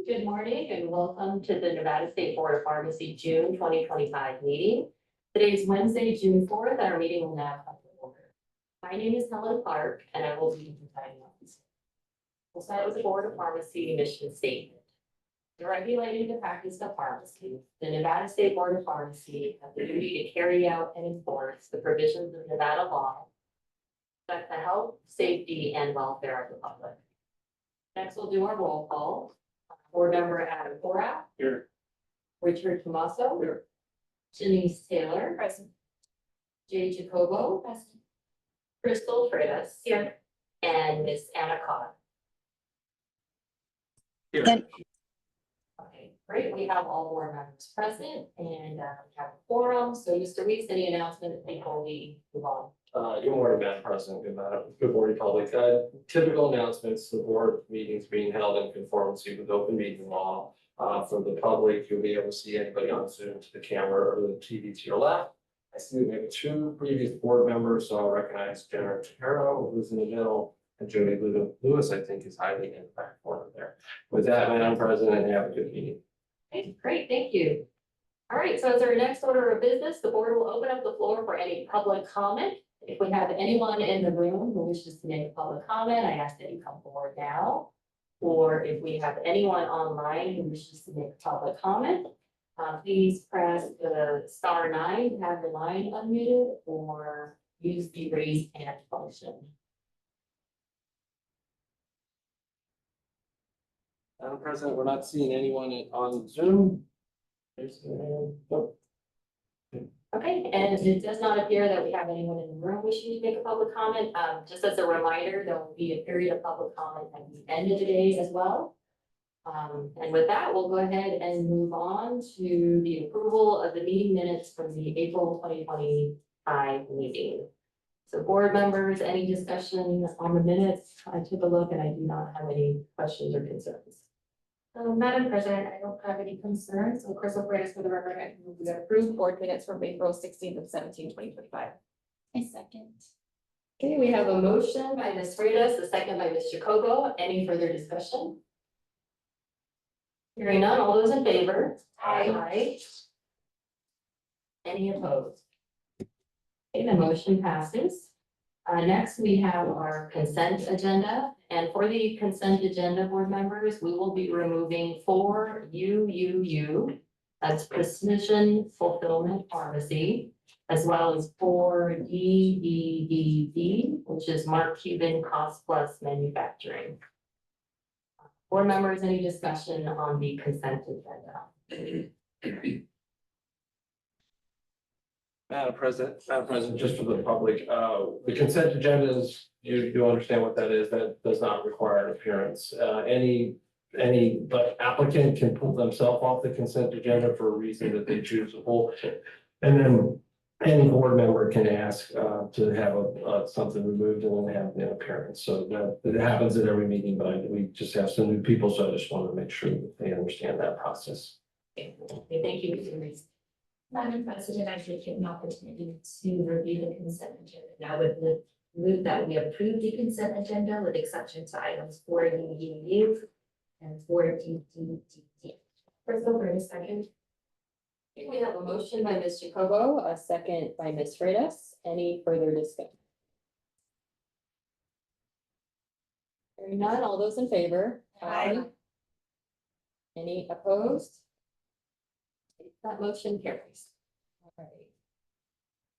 Good morning and welcome to the Nevada State Board of Pharmacy June 2025 meeting. Today is Wednesday, June 4th, and our meeting will now come to order. My name is Helen Clark and I will be the presiding officer. We'll start with the Board of Pharmacy mission statement. In regulating the practice of pharmacy, the Nevada State Board of Pharmacy has the duty to carry out and enforce the provisions of Nevada law, protect the health, safety, and welfare of the public. Next, we'll do our roll call. Board member Adam Porak. Here. Richard Tomaso. Here. Denise Taylor. Present. Jay Jacobo. Present. Crystal Freitas. Here. And Miss Anna Codd. Here. Okay, great. We have all board members present and we have a quorum. So Mr. Reese, any announcements before we move on? Good morning, Madam President, good morning, public. Typical announcements, the board meetings being held in conformity with open meeting law. For the public, you'll be able to see anybody on Zoom to the camera or the TV to your left. I see we have two previous board members, so I'll recognize Jennifer Tahero, who's in the middle, and Jody Lewis, I think, is hiding in the back corner there. With that, Madam President, have a good meeting. Okay, great, thank you. All right, so as our next order of business, the board will open up the floor for any public comment. If we have anyone in the room who wishes to make a public comment, I ask that you come forward now. Or if we have anyone online who wishes to make a public comment, please press the *9 to have your line unmuted or use the raise hand function. Madam President, we're not seeing anyone on Zoom. Okay, and it does not appear that we have anyone in the room wishing to make a public comment. Just as a reminder, there will be a period of public comment at the end of the day as well. And with that, we'll go ahead and move on to the approval of the meeting minutes from the April 2025 meeting. So board members, any discussion on the minutes? I took a look and I do not have any questions or concerns. Madam President, I don't have any concerns. So Crystal Freitas for the record, I move we approve board minutes from April 16th of 2025. I second. Okay, we have a motion by Ms. Freitas, a second by Ms. Jacobo. Any further discussion? Hearing none, all those in favor? Aye. Any opposed? Okay, the motion passes. Next, we have our consent agenda. And for the consent agenda, board members, we will be removing 4UUU, that's Precision Fulfillment Pharmacy, as well as 4DDDD, which is Mark Cuban Cost Plus Manufacturing. Board members, any discussion on the consent agenda? Madam President, just for the public, the consent agenda is, you understand what that is, that does not require an appearance. Any applicant can pull themselves off the consent agenda for a reason that they choose to pull. And then any board member can ask to have something removed and then have the appearance. So that happens at every meeting, but we just have some new people, so I just wanted to make sure that they understand that process. Okay, thank you, Mr. Reese. Madam President, I should take an opportunity to review the consent agenda. Now with the move that we approve the consent agenda with exception to items 4DDU and 4DDD. Crystal Freitas, second. We have a motion by Ms. Jacobo, a second by Ms. Freitas. Any further discussion? Hearing none, all those in favor? Aye. Any opposed? That motion carries. All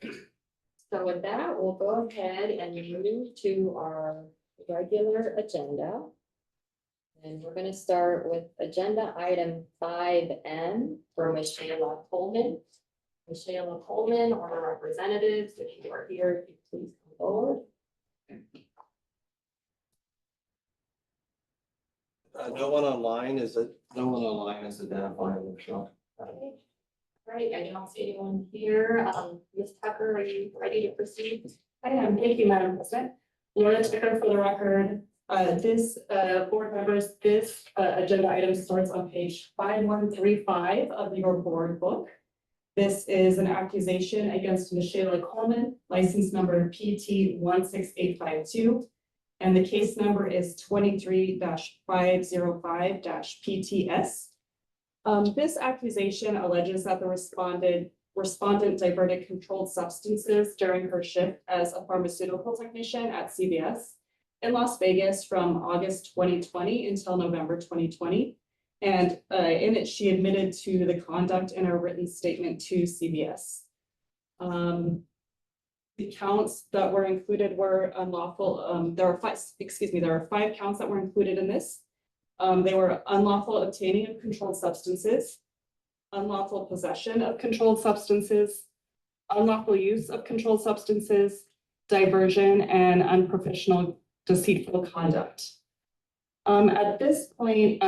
right. So with that, we'll go ahead and move to our regular agenda. And we're gonna start with agenda item 5M for Michaela Coleman. Michaela Coleman, or her representatives, if you are here, please come forward. No one online is identifying themselves. Okay. All right, I don't see anyone here. Ms. Tucker, are you ready to proceed? I am. Thank you, Madam President. Laura Tucker for the record. Board members, this agenda item starts on page 5135 of your board book. This is an accusation against Michaela Coleman, license number PT 16852. And the case number is 23-505-PTS. This accusation alleges that the respondent diverted controlled substances during her shift as a pharmaceutical technician at CVS in Las Vegas from August 2020 until November 2020. And in it, she admitted to the conduct in a written statement to CVS. The counts that were included were unlawful. There are five counts that were included in this. They were unlawful obtaining of controlled substances, unlawful possession of controlled substances, unlawful use of controlled substances, diversion, and unprofessional deceitful conduct. At this point,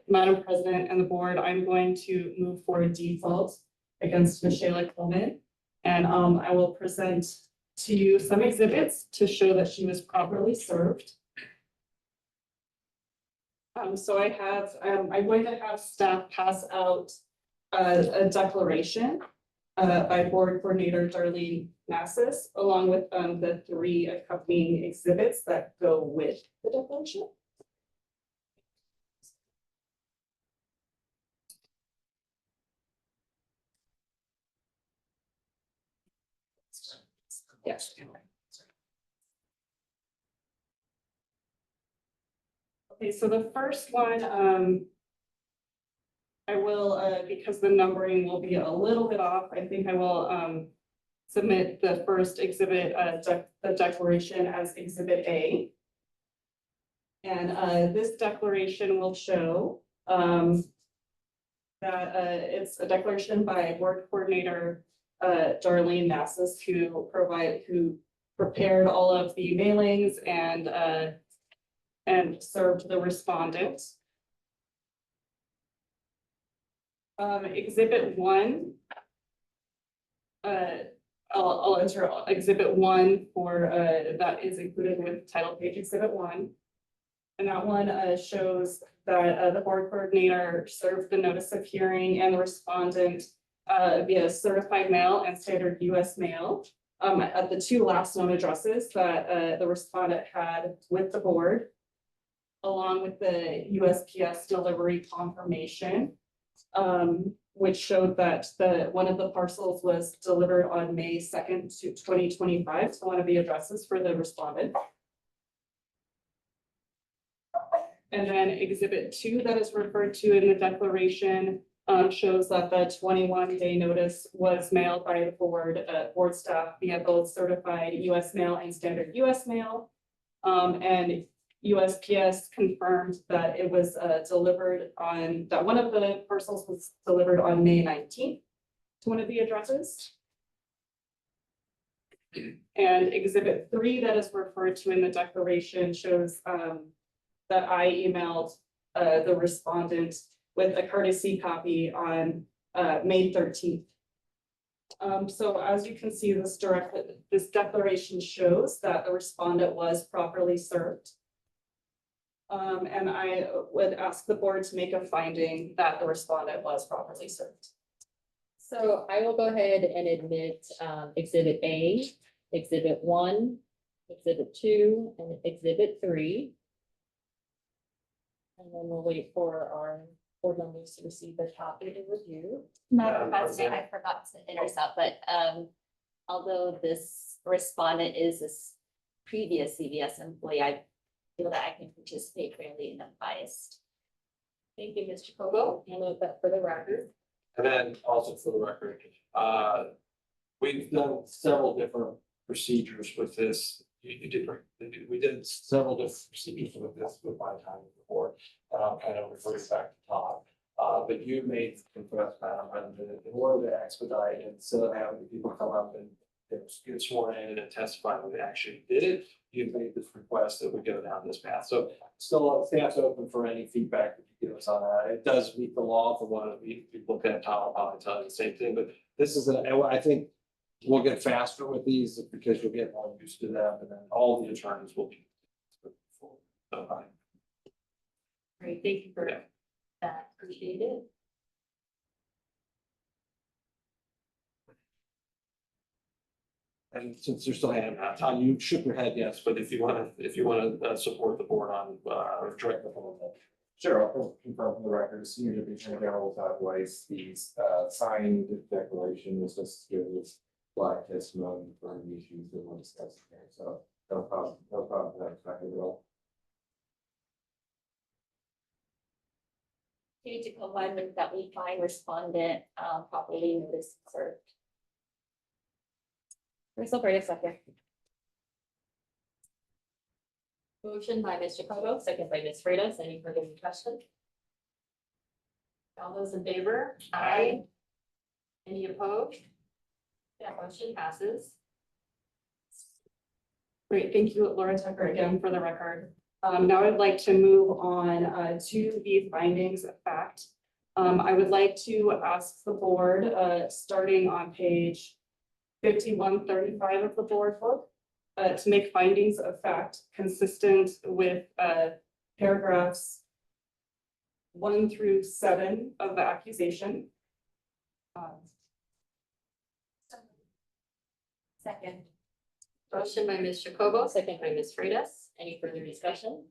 Madam President and the board, I'm going to move for a default against Michelle Coleman. And I will present to you some exhibits to show that she was properly served. So I'm going to have staff pass out a declaration by Board Coordinator Darlene Massis, along with the 3 accompanying exhibits that go with the declaration. Yes. Okay, so the first one, I will, because the numbering will be a little bit off, I think I will submit the first exhibit, the declaration as Exhibit A. And this declaration will show that it's a declaration by Board Coordinator Darlene Massis, who prepared all of the mailings and served the respondents. Exhibit 1. I'll enter Exhibit 1 for that is included with title page Exhibit 1. And that one shows that the board coordinator served the notice of hearing and the respondent via certified mail and standard US mail at the 2 last known addresses that the respondent had with the board, along with the USPS delivery confirmation, which showed that one of the parcels was delivered on May 2nd, 2025 to one of the addresses for the respondent. And then Exhibit 2 that is referred to in the declaration shows that the 21-day notice was mailed by the board staff via both certified US mail and standard US mail. And USPS confirmed that it was delivered on, that one of the parcels was delivered on May 19th to one of the addresses. And Exhibit 3 that is referred to in the declaration shows that I emailed the respondent with a courtesy copy on May 13th. So as you can see, this declaration shows that the respondent was properly served. And I would ask the board to make a finding that the respondent was properly served. So I will go ahead and admit Exhibit A, Exhibit 1, Exhibit 2, and Exhibit 3. And then we'll wait for our board members to receive the copy to review. Madam President, I forgot to interrupt, but although this respondent is this previous CVS employee, I feel that I can participate fairly and unbiased. Thank you, Mr. Kogo. I'll note that for the record. And then also for the record, we've done several different procedures with this. We did several different procedures with this with my time before, and I'll kind of refer you back to Todd. But you made confess, Madam President, in order to expedite and instead of having people come up and get sworn in and testify when they actually did it, you made this request that we go down this path. So still staff's open for any feedback that you give us on that. It does meet the law for one of the people can probably tell you the same thing, but this is I think we'll get faster with these because you'll get more used to them, and then all the attorneys will be. Great, thank you for that. Appreciate it. And since you're still hand, Tom, you shook your head, yes, but if you wanna support the board on, direct the whole. Sure, I'll confirm for the record, Senior Deputy Attorney General Todd Weiss, the signed declaration was just given this black testimony for the issues that we're discussing here, so no problem, that's not at all. Need to combine with that we find respondent properly notice served. Crystal, for a second. Motion by Mr. Kogo, second by Ms. Freitas. Any further discussion? All those in favor? Aye. Any opposed? That motion passes. Great, thank you, Laura Tucker, again for the record. Now I'd like to move on to the findings of fact. I would like to ask the board, starting on page 5135 of the board book, to make findings of fact consistent with paragraphs 1 through 7 of the accusation. Second. Motion by Mr. Kogo, second by Ms. Freitas. Any further discussion?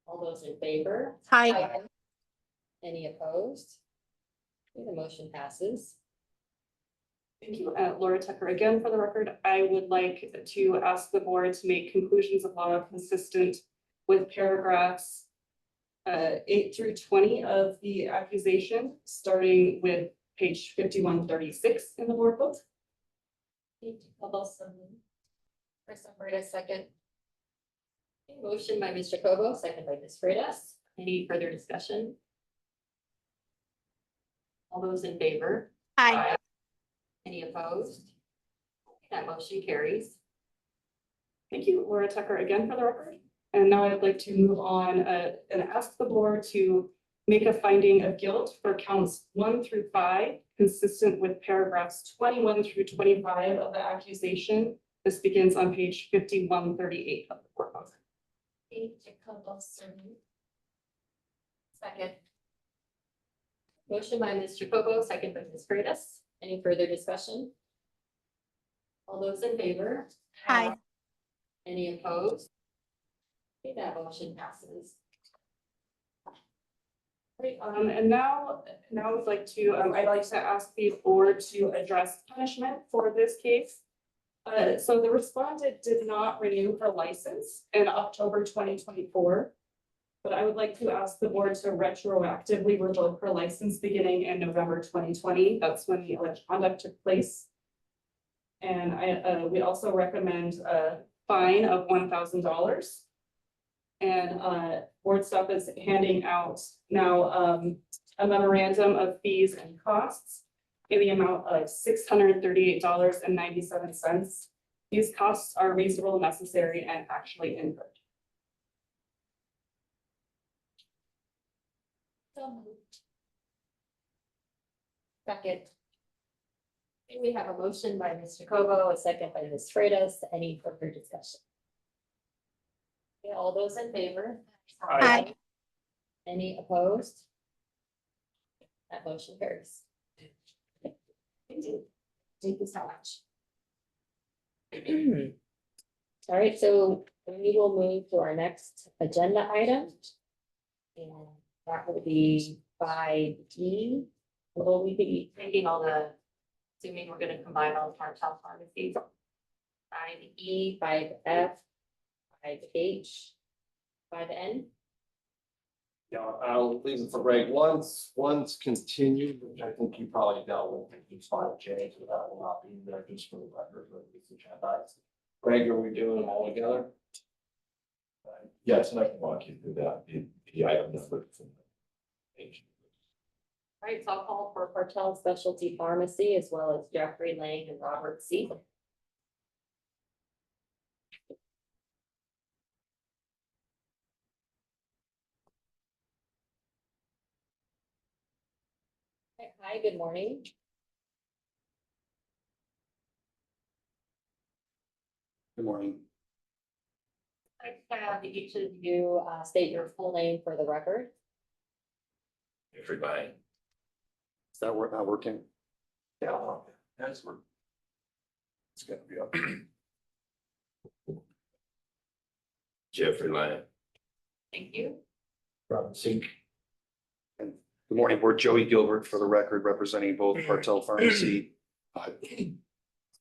All those in favor? Hi. Any opposed? Okay, the motion passes. Thank you, Laura Tucker, again for the record. I would like to ask the board to make conclusions of law consistent with paragraphs 8 through 20 of the accusation, starting with page 5136 in the board book. Crystal, for a second. Okay, motion by Mr. Kogo, second by Ms. Freitas. Any further discussion? All those in favor? Hi. Any opposed? That motion carries. Thank you, Laura Tucker, again for the record. And now I'd like to move on and ask the board to make a finding of guilt for counts 1 through 5, consistent with paragraphs 21 through 25 of the accusation. This begins on page 5138 of the court book. Second. Motion by Mr. Kogo, second by Ms. Freitas. Any further discussion? All those in favor? Hi. Any opposed? Okay, that motion passes. Great, and now I'd like to ask the board to address punishment for this case. So the respondent did not renew her license in October 2024. But I would like to ask the board to retroactively revoke her license beginning in November 2020. That's when the alleged conduct took place. And we also recommend a fine of $1,000. And board staff is handing out now a memorandum of fees and costs in the amount of $638.97. These costs are reasonable, necessary, and actually incurred. Second. Okay, we have a motion by Mr. Kogo, a second by Ms. Freitas. Any further discussion? Okay, all those in favor? Aye. Any opposed? That motion carries. Thank you so much. All right, so we will move to our next agenda item. And that will be 5E. Will we be taking all the, assuming we're gonna combine all the part-time pharmacies? 5E, 5F, 5H, 5N. Yeah, I'll leave it for Greg. Once continued, which I think you probably dealt with, it's 5J, so that will not be there just for the record, but it's the chat box. Greg, are we doing them all together? Yes, and I can walk you through that, the item number. All right, so I'll call for Cartel Specialty Pharmacy as well as Jeffrey Lang and Robert C. Hi, good morning. Good morning. I have each of you state your full name for the record. Everybody. Is that not working? Yeah, that's working. It's gonna be up. Jeffrey Lang. Thank you. Robert Sink. Good morning, Board. Joey Gilbert for the record, representing both Partel Pharmacy,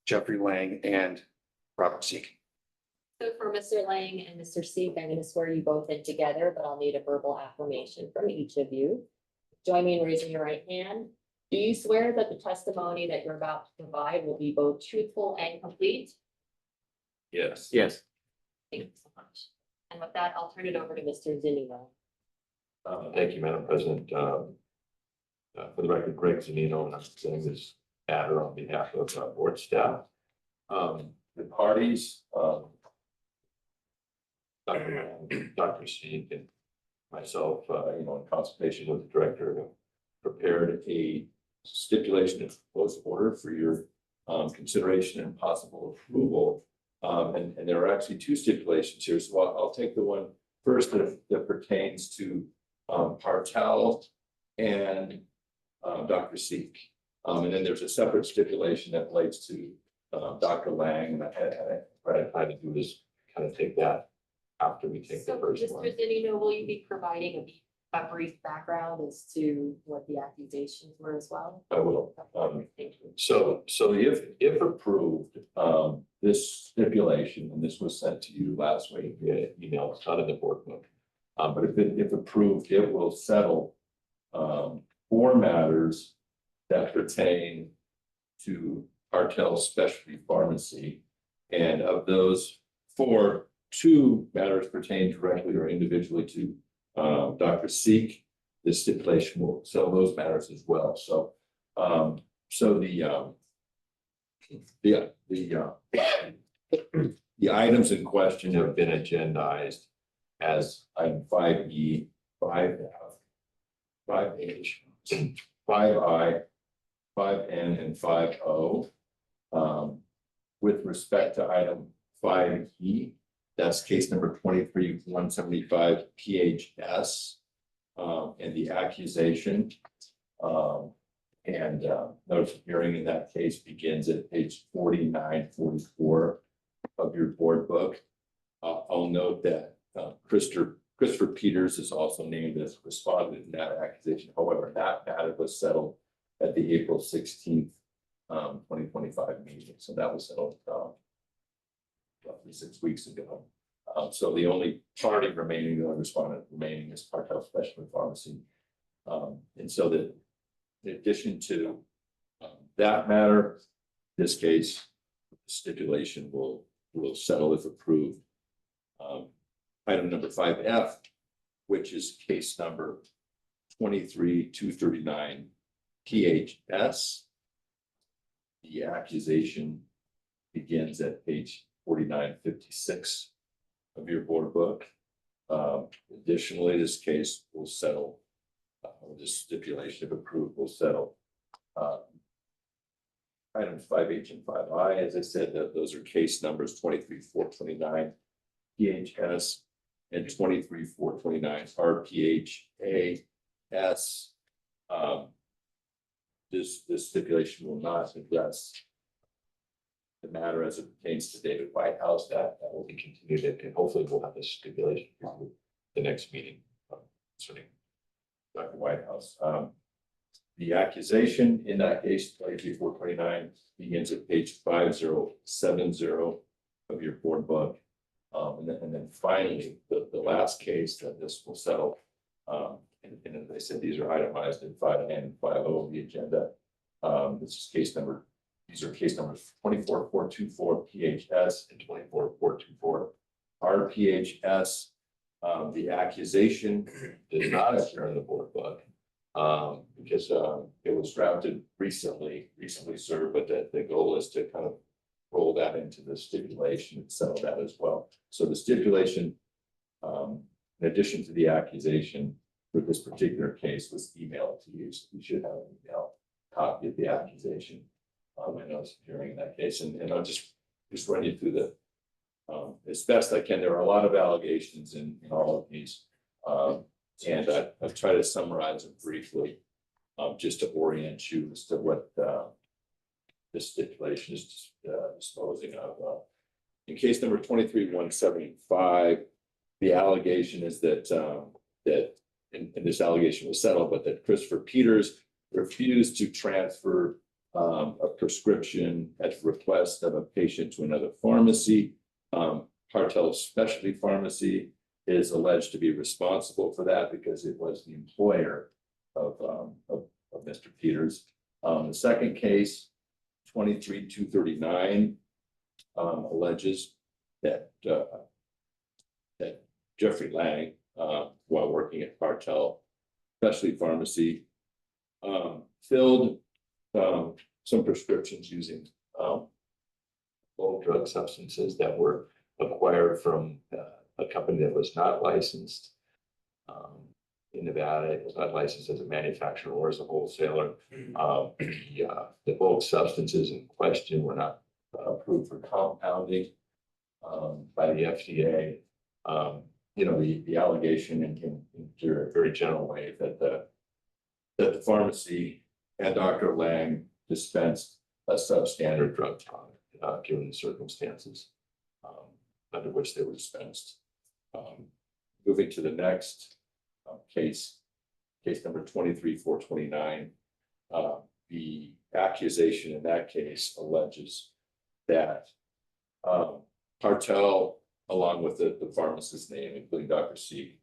Jeffrey Lang and Robert Seek. So for Mr. Lang and Mr. Seek, I'm going to swear you both in together, but I'll need a verbal affirmation from each of you. Join me in raising your right hand. Do you swear that the testimony that you're about to provide will be both truthful and complete? Yes. Yes. Thank you so much. And with that, I'll turn it over to Mr. Zunino. Thank you, Madam President. For the record, Greg Zanino, and I'm presenting this matter on behalf of board staff. The parties, Dr. Seek and myself, in consultation with the director, have prepared a stipulation of proposed order for your consideration and possible approval. And there are actually two stipulations here, so I'll take the one first that pertains to Partel and Dr. Seek. And then there's a separate stipulation that relates to Dr. Lang, and what I plan to do is kind of take that after we take the So, first one. Mr. Zunino, will you be providing a brief background as to what the accusations were as well? I will. Thank you. So if approved, this stipulation, and this was sent to you last week via email, it's not in the board book. But if approved, it will settle four matters that pertain to Partel Specialty Pharmacy. And of those four, two matters pertain directly or individually to Dr. Seek. This stipulation will settle those matters as well. So the items in question have been agendized as item 5E, 5F, 5H, 5I, 5N, and 5O. With respect to item 5E, that's case number 23-175 PHS, and the accusation. Notice of hearing in that case begins at page 4944 of your board book. I'll note that Christopher Peters is also named as respondent in that accusation. However, that matter was settled at the April 16th, 2025 meeting. So that was settled roughly 6 weeks ago. So the only party remaining, the only respondent remaining is Partel Specialty Pharmacy. And so that in addition to that matter, this case stipulation will settle if approved. Item number 5F, which is case number 23-239 PHS. The accusation begins at page 4956 of your board book. Additionally, this case will settle, this stipulation if approved will settle items 5H and 5I. As I said, those are case numbers 23-429 PHS and 23-429 RPHAS. This stipulation will not address the matter as it pertains to David Whitehouse. That will be continued, and hopefully we'll have this stipulation for the next meeting concerning Dr. Whitehouse. The accusation in that case, 23-429, begins at page 5070 of your board book. And then finally, the last case that this will settle, and as I said, these are itemized in 5N and 5O of the agenda. This is case number, these are case numbers 24-424 PHS and 24-424 RPHS. The accusation did not appear in the board book because it was drafted recently served, but the goal is to kind of roll that into the stipulation and settle that as well. So the stipulation, in addition to the accusation with this particular case, was emailed to you. So you should have an email copy of the accusation. I know it's hearing in that case, and I'll just run you through the as best I can. There are a lot of allegations in all of these, and I've tried to summarize them briefly, just to orient you as to what the this stipulation is disposing of. In case number 23-175, the allegation is that, and this allegation was settled, but that Christopher Peters refused to transfer a prescription at the request of a patient to another pharmacy. Hartel Specialty Pharmacy is alleged to be responsible for that because it was the employer of Mr. Peters. The second case, 23-239, alleges that that Jeffrey Lang, while working at Hartel Specialty Pharmacy, filled some prescriptions using old drug substances that were acquired from a company that was not licensed in Nevada. It was not licensed as a manufacturer or as a wholesaler. The bulk substances in question were not approved for compounding by the FDA. The allegation in a very general way that the pharmacy and Dr. Lang dispensed a substandard drug product given the circumstances under which they were dispensed. Moving to the next case number 23-429. The accusation in that case alleges that Hartel, along with the pharmacist's name, including Dr. C,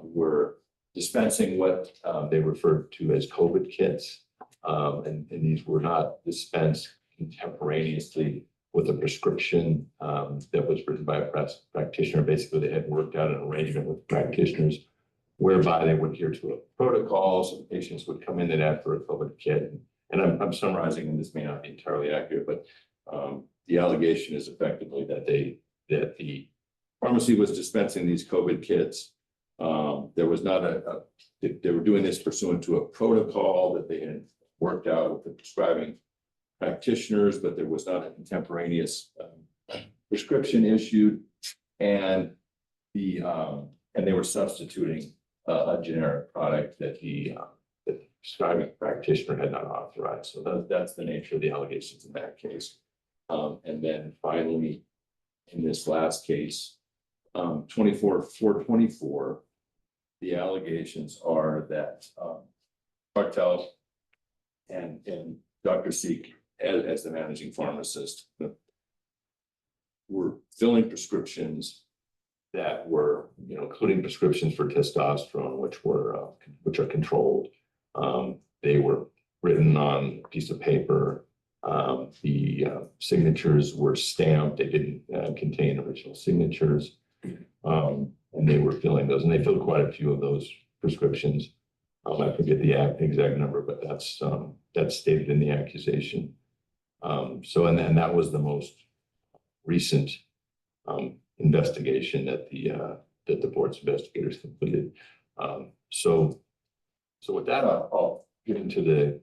were dispensing what they referred to as COVID kits. And these were not dispensed contemporaneously with a prescription that was written by a practitioner. Basically, they had worked out an arrangement with practitioners whereby they would adhere to a protocol. So patients would come in and ask for a COVID kit. And I'm summarizing, and this may not be entirely accurate, but the allegation is effectively that the pharmacy was dispensing these COVID kits. There was not they were doing this pursuant to a protocol that they had worked out with the prescribing practitioners, but there was not a contemporaneous prescription issued, and they were substituting a generic product that the prescribing practitioner had not authorized. So that's the nature of the allegations in that case. And then finally, in this last case, 24-424, the allegations are that Hartel and Dr. Seek, as the managing pharmacist, were filling prescriptions that were, including prescriptions for testosterone, which are controlled. They were written on a piece of paper. The signatures were stamped. They didn't contain original signatures. And they were filling those, and they filled quite a few of those prescriptions. I forget the exact number, but that's stated in the accusation. And that was the most recent investigation that the board's investigators completed. So with that, I'll get into the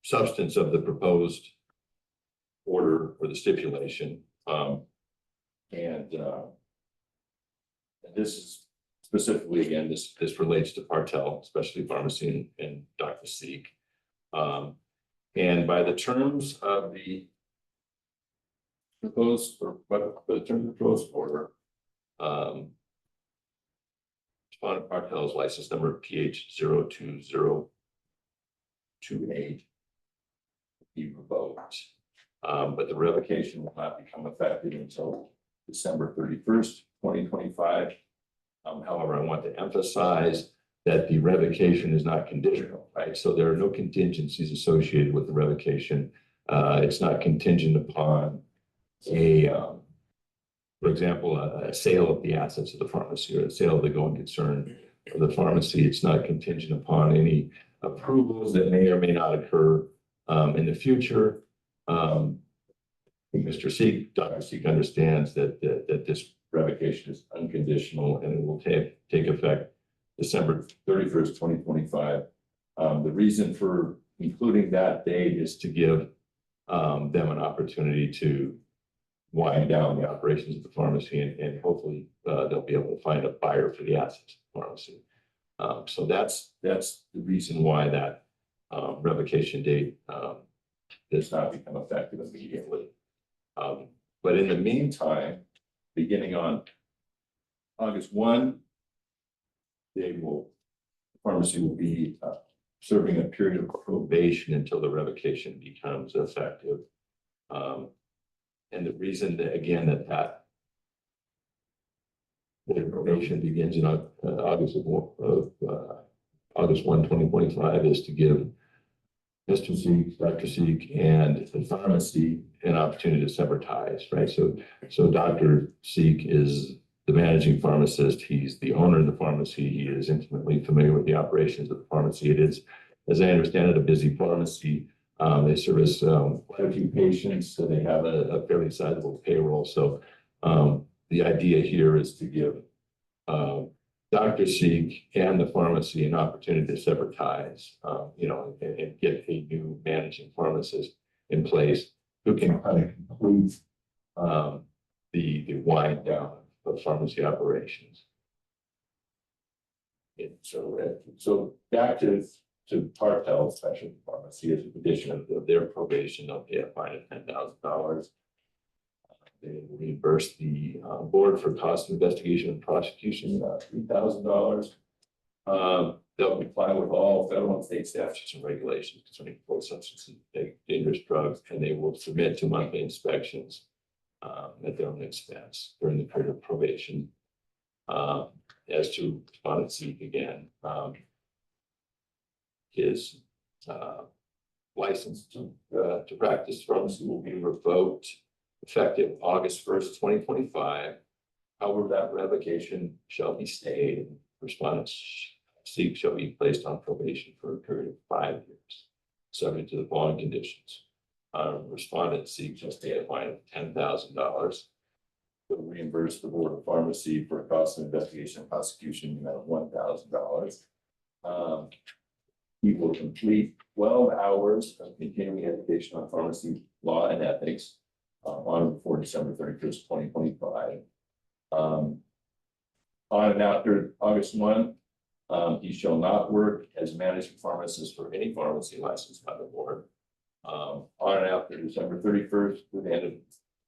substance of the proposed order or the stipulation. And this is specifically, again, this relates to Hartel Specialty Pharmacy and Dr. Seek. And by the terms of the proposed, or by the terms of the proposed order, Hartel's license number PH02028 be revoked. But the revocation will not become effective until December 31st, 2025. However, I want to emphasize that the revocation is not conditional, right? So there are no contingencies associated with the revocation. It's not contingent upon for example, a sale of the assets of the pharmacy or a sale of the going concern of the pharmacy. It's not contingent upon any approvals that may or may not occur in the future. Mr. Seek, Dr. Seek understands that this revocation is unconditional and it will take effect December 31st, 2025. The reason for including that date is to give them an opportunity to wind down the operations of the pharmacy and hopefully they'll be able to find a buyer for the assets of the pharmacy. So that's the reason why that revocation date does not become effective immediately. But in the meantime, beginning on August 1, the pharmacy will be serving a period of probation until the revocation becomes effective. And the reason that, again, that the probation begins in August 1, 2025, is to give Mr. Zeke, Dr. Zeke, and the pharmacy an opportunity to sever ties, right? So Dr. Zeke is the managing pharmacist. He's the owner of the pharmacy. He is intimately familiar with the operations of the pharmacy. It is, as I understand it, a busy pharmacy. They service quite a few patients, so they have a fairly sizable payroll. So the idea here is to give Dr. Zeke and the pharmacy an opportunity to sever ties, and get a new managing pharmacist in place who can kind of complete the wind down of pharmacy operations. And so back to Partel Specialty Pharmacy, as a condition of their probation, they'll pay a fine of $10,000. They will reimburse the board for cost of investigation and prosecution, $3,000. They'll comply with all federal and state statutes and regulations concerning controlled substances and dangerous drugs, and they will submit to monthly inspections at their own expense during the period of probation. As to respondent Zeke again, his license to practice pharmacy will be revoked effective August 1st, 2025. However, that revocation shall be stayed, and respondent Zeke shall be placed on probation for a period of 5 years, subject to the following conditions. Respondent Zeke shall pay a fine of $10,000. Will reimburse the Board of Pharmacy for cost of investigation and prosecution in the amount of $1,000. He will complete 12 hours of continuing education on pharmacy law and ethics on before December 31st, 2025. On and after August 1, he shall not work as managing pharmacist for any pharmacy licensed by the board. On and after December 31st, with the end of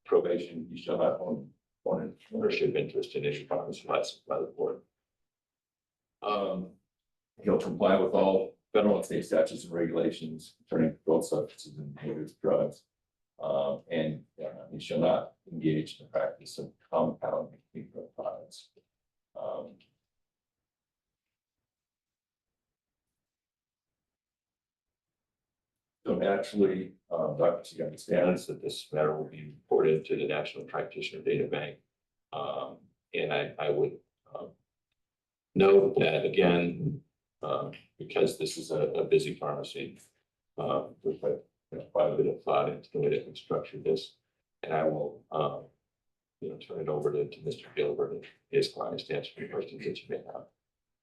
probation, he shall not own an ownership interest in any pharmacy licensed by the board. He'll comply with all federal and state statutes and regulations concerning controlled substances and dangerous drugs. And he shall not engage in the practice of compounding drug products. So naturally, Dr. Zeke understands that this matter will be reported to the National Practitioner Data Bank. And I would note that again, because this is a busy pharmacy, we put quite a bit of thought into the way that we structured this. And I will turn it over to Mr. Gilbert and his clients to answer any questions that you may have.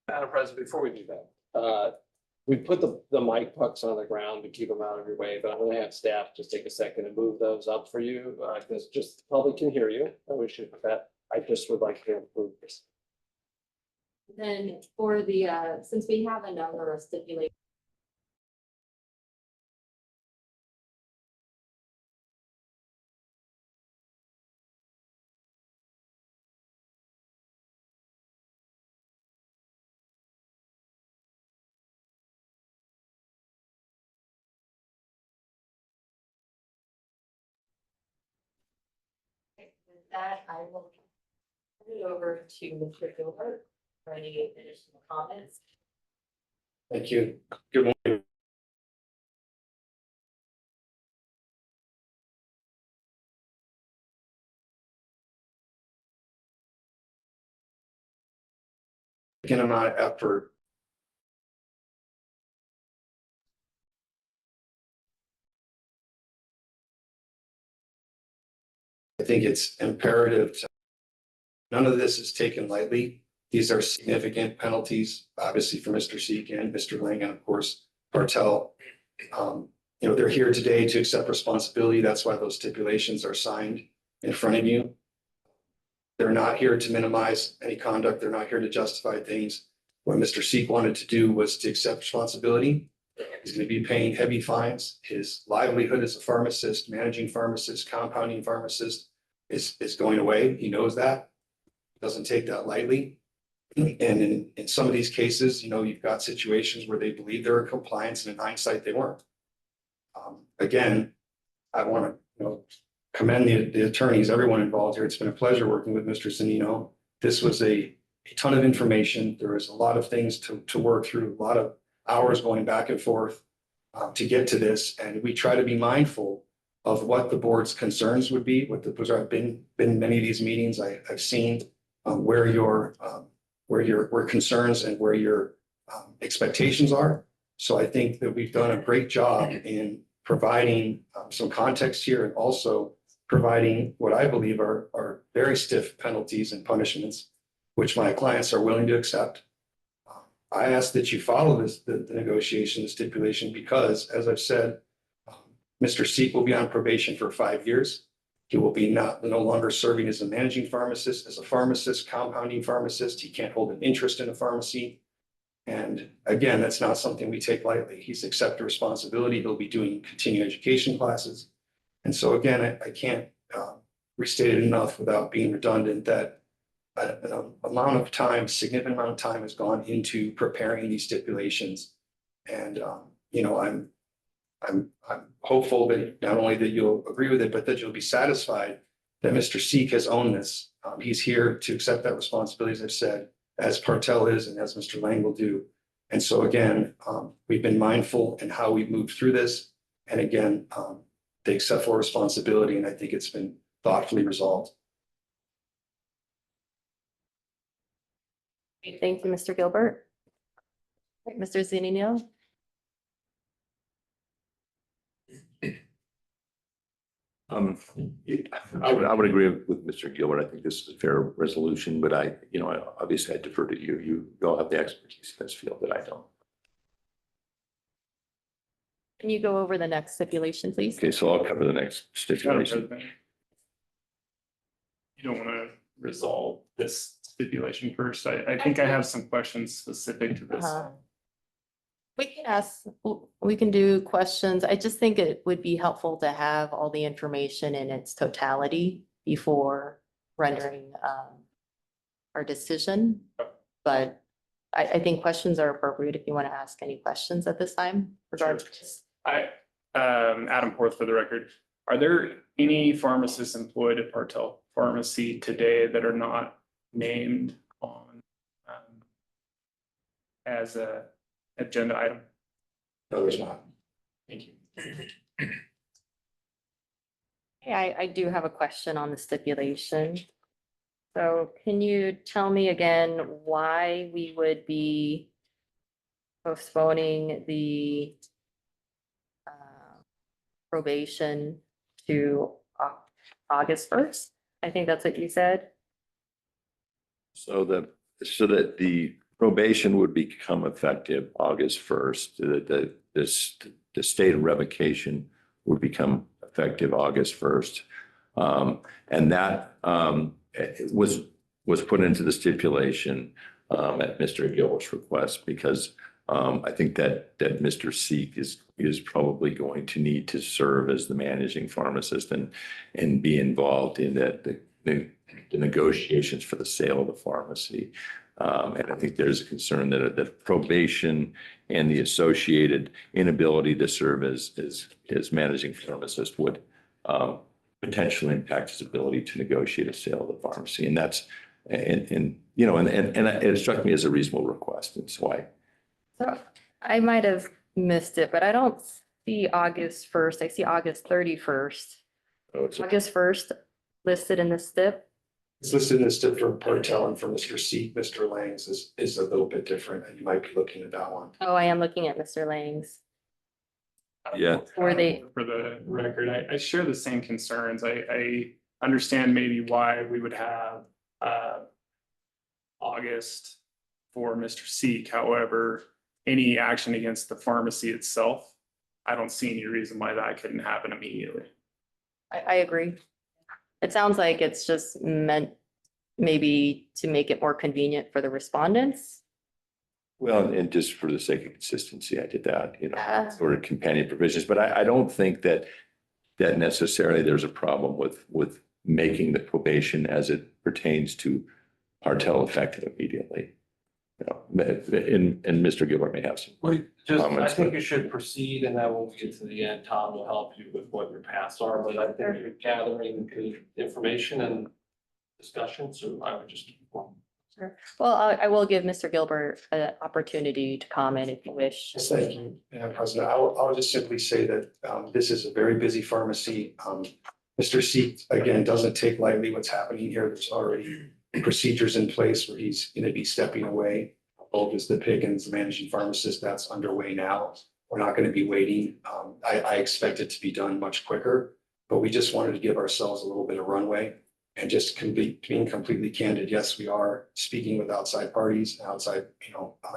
Madam President, before we do that, we put the mic pucks on the ground to keep them out of your way, but I'm going to have staff just take a second and move those up for you, because just the public can hear you. I wish you that. I just would like to improve this. Then for the, since we have a number of stipulations. With that, I will turn it over to Mr. Gilbert for any additional comments. Thank you. Good morning. Again, amount of effort. I think it's imperative to, none of this is taken lightly. These are significant penalties, obviously for Mr. Zeke and Mr. Lang, and of course, Partel. They're here today to accept responsibility. That's why those stipulations are signed in front of you. They're not here to minimize any conduct. They're not here to justify things. What Mr. Zeke wanted to do was to accept responsibility He's going to be paying heavy fines. His livelihood as a pharmacist, managing pharmacist, compounding pharmacist is going away. He knows that. Doesn't take that lightly. And in some of these cases, you know, you've got situations where they believe they're in compliance and in hindsight, they weren't. Again, I want to, you know, commend the attorneys, everyone involved here. It's been a pleasure working with Mr. Zanino. This was a ton of information. There was a lot of things to work through, a lot of hours going back and forth to get to this. And we try to be mindful of what the board's concerns would be. Because I've been many of these meetings. I've seen where your concerns and where your expectations are. So I think that we've done a great job in providing some context here and also providing what I believe are very stiff penalties and punishments, which my clients are willing to accept. I ask that you follow the negotiation, the stipulation, because as I've said, Mr. Seek will be on probation for 5 years. He will be no longer serving as a managing pharmacist, as a pharmacist, compounding pharmacist. He can't hold an interest in a pharmacy. And again, that's not something we take lightly. He's accepted responsibility. He'll be doing continuing education classes. And so again, I can't restate it enough without being redundant that an amount of time, significant amount of time has gone into preparing these stipulations. And you know, I'm hopeful that not only that you'll agree with it, but that you'll be satisfied that Mr. Seek has owned this. He's here to accept that responsibility, as I've said, as Partel is and as Mr. Lang will do. And so again, we've been mindful in how we've moved through this. And again, they accept full responsibility, and I think it's been thoughtfully resolved. Thank you, Mr. Gilbert. Right, Mr. Zunino. I would agree with Mr. Gilbert. I think this is a fair resolution, but obviously I defer to you. You all have the expertise in this field that I don't. Can you go over the next stipulation, please? Okay, so I'll cover the next stipulation. You don't want to resolve this stipulation first. I think I have some questions specific to this. We can do questions. I just think it would be helpful to have all the information in its totality before rendering our decision. But I think questions are appropriate if you want to ask any questions at this time regarding this. Adam Porth for the record. Are there any pharmacists employed at Partel Pharmacy today that are not named on as a agenda item? No, there's not. Thank you. Yeah, I do have a question on the stipulation. So can you tell me again why we would be postponing the probation to August 1st? I think that's what you said. So that the probation would become effective August 1st. The state of revocation would become effective August 1st. And that was put into the stipulation at Mr. Gilbert's request, because I think that Mr. Seek is probably going to need to serve as the managing pharmacist and be involved in the negotiations for the sale of the pharmacy. And I think there's a concern that probation and the associated inability to serve as managing pharmacist would potentially impact his ability to negotiate a sale of the pharmacy. And that's, and it struck me as a reasonable request. And so I might have missed it, but I don't see August 1st. I see August 31st. August 1st listed in the stip. It's listed in the stip for Partel, and for Mr. Seek, Mr. Lang's is a little bit different, and you might be looking at that one. Oh, I am looking at Mr. Lang's. Yeah. Were they? For the record, I share the same concerns. I understand maybe why we would have August for Mr. Seek. However, any action against the pharmacy itself, I don't see any reason why that couldn't happen immediately. I agree. It sounds like it's just meant maybe to make it more convenient for the respondents. Well, and just for the sake of consistency, I did that, you know, Yeah. sort of companion provisions, but I don't think that necessarily there's a problem with making the probation as it pertains to Partel effective immediately. You know, and Mr. Gilbert may have some. I Comments, think but- you should proceed, and then when we get to the end, Tom will help you with what your paths are, but I think you're gathering good information and discussion, so I would just keep going. Well, I will give Mr. Gilbert an opportunity to comment if you wish. Yes, thank you, Madam President. I'll just simply say that this is a very busy pharmacy. Mr. Seek, again, doesn't take lightly what's happening here. There's already procedures in place where he's going to be stepping away. Olga's the Pickens, the managing pharmacist, that's underway now. We're not going to be waiting. I expect it to be done much quicker, but we just wanted to give ourselves a little bit of runway. And just being completely candid, yes, we are speaking with outside parties,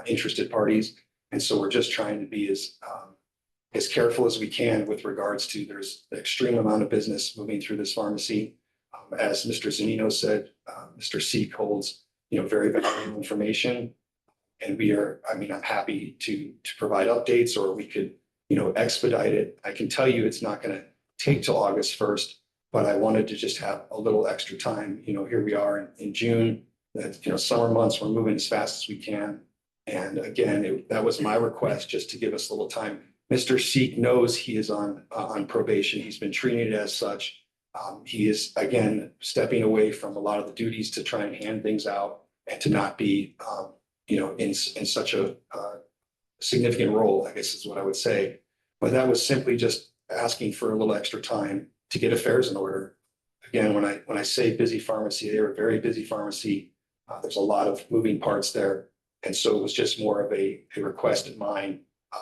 interested parties. And so we're just trying to be as careful as we can with regards to there's an extreme amount of business moving through this pharmacy. As Mr. Zanino said, Mr. Seek holds, very valuable information. And I'm happy to provide updates, or we could, expedite it. I can tell you it's not going to take till August 1st. But I wanted to just have a little extra time. Here we are in June, summer months, we're moving as fast as we can. And again, that was my request, just to give us a little time. Mr. Seek knows he is on probation. He's been treated as such. He is, again, stepping away from a lot of the duties to try and hand things out and to not be, in such a significant role, I guess is what I would say. But that was simply just asking for a little extra time to get affairs in order. Again, when I say busy pharmacy, they were a very busy pharmacy. There's a lot of moving parts there. And so it was just more of a request of mine,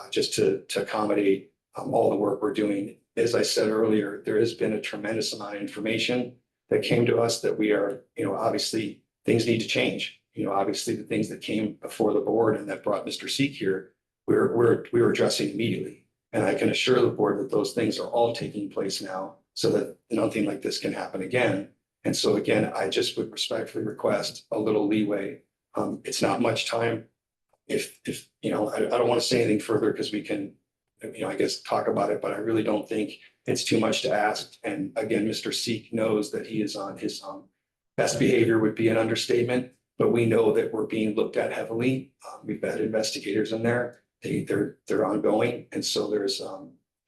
just to accommodate all the work we're doing. As I said earlier, there has been a tremendous amount of information that came to us that we are, obviously things need to change. Obviously the things that came before the board and that brought Mr. Seek here, we were addressing immediately. And I can assure the board that those things are all taking place now, so that nothing like this can happen again. And so again, I just would respectfully request a little leeway. It's not much time. If I don't want to say anything further because we can, I guess talk about it, but I really don't think it's too much to ask. And again, Mr. Seek knows that he is on his best behavior would be an understatement, but we know that we're being looked at heavily. We've had investigators in there. They're ongoing. And so there's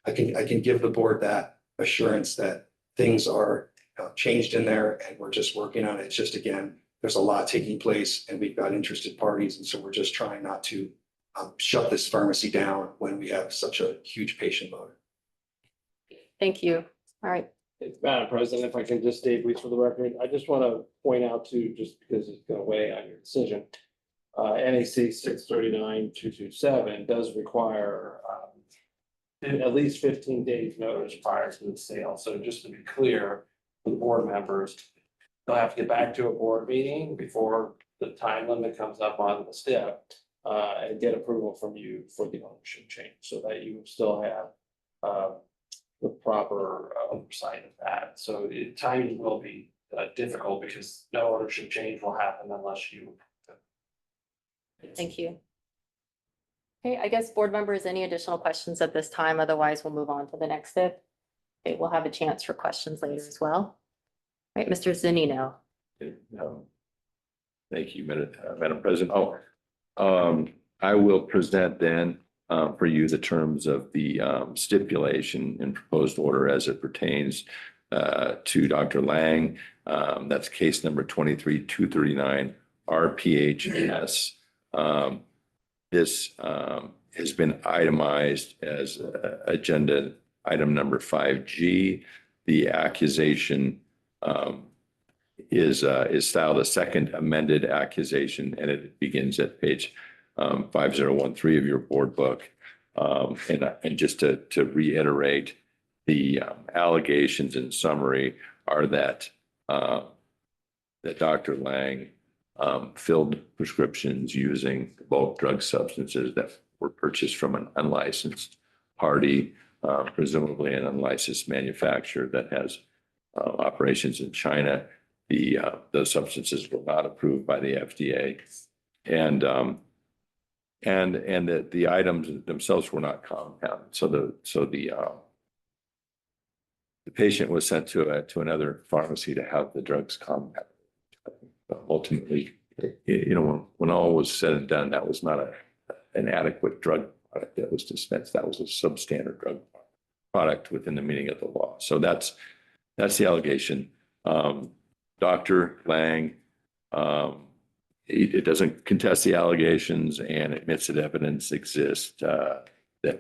I can give the board that assurance that things are changed in there and we're just working on it. It's just, again, there's a lot taking place and we've got interested parties. And so we're just trying not to shut this pharmacy down when we have such a huge patient load. Thank you. All right. Madam President, if I can just state briefly for the record, I just want to point out too, just because it's going to weigh on your decision. NAC 639-227 does require at least 15 days notice prior to the sale. So just to be clear, the board members, they'll have to get back to a board meeting before the time limit comes up on the step and get approval from you for the ownership change, so that you still have the proper oversight of that. So timing will be difficult because no ownership change will happen unless you. Thank you. Okay, I guess board members, any additional questions at this time? Otherwise, we'll move on to the next step. Okay, we'll have a chance for questions later as well. All right, Mr. Zanino. Thank you, Madam President. I will present then for you the terms of the stipulation and proposed order as it pertains to Dr. Lang. That's case number 23-239 RPHS. This has been itemized as agenda item number 5G. The accusation is styled a second amended accusation, and it begins at page 5013 of your board book. And just to reiterate, the allegations in summary are that Dr. Lang filled prescriptions using bulk drug substances that were purchased from an unlicensed party, presumably an unlicensed manufacturer that has operations in China. Those substances were not approved by the FDA. And And that the items themselves were not compounded. So the patient was sent to another pharmacy to have the drugs compounded. Ultimately, when all was said and done, that was not an adequate drug product that was dispensed. That was a substandard drug product within the meaning of the law. So that's the allegation. Dr. Lang, it doesn't contest the allegations and admits that evidence exists that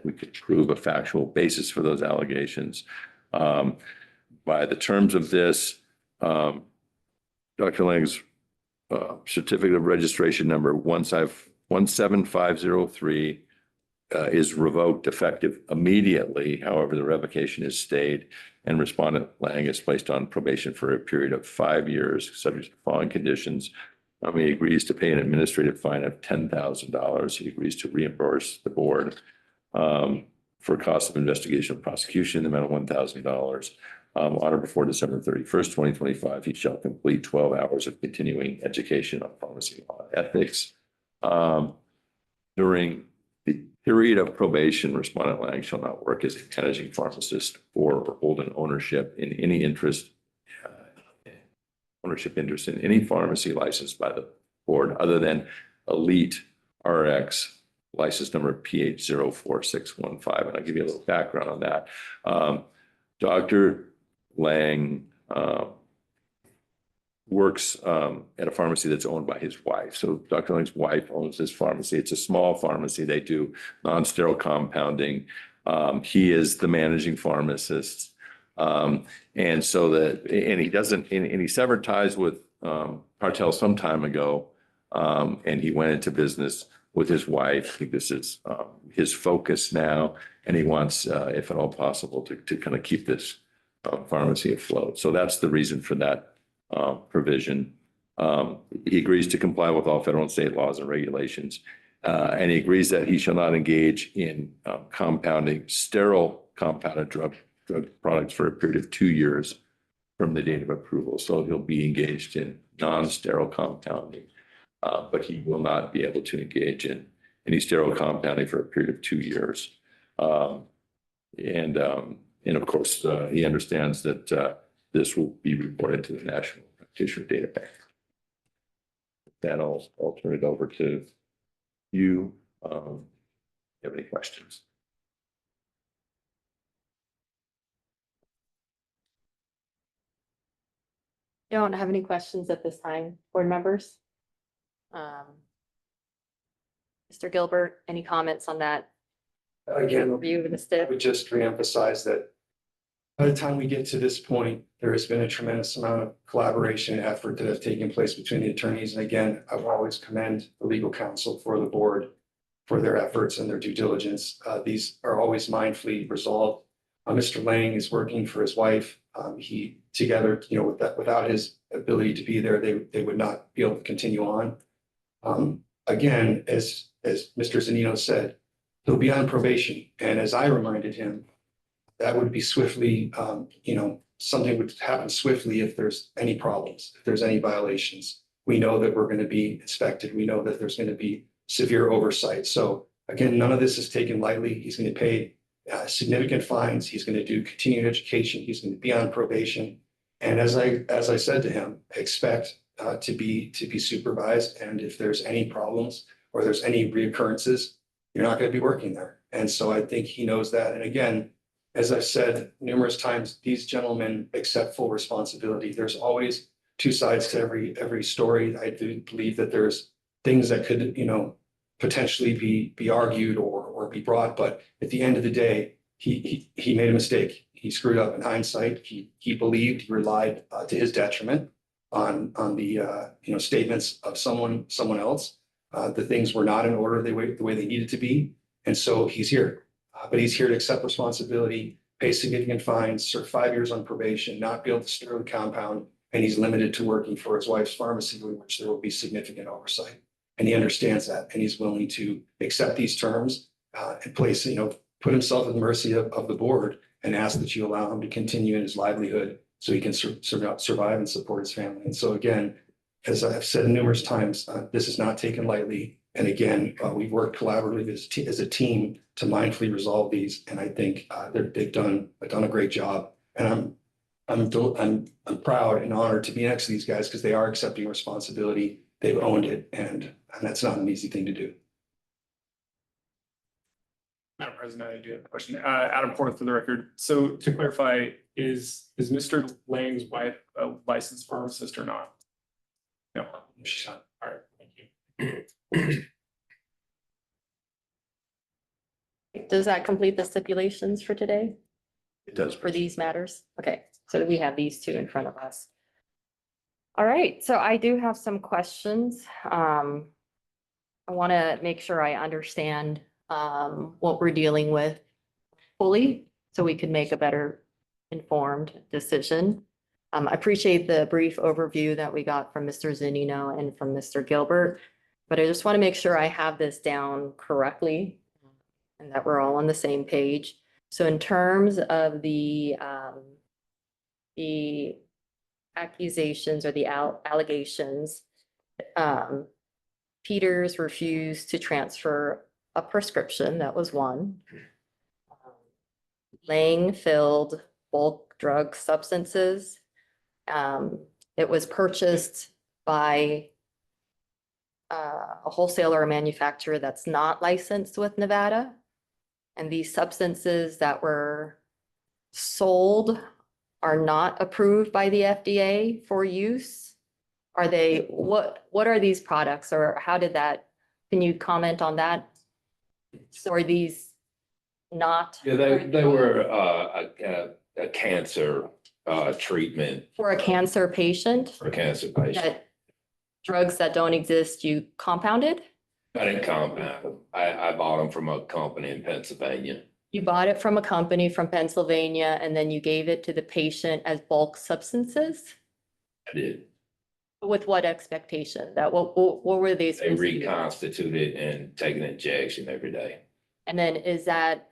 we could prove a factual basis for those allegations. By the terms of this, Dr. Lang's certificate of registration number 17503 is revoked effective immediately. However, the revocation is stayed and respondent Lang is placed on probation for a period of 5 years, subject to the following conditions. He agrees to pay an administrative fine of $10,000. He agrees to reimburse the board for cost of investigation and prosecution, the amount of $1,000. On or before December 31st, 2025, he shall complete 12 hours of continuing education on pharmacy law and ethics. During the period of probation, respondent Lang shall not work as a managing pharmacist or hold an ownership in any ownership interest in any pharmacy licensed by the board other than Elite RX license number PH04615. And I'll give you a little background on that. Dr. Lang works at a pharmacy that's owned by his wife. So Dr. Lang's wife owns this pharmacy. It's a small pharmacy. They do non-sterile compounding. He is the managing pharmacist. And he severed ties with Partel some time ago. And he went into business with his wife. I think this is his focus now. And he wants, if at all possible, to kind of keep this pharmacy afloat. So that's the reason for that provision. He agrees to comply with all federal and state laws and regulations. And he agrees that he shall not engage in compounding sterile compounded drug products for a period of 2 years from the date of approval. So he'll be engaged in non-sterile compounding, but he will not be able to engage in any sterile compounding for a period of 2 years. And of course, he understands that this will be reported to the National Practitioner Data Bank. Then I'll turn it over to you. If you have any questions? Don't have any questions at this time, board members. Mr. Gilbert, any comments on that Again, review of the I STIP? would just reemphasize that by the time we get to this point, there has been a tremendous amount of collaboration and effort that have taken place between the attorneys. And again, I will always commend the legal counsel for the board for their efforts and their due diligence. These are always mindfully resolved. Mr. Lang is working for his wife. He together, without his ability to be there, they would not be able to continue on. Again, as Mr. Zanino said, he'll be on probation. And as I reminded him, that would be swiftly, something would happen swiftly if there's any problems, if there's any violations. We know that we're going to be inspected. We know that there's going to be severe oversight. So again, none of this is taken lightly. He's going to pay significant fines. He's going to do continuing education. He's going to be on probation. And as I said to him, expect to be supervised. And if there's any problems or there's any reoccurrences, you're not going to be working there. And so I think he knows that. And again, as I've said numerous times, these gentlemen accept full responsibility. There's always two sides to every story. I do believe that there's things that could, potentially be argued or be brought. But at the end of the day, he made a mistake. He screwed up in hindsight. He believed, he relied to his detriment on the statements of someone else. The things were not in order the way they needed to be. And so he's here. But he's here to accept responsibility, pay significant fines, serve 5 years on probation, not be able to stir the compound, and he's limited to working for his wife's pharmacy, in which there will be significant oversight. And he understands that, and he's willing to accept these terms and place, put himself at the mercy of the board and ask that you allow him to continue in his livelihood so he can survive and support his family. And so again, as I've said numerous times, this is not taken lightly. And again, we've worked collaboratively as a team to mindfully resolve these. And I think they've done a great job. And I'm proud and honored to be next to these guys because they are accepting responsibility. They've owned it, and that's not an easy thing to do. Madam President, I do have a question. Adam Porth for the record. So to clarify, is Mr. Lang's wife a licensed pharmacist or not? No. She's not. All right, thank you. Does that complete the stipulations for today, It does. for these matters? Okay, so we have these two in front of us. All right, so I do have some questions. I want to make sure I understand what we're dealing with fully, so we can make a better informed decision. I appreciate the brief overview that we got from Mr. Zanino and from Mr. Gilbert, but I just want to make sure I have this down correctly and that we're all on the same page. So in terms of the accusations or the allegations, Peters refused to transfer a prescription. That was one. Lang filled bulk drug substances. It was purchased by a wholesaler or manufacturer that's not licensed with Nevada. And these substances that were sold are not approved by the FDA for use. Are they, what are these products, or how did that, can you comment on that? So are these not? Yeah, they were a cancer treatment For a cancer patient, for cancer patients. that drugs that don't exist, you compounded? I didn't compound them. I bought them from a company in Pennsylvania. You bought it from a company from Pennsylvania and then you gave it to the patient as bulk substances? I did. With what expectation? That what were they They supposed to do? reconstituted and take an injection every day. And then is that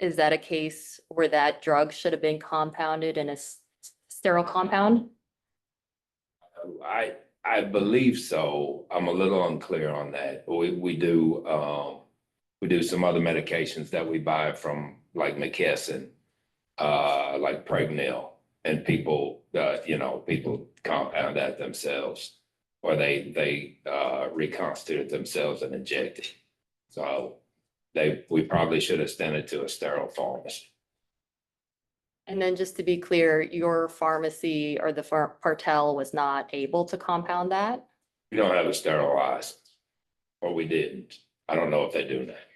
a case where that drug should have been compounded in a sterile compound? I believe so. I'm a little unclear on that. We do some other medications that we buy from like McKesson, like Pregnil, and people compound that themselves, or they reconstitute it themselves and inject it. So we probably should have sent it to a sterile pharmacy. And then just to be clear, your pharmacy or the Partel was not able to compound that? We don't have a sterile license, or we didn't. I don't know if they do that.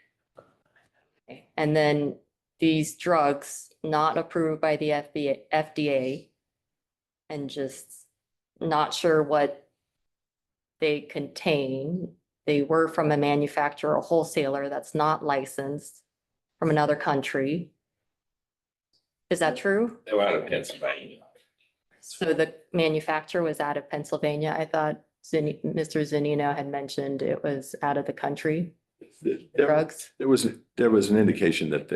Okay. And then these drugs not approved by the FDA and just not sure what they contain. They were from a manufacturer or wholesaler that's not licensed from another country. Is that true? They were out of Pennsylvania. So the manufacturer was out of Pennsylvania. I thought Mr. Zanino had mentioned it was out of the country, drugs. There was an indication that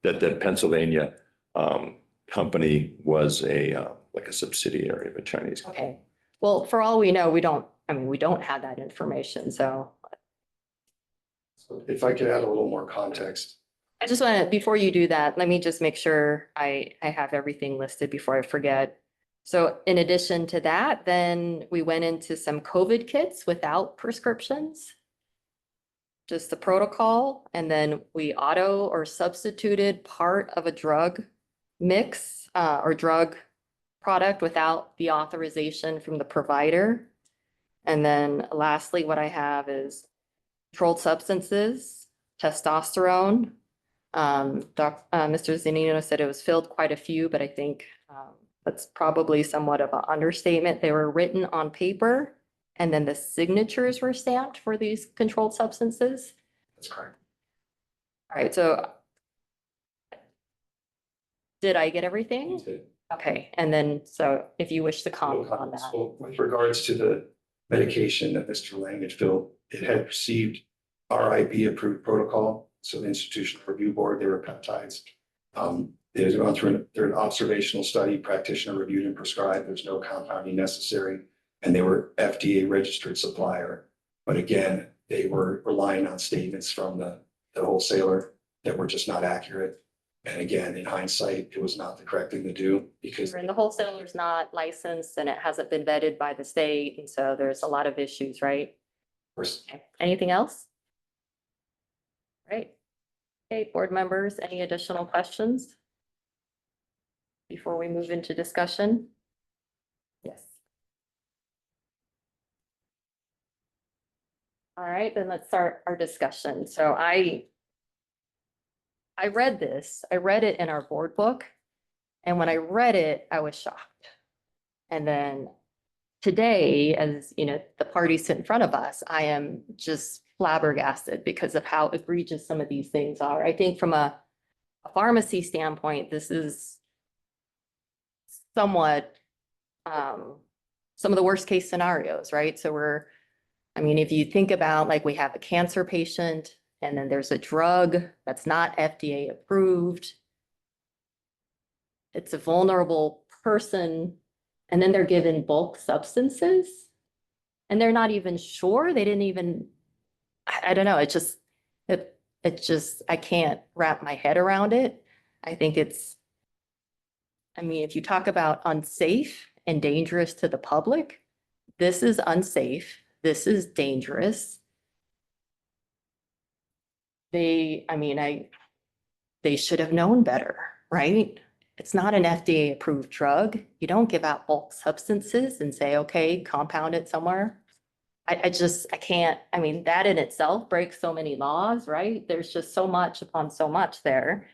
that Pennsylvania company was like a subsidiary of a Chinese company. Okay, well, for all we know, we don't have that information, so So if I could add a little more context. I just want to, before you do that, let me just make sure I have everything listed before I forget. So in addition to that, then we went into some COVID kits without prescriptions. Just the protocol, and then we auto or substituted part of a drug mix or drug product without the authorization from the provider. And then lastly, what I have is controlled substances, testosterone. Mr. Zanino said it was filled quite a few, but I think that's probably somewhat of an understatement. They were written on paper and then the signatures were stamped for these controlled substances. That's correct. All right, so did I get everything? Okay, and then, so if you wish to comment on that. So with regards to the medication that Mr. Lang had filled, it had received RIB approved protocol. So the Institutional Review Board, they were peptides. They've gone through an observational study, practitioner reviewed and prescribed. There's no compounding necessary. and they were FDA registered supplier. But again, they were relying on statements from the wholesaler that were just not accurate. And again, in hindsight, it was not the correct thing to do because And the wholesaler's not licensed and it hasn't been vetted by the state, and so there's a lot of issues, right? first, Anything else? Right. Okay, board members, any additional questions? Before we move into discussion? Yes. All right, then let's start our discussion. So I read this, I read it in our board book. And when I read it, I was shocked. And then today, as you know, the parties sit in front of us, I am just flabbergasted because of how egregious some of these things are. I think from a pharmacy standpoint, this is somewhat some of the worst case scenarios, right? So I mean, if you think about like we have a cancer patient and then there's a drug that's not FDA approved. It's a vulnerable person, and then they're given bulk substances. And they're not even sure, they didn't even, I don't know, it just, I can't wrap my head around it. I think I mean, if you talk about unsafe and dangerous to the public, this is unsafe, this is dangerous. They should have known better, right? It's not an FDA approved drug. You don't give out bulk substances and say, okay, compound it somewhere. I can't, I mean, that in itself breaks so many laws, right? There's just so much upon so much there.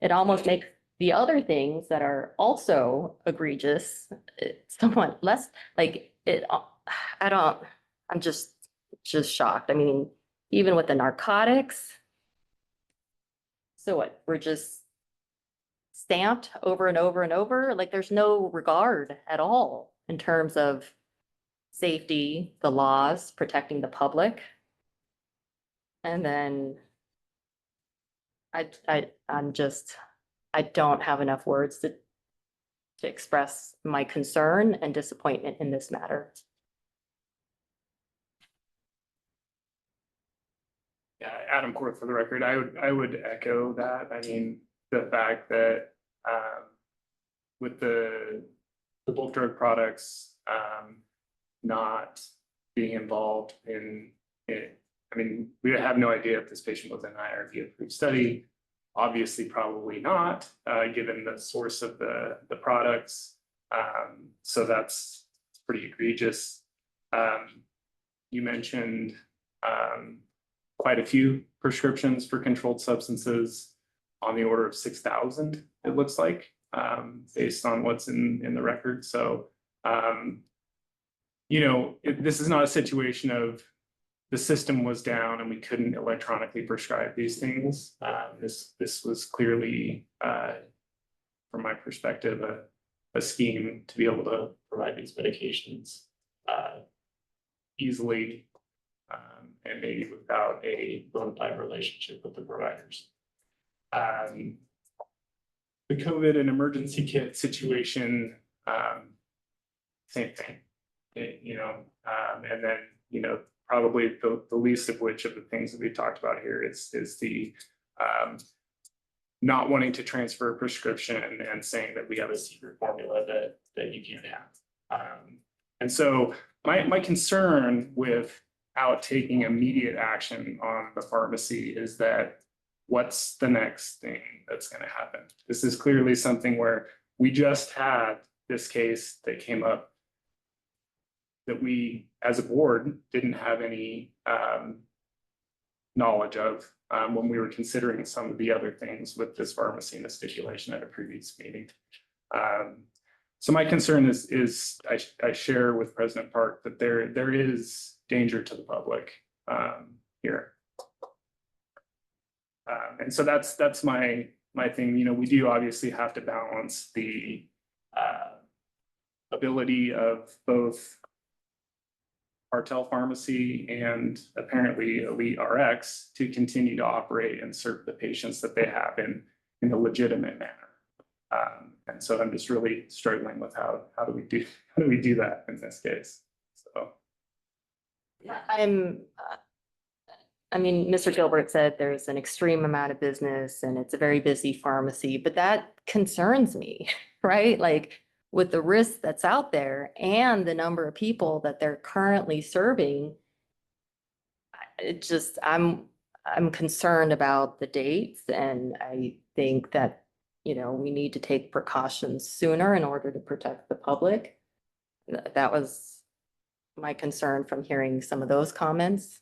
It almost makes the other things that are also egregious, somewhat less, like I'm just shocked. I mean, even with the narcotics. So what, we're just stamped over and over and over, like there's no regard at all in terms of safety, the laws, protecting the public. And then I don't have enough words to express my concern and disappointment in this matter. Yeah, Adam Porth for the record, I would echo that. I mean, the fact that with the bulk drug products not being involved in it, I mean, we have no idea if this patient was in an IRB approved study. Obviously, probably not, given the source of the products. So that's pretty egregious. You mentioned quite a few prescriptions for controlled substances on the order of 6,000, it looks like, based on what's in the record. So, you know, this is not a situation of the system was down and we couldn't electronically prescribe these things. This was clearly, from my perspective, a scheme to be able to provide these medications easily and maybe without a bona fide relationship with the providers. The COVID and emergency kit situation, same thing, and then, you know, probably the least of which of the things that we've talked about here is the not wanting to transfer a prescription and saying that we have a secret formula that you can't have. And so my concern without taking immediate action on the pharmacy is that what's the next thing that's going to happen? This is clearly something where we just had this case that came up that we, as a board, didn't have any knowledge of when we were considering some of the other things with this pharmacy and the stipulation at a previous meeting. So my concern is I share with President Park that there is danger to the public here. And so that's my thing. You know, we do obviously have to balance the ability of both Cartel Pharmacy and apparently Elite RX to continue to operate and serve the patients that they have in a legitimate manner. And so I'm just really struggling with how do we do that in this case? So. I mean, Mr. Gilbert said there's an extreme amount of business and it's a very busy pharmacy, but that concerns me, right? Like with the risk that's out there and the number of people that they're currently serving. It just, I'm concerned about the dates and I think that, we need to take precautions sooner in order to protect the public. That was my concern from hearing some of those comments.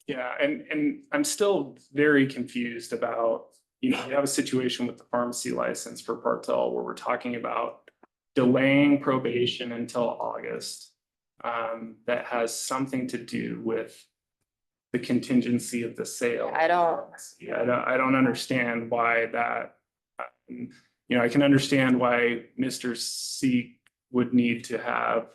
Yeah, and I'm still very confused about, we have a situation with the pharmacy license for Partel where we're talking about delaying probation until August. That has something to do with the contingency of the sale. I don't, I don't understand why that, I can understand why Mr. Seek would need to have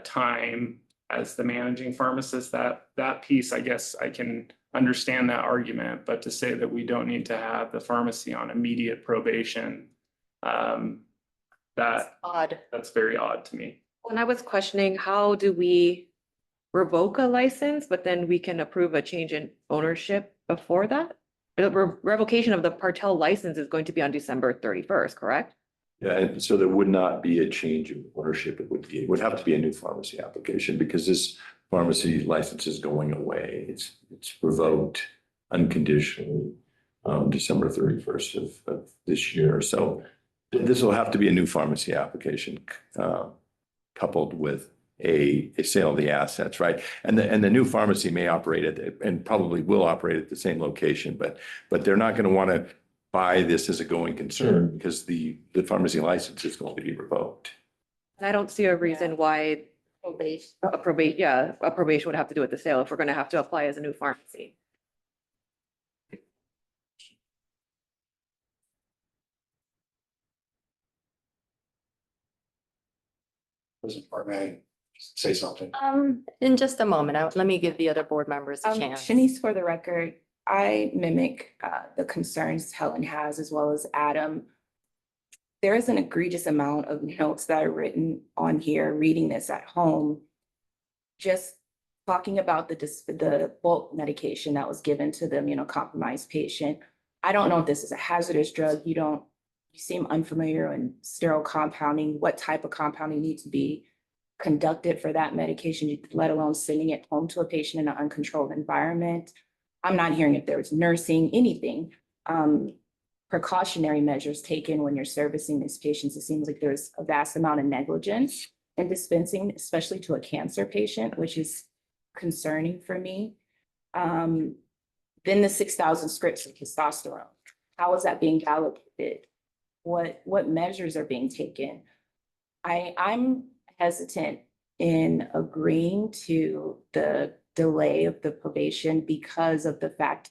time as the managing pharmacist. That piece, I guess I can understand that argument, but to say that we don't need to have the pharmacy on immediate probation, odd. that's very odd to me. When I was questioning, how do we revoke a license, but then we can approve a change in ownership before that? The revocation of the Partel license is going to be on December 31st, correct? Yeah, and so there would not be a change of ownership. It would have to be a new pharmacy application because this pharmacy license is going away. It's revoked unconditionally December 31st of this year. So this will have to be a new pharmacy application coupled with a sale of the assets, right? And the new pharmacy may operate and probably will operate at the same location, but they're not going to want to buy this as a going concern because the pharmacy license is going to be revoked. And I don't see a reason why Probation. a probation would have to do with the sale if we're going to have to apply as a new pharmacy. President Park, may I say something? In just a moment, let me give the other board members a chance. Shanice, for the record, I mimic the concerns Helen has as well as Adam. There is an egregious amount of notes that are written on here, reading this at home. Just talking about the bulk medication that was given to the immunocompromised patient. I don't know if this is a hazardous drug. You seem unfamiliar in sterile compounding, what type of compounding needs to be conducted for that medication, let alone sending it home to a patient in an uncontrolled environment. I'm not hearing if there was nursing, anything, precautionary measures taken when you're servicing these patients. It seems like there's a vast amount of negligence in dispensing, especially to a cancer patient, which is concerning for me. Then the 6,000 scripts of testosterone. How is that being allocated? What measures are being taken? I'm hesitant in agreeing to the delay of the probation because of the fact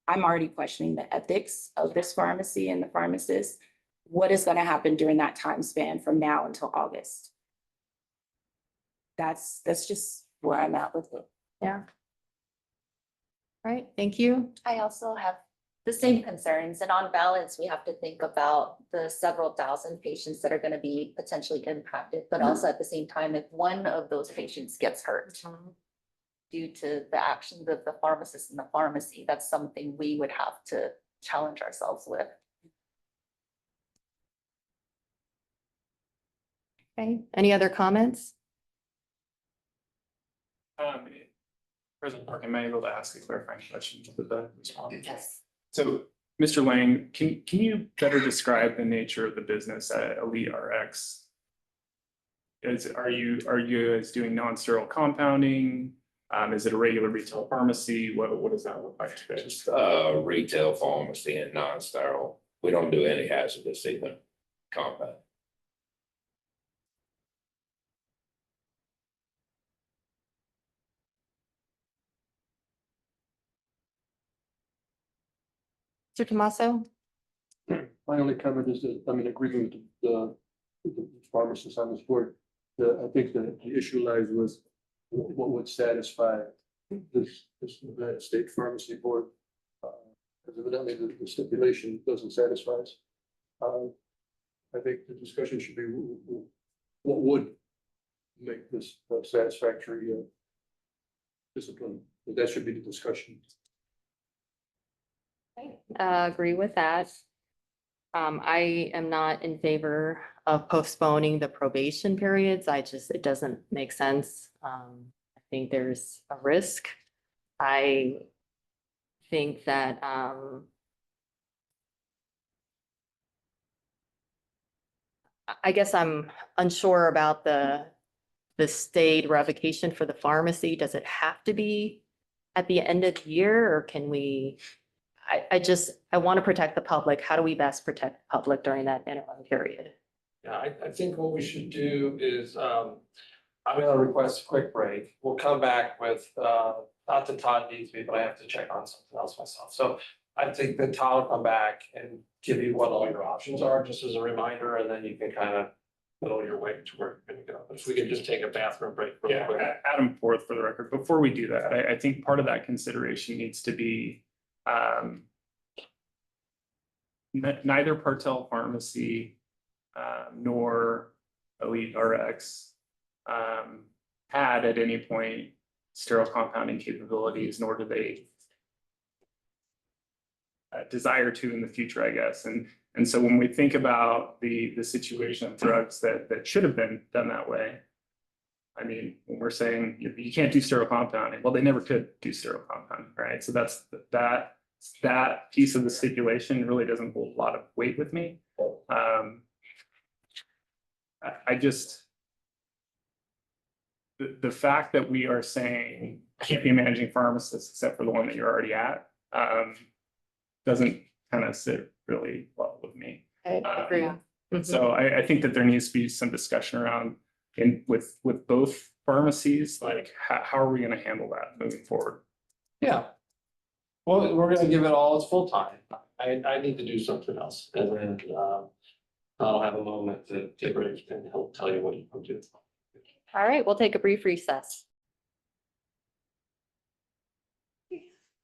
I'm already questioning the ethics of this pharmacy and the pharmacist. What is going to happen during that time span from now until August? That's just where I'm at with it. Yeah. All right, thank you. I also have the same concerns, and on balance, we have to think about the several thousand patients that are going to be potentially impacted, but also at the same time, if one of those patients gets hurt due to the actions of the pharmacist in the pharmacy, that's something we would have to challenge ourselves with. Okay, any other comments? President Park, am I able to ask a clarifying question to the response? Yes. So, Mr. Lang, can you better describe the nature of the business at Elite RX? Are you guys doing non-sterile compounding? Is it a regular retail pharmacy? What does that look like today? Just retail pharmacy and non-sterile. We don't do any hazardous either compound. Mr. Tomaso? My only comment is that I'm in agreement with the pharmacists on this board. I think that the issue lies with what would satisfy this Nevada State Pharmacy Board. Because evidently the stipulation doesn't satisfy us. I think the discussion should be what would make this satisfactory discipline. That should be the discussion. Agree with that. I am not in favor of postponing the probation periods. It doesn't make sense. I think there's a risk. I think that, I guess I'm unsure about the stayed revocation for the pharmacy. Does it have to be at the end of the year, or can we? I want to protect the public. How do we best protect the public during that interim period? Yeah, I think what we should do is, I'm gonna request a quick break. We'll come back with, not that Todd needs me, but I have to check on something else myself. So I think that Todd will come back and give you what all your options are, just as a reminder, and then you can kind of middle your way to where you're gonna go. If we could just take a bathroom break real Yeah, quick. Adam Forth for the record. Before we do that, I think part of that consideration needs to be neither Partel Pharmacy nor Elite RX had at any point sterile compounding capabilities, nor do they desire to in the future, I guess. And so when we think about the situation of drugs that should have been done that way, I mean, when we're saying you can't do sterile compounding, well, they never could do sterile compounding, right? So that's that piece of the stipulation really doesn't hold a lot of weight with me. I just, the fact that we are saying can't be managing pharmacists except for the one that you're already at, doesn't kind of sit really well with me. I agree. So I think that there needs to be some discussion around with both pharmacies, like how are we gonna handle that moving forward? Yeah. Well, we're gonna give it all its full time. I need to do something else, and then, I'll have a moment to take a break and he'll tell you what you can do. All right, we'll take a brief recess.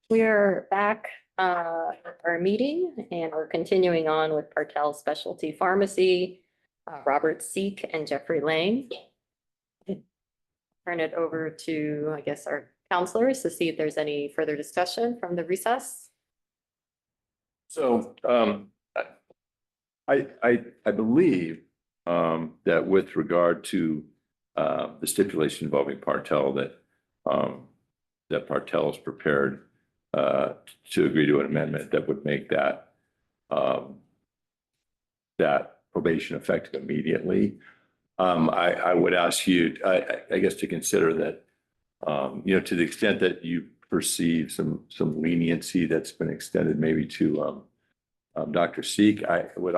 We are back, our meeting, and we're continuing on with Partel Specialty Pharmacy, Robert Seek and Jeffrey Lang. Turn it over to, I guess, our counselors to see if there's any further discussion from the recess. So I believe that with regard to the stipulation involving Partel, that Partel is prepared to agree to an amendment that would make that probation effective immediately. I would ask you, I guess, to consider that, to the extent that you perceive some leniency that's been extended maybe to Dr. Seek, I would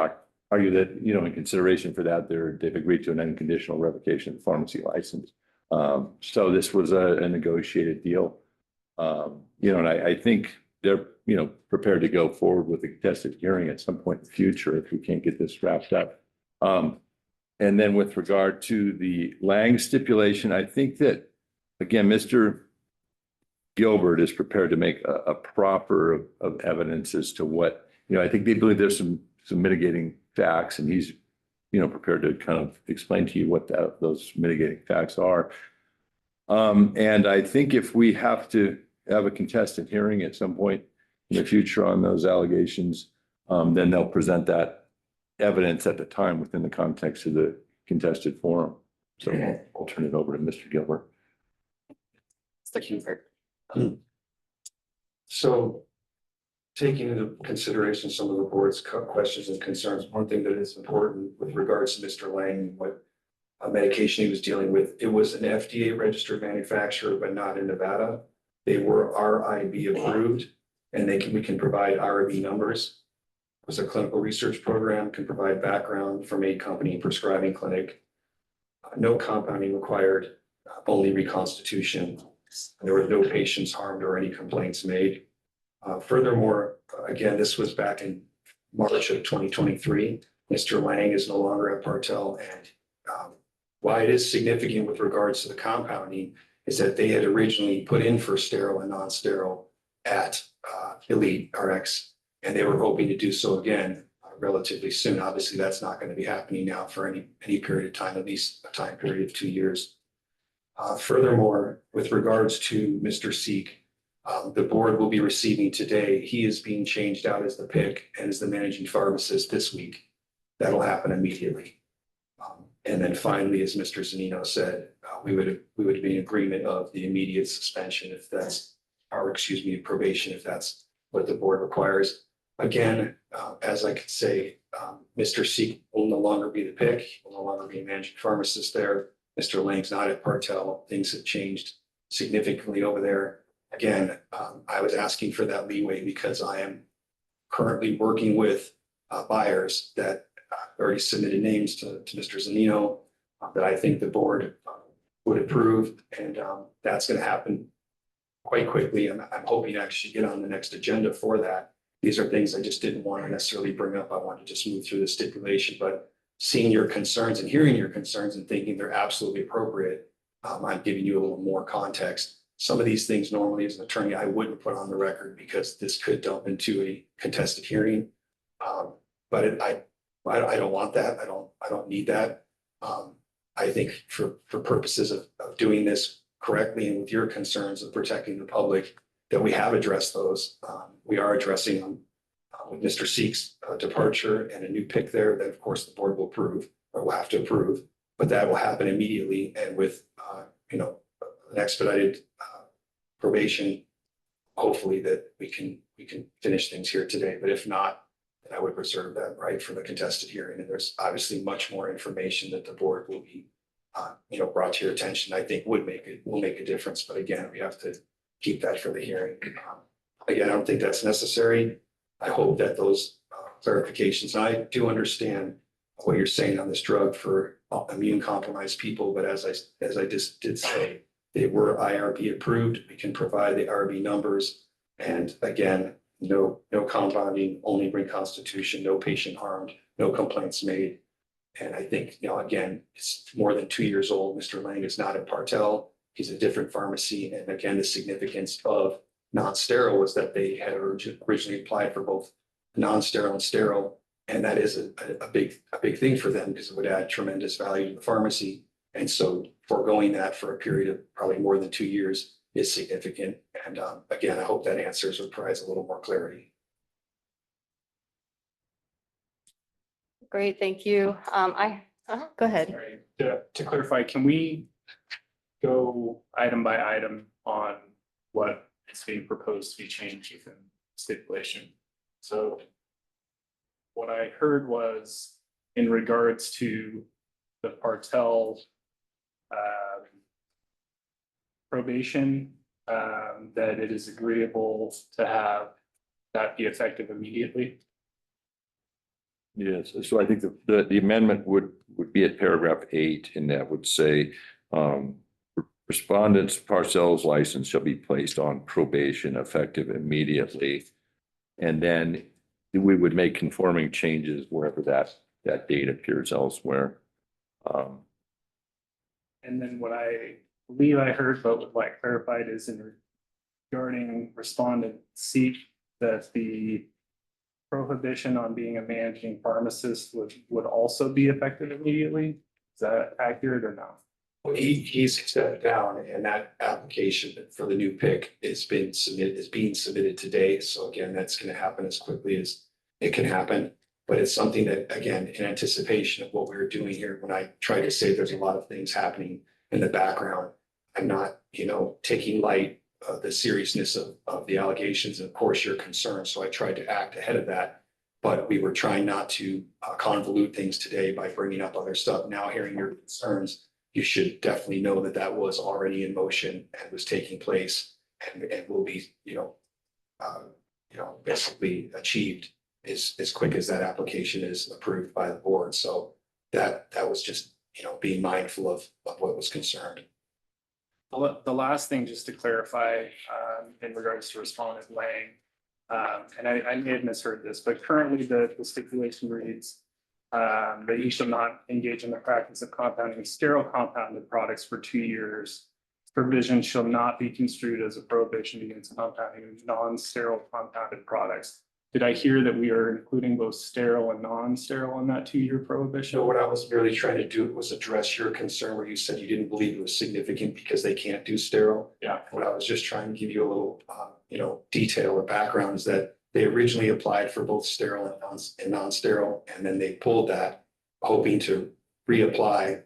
argue that, in consideration for that, they've agreed to an unconditional revocation of the pharmacy license. So this was a negotiated deal. And I think they're, prepared to go forward with a contested hearing at some point in the future if we can't get this wrapped up. And then with regard to the Lang stipulation, I think that, again, Mr. Gilbert is prepared to make a proper of evidence as to what, I think they believe there's some mitigating facts, and he's, prepared to kind of explain to you what those mitigating facts are. And I think if we have to have a contested hearing at some point in the future on those allegations, then they'll present that evidence at the time within the context of the contested forum. So I'll turn it over to Mr. Gilbert. Mr. Gilbert. So taking into consideration some of the board's questions and concerns, one thing that is important with regards to Mr. Lang, what medication he was dealing with, it was an FDA registered manufacturer, but not in Nevada. They were RIB approved, and we can provide RIB numbers. It was a clinical research program, can provide background from a company prescribing clinic. No compounding required, only reconstitution. There were no patients harmed or any complaints made. Furthermore, again, this was back in March of 2023. Mr. Lang is no longer at Partel, and why it is significant with regards to the compounding is that they had originally put in for sterile and non-sterile at Elite RX, and they were hoping to do so again relatively soon. Obviously, that's not going to be happening now for any period of time, at least a time period of 2 years. Furthermore, with regards to Mr. Seek, the board will be receiving today, he is being changed out as the PIC and as the managing pharmacist this week. That'll happen immediately. And then finally, as Mr. Zanino said, we would be in agreement of the immediate suspension if that's, or excuse me, probation if that's what the board requires. Again, as I could say, Mr. Seek will no longer be the PIC, he will no longer be a managing pharmacist there. Mr. Lang's not at Partel. Things have changed significantly over there. Again, I was asking for that leeway because I am currently working with buyers that already submitted names to Mr. Zanino that I think the board would approve, and that's going to happen quite quickly. I'm hoping to actually get on the next agenda for that. These are things I just didn't want to necessarily bring up. I wanted to just move through the stipulation, but seeing your concerns and hearing your concerns and thinking they're absolutely appropriate, I'm giving you a little more context. Some of these things normally as an attorney, I wouldn't put on the record because this could dump into a contested hearing. But I don't want that. I don't need that. I think for purposes of doing this correctly and with your concerns of protecting the public, that we have addressed those. We are addressing them with Mr. Seek's departure and a new PIC there that of course the board will approve or will have to approve, but that will happen immediately and with, an expedited probation, hopefully that we can finish things here today. But if not, then I would reserve that right for the contested hearing. And there's obviously much more information that the board will be, brought to your attention. I think will make a difference. But again, we have to keep that for the hearing. Again, I don't think that's necessary. I hope that those clarifications, and I do understand what you're saying on this drug for immune compromised people, but as I just did say, they were IRB approved. We can provide the IRB numbers. And again, no compounding, only reconstitution, no patient harmed, no complaints made. And I think, again, it's more than 2 years old. Mr. Lang is not at Partel. He's a different pharmacy. And again, the significance of non-sterile was that they had originally applied for both non-sterile and sterile. And that is a big thing for them because it would add tremendous value to the pharmacy. And so foregoing that for a period of probably more than 2 years is significant. And again, I hope that answers or provides a little more clarity. Great, thank you. Go ahead. Sorry, to clarify, can we go item by item on what is being proposed to be changed within stipulation? So what I heard was in regards to the Partel probation, that it is agreeable to have that be effective immediately. Yes, so I think the amendment would be at paragraph 8, and that would say, respondent's Parcel's license shall be placed on probation effective immediately. And then we would make conforming changes wherever that date appears elsewhere. And then what I believe I heard, but would like clarified, is in regarding respondent Seek that the prohibition on being a managing pharmacist would also be effective immediately. Is that accurate or not? He's stepped down and that application for the new PIC is being submitted today. So again, that's going to happen as quickly as it can happen. But it's something that, again, in anticipation of what we were doing here, when I tried to say there's a lot of things happening in the background, I'm not, taking light of the seriousness of the allegations and of course your concerns. So I tried to act ahead of that. But we were trying not to convolute things today by bringing up other stuff. Now hearing your concerns, you should definitely know that that was already in motion and was taking place and will be, basically achieved as quick as that application is approved by the board. So that was just, being mindful of what was concerned. The last thing, just to clarify, in regards to respondent Lang, and I may have misheard this, but currently the stipulation reads that you shall not engage in the practice of compounding sterile compounded products for 2 years. Provision shall not be construed as a prohibition against compounding non-sterile compounded products. did I hear that we are including both sterile and non-sterile in that 2-year prohibition? So what I was merely trying to do was address your concern where you said you didn't believe it was significant because they can't do sterile. Yeah. What I was just trying to give you a little, detail or background is that they originally applied for both sterile and non-sterile, and then they pulled that, hoping to reapply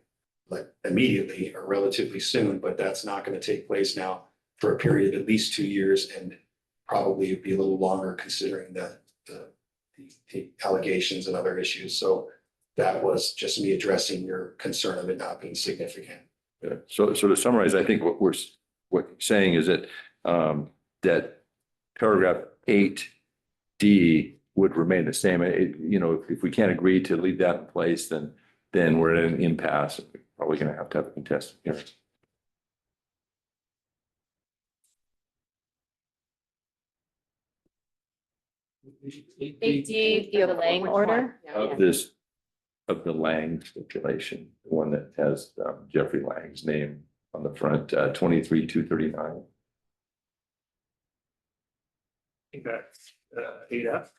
like immediately or relatively soon, but that's not going to take place now for a period of at least 2 years, and probably be a little longer considering the allegations and other issues. So that was just me addressing your concern of it not being significant. Yeah. So to summarize, I think what you're saying is that, that paragraph 8D would remain the same. If we can't agree to leave that in place, then we're in an impasse. We're probably going to have a contested hearing. The Lang order? Of the Lang stipulation, the one that has Jeffrey Lang's name on the front, 23-239. I think that's 8F.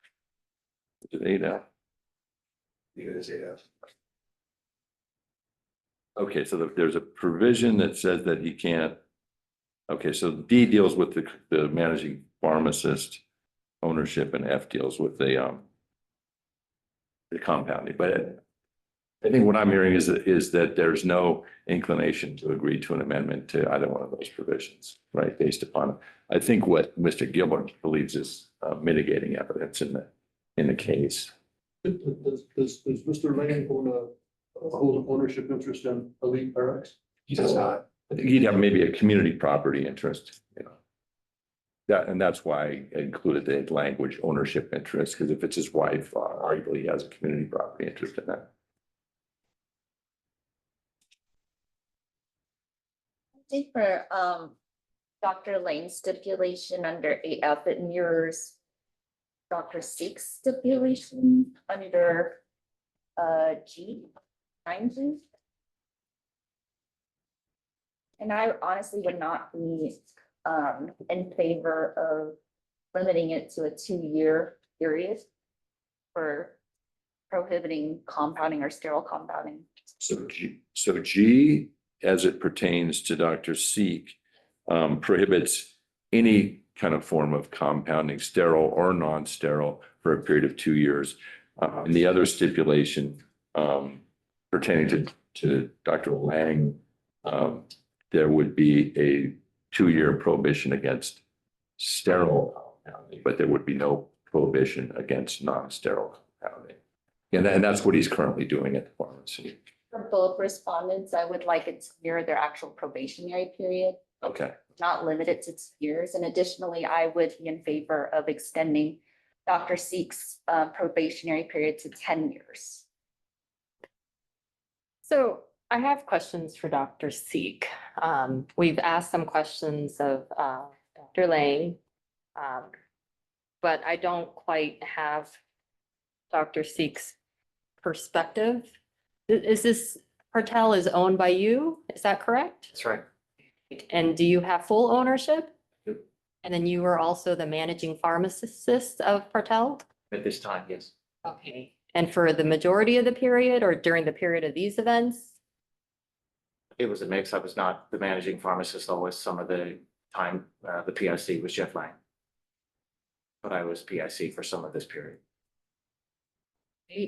Is it 8F? It is AF. Okay, so there's a provision that says that he can't. Okay, so D deals with the managing pharmacist ownership, and F deals with the compounding. But I think what I'm hearing is that there's no inclination to agree to an amendment to either one of those provisions, right? Based upon, I think what Mr. Gilbert believes is mitigating evidence in the case. Does Mr. Lang hold ownership interest in Elite Rx? He does not. I think he'd have maybe a community property interest, that's why I included the language ownership interest, because if it's his wife, arguably he has a community property interest in that. I think for Dr. Lane's stipulation under AF, it mirrors Dr. Seek's stipulation under G, 9G. And I honestly would not be in favor of limiting it to a 2-year period for prohibiting compounding or sterile compounding. So G, as it pertains to Dr. Seek, prohibits any kind of form of compounding, sterile or non-sterile, for a period of 2 years. And the other stipulation pertaining to Dr. Lang, there would be a 2-year prohibition against sterile compounding, but there would be no prohibition against non-sterile compounding. And that's what he's currently doing at the pharmacy. For both respondents, I would like it to mirror their actual probationary period, Okay. not limit it to 2 years. And additionally, I would be in favor of extending Dr. Seek's probationary period to 10 years. So I have questions for Dr. Seek. We've asked some questions of Dr. Lang, but I don't quite have Dr. Seek's perspective. Is this Partel is owned by you? Is that correct? That's right. And do you have full ownership? Yep. And then you are also the managing pharmacist of Partel? At this time, yes. Okay. And for the majority of the period or during the period of these events? It was a mix. I was not the managing pharmacist always. Some of the time, the PIC was Jeff Lang. But I was PIC for some of this period.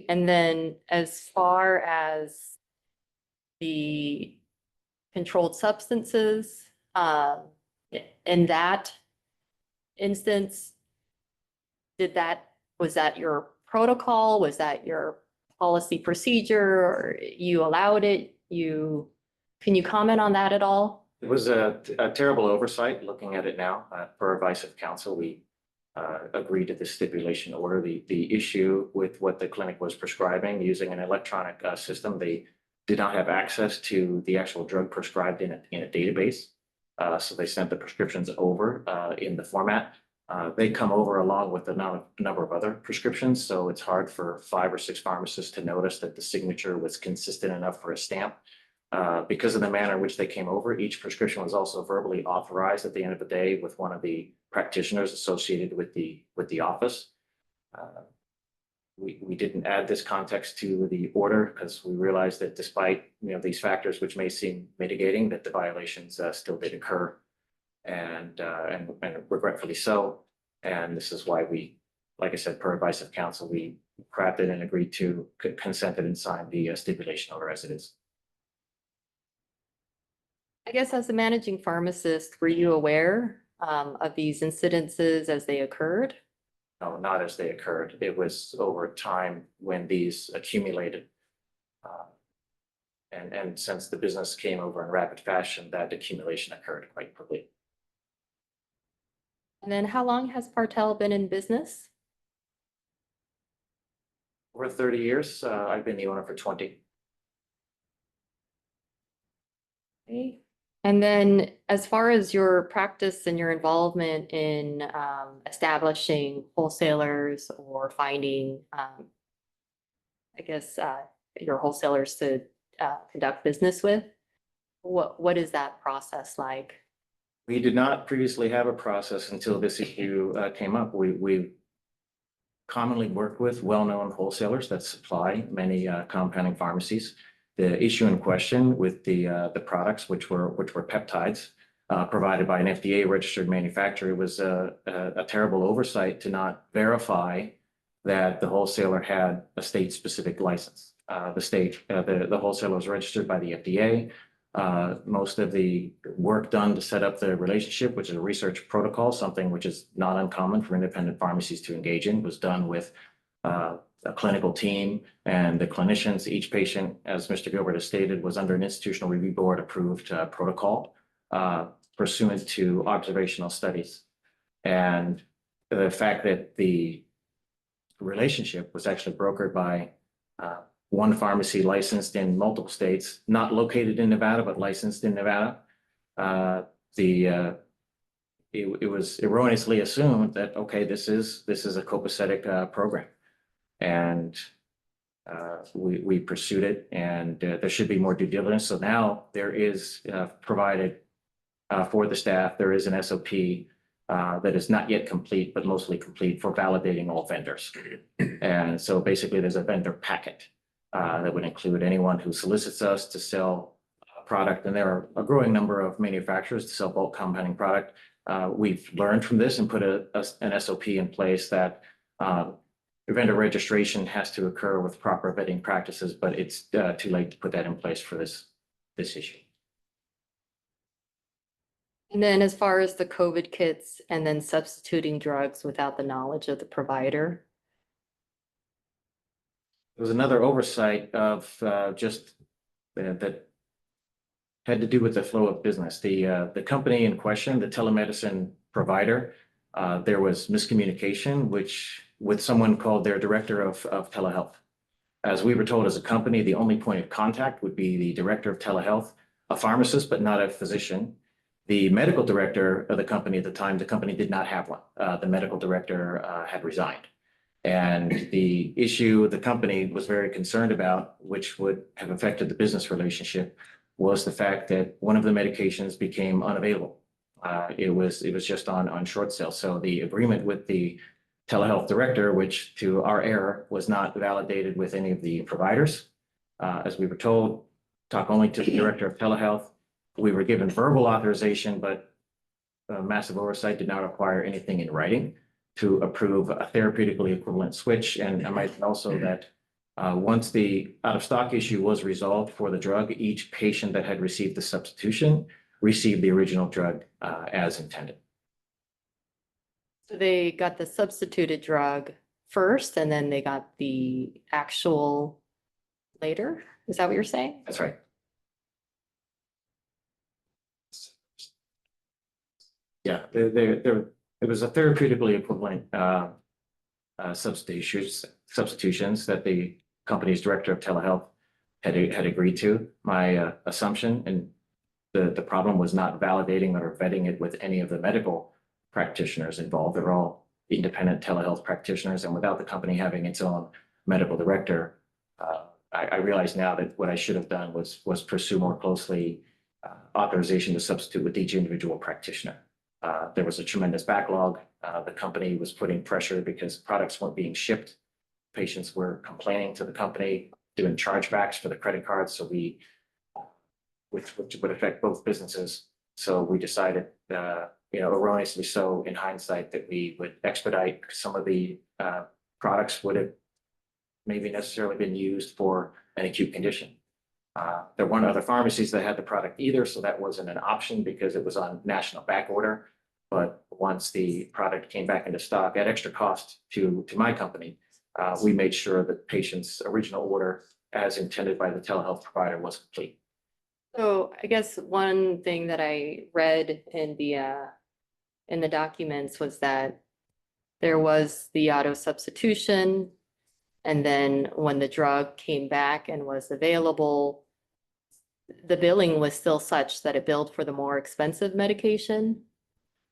And then as far as the controlled substances, in that instance, was that your protocol? Was that your policy procedure, or you allowed it? Can you comment on that at all? It was a terrible oversight. Looking at it now, per advice of counsel, we agreed to the stipulation order. The issue with what the clinic was prescribing using an electronic system, they did not have access to the actual drug prescribed in a database. So they sent the prescriptions over in the format. They come over along with a number of other prescriptions. So it's hard for 5 or 6 pharmacists to notice that the signature was consistent enough for a stamp. Because of the manner in which they came over, each prescription was also verbally authorized at the end of the day with one of the practitioners associated with the office. We didn't add this context to the order because we realized that despite, these factors which may seem mitigating, that the violations still did occur. And regretfully so. And this is why we, like I said, per advice of counsel, we crafted and agreed to consented and signed the stipulation order as it is. I guess as a managing pharmacist, were you aware of these incidences as they occurred? No, not as they occurred. It was over time when these accumulated. And since the business came over in rapid fashion, that accumulation occurred quite quickly. And then how long has Partel been in business? Over 30 years, I've been the owner for 20. Okay. And then as far as your practice and your involvement in establishing wholesalers or finding, I guess, your wholesalers to conduct business with, what is that process like? We did not previously have a process until this issue came up. We commonly work with well-known wholesalers that supply many compounding pharmacies. The issue in question with the products, which were peptides provided by an FDA registered manufacturer, was a terrible oversight to not verify that the wholesaler had a state-specific license. The wholesaler was registered by the FDA. Most of the work done to set up the relationship, which is a research protocol, something which is not uncommon for independent pharmacies to engage in, was done with a clinical team and the clinicians. Each patient, as Mr. Gilbert has stated, was under an institutional review board approved protocol pursuant to observational studies. And the fact that the relationship was actually brokered by one pharmacy licensed in multiple states, not located in Nevada, but licensed in Nevada. It was erroneously assumed that, okay, this is a copacetic program. And we pursued it, and there should be more due diligence. So now there is provided for the staff, there is an SOP that is not yet complete, but mostly complete for validating all vendors. And so basically there's a vendor packet that would include anyone who solicits us to sell a product. And there are a growing number of manufacturers to sell bulk compounding product. We've learned from this and put an SOP in place that vendor registration has to occur with proper vetting practices, but it's too late to put that in place for this issue. And then as far as the COVID kits and then substituting drugs without the knowledge of the provider? There was another oversight of just that had to do with the flow of business. The company in question, the telemedicine provider, there was miscommunication, with someone called their director of telehealth. As we were told as a company, the only point of contact would be the director of telehealth, a pharmacist, but not a physician. The medical director of the company at the time, the company did not have one. The medical director had resigned. And the issue the company was very concerned about, which would have affected the business relationship, was the fact that one of the medications became unavailable. It was just on short sale. So the agreement with the telehealth director, which to our error was not validated with any of the providers. As we were told, talk only to the director of telehealth. We were given verbal authorization, but massive oversight did not require anything in writing to approve a therapeutically equivalent switch. And I might also that once the out of stock issue was resolved for the drug, each patient that had received the substitution received the original drug as intended. So they got the substituted drug first and then they got the actual later? Is that what you're saying? That's right. Yeah, there was a therapeutically equivalent substitutions that the company's director of telehealth had agreed to. My assumption, and the problem was not validating or vetting it with any of the medical practitioners involved. They're all independent telehealth practitioners, and without the company having its own medical director, I realize now that what I should have done was pursue more closely authorization to substitute with each individual practitioner. There was a tremendous backlog. The company was putting pressure because products weren't being shipped. Patients were complaining to the company, doing chargebacks for the credit cards, so which would affect both businesses. So we decided, erroneously so in hindsight, that we would expedite some of the products would have maybe necessarily been used for an acute condition. There weren't other pharmacies that had the product either, so that wasn't an option because it was on national back order. But once the product came back into stock at extra cost to my company, we made sure that patient's original order, as intended by the telehealth provider, was complete. So I guess one thing that I read in the documents was that there was the auto substitution. And then when the drug came back and was available, the billing was still such that it billed for the more expensive medication.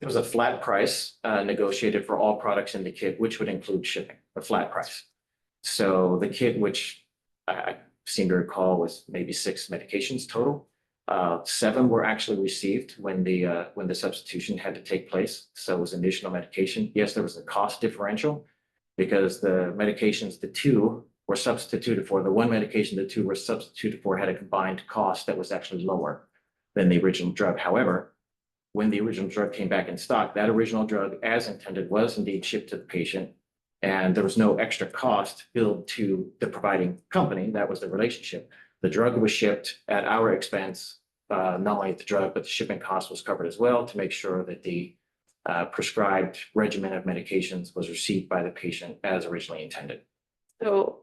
It was a flat price negotiated for all products in the kit, which would include shipping, a flat price. So the kit, which I seem to recall was maybe 6 medications total. 7 were actually received when the substitution had to take place. So it was additional medication. Yes, there was a cost differential because the medications, the 2 were substituted for. The 1 medication, the 2 were substituted for had a combined cost that was actually lower than the original drug. However, when the original drug came back in stock, that original drug, as intended, was indeed shipped to the patient. And there was no extra cost billed to the providing company. That was the relationship. The drug was shipped at our expense. Not only the drug, but the shipping cost was covered as well to make sure that the prescribed regimen of medications was received by the patient as originally intended. So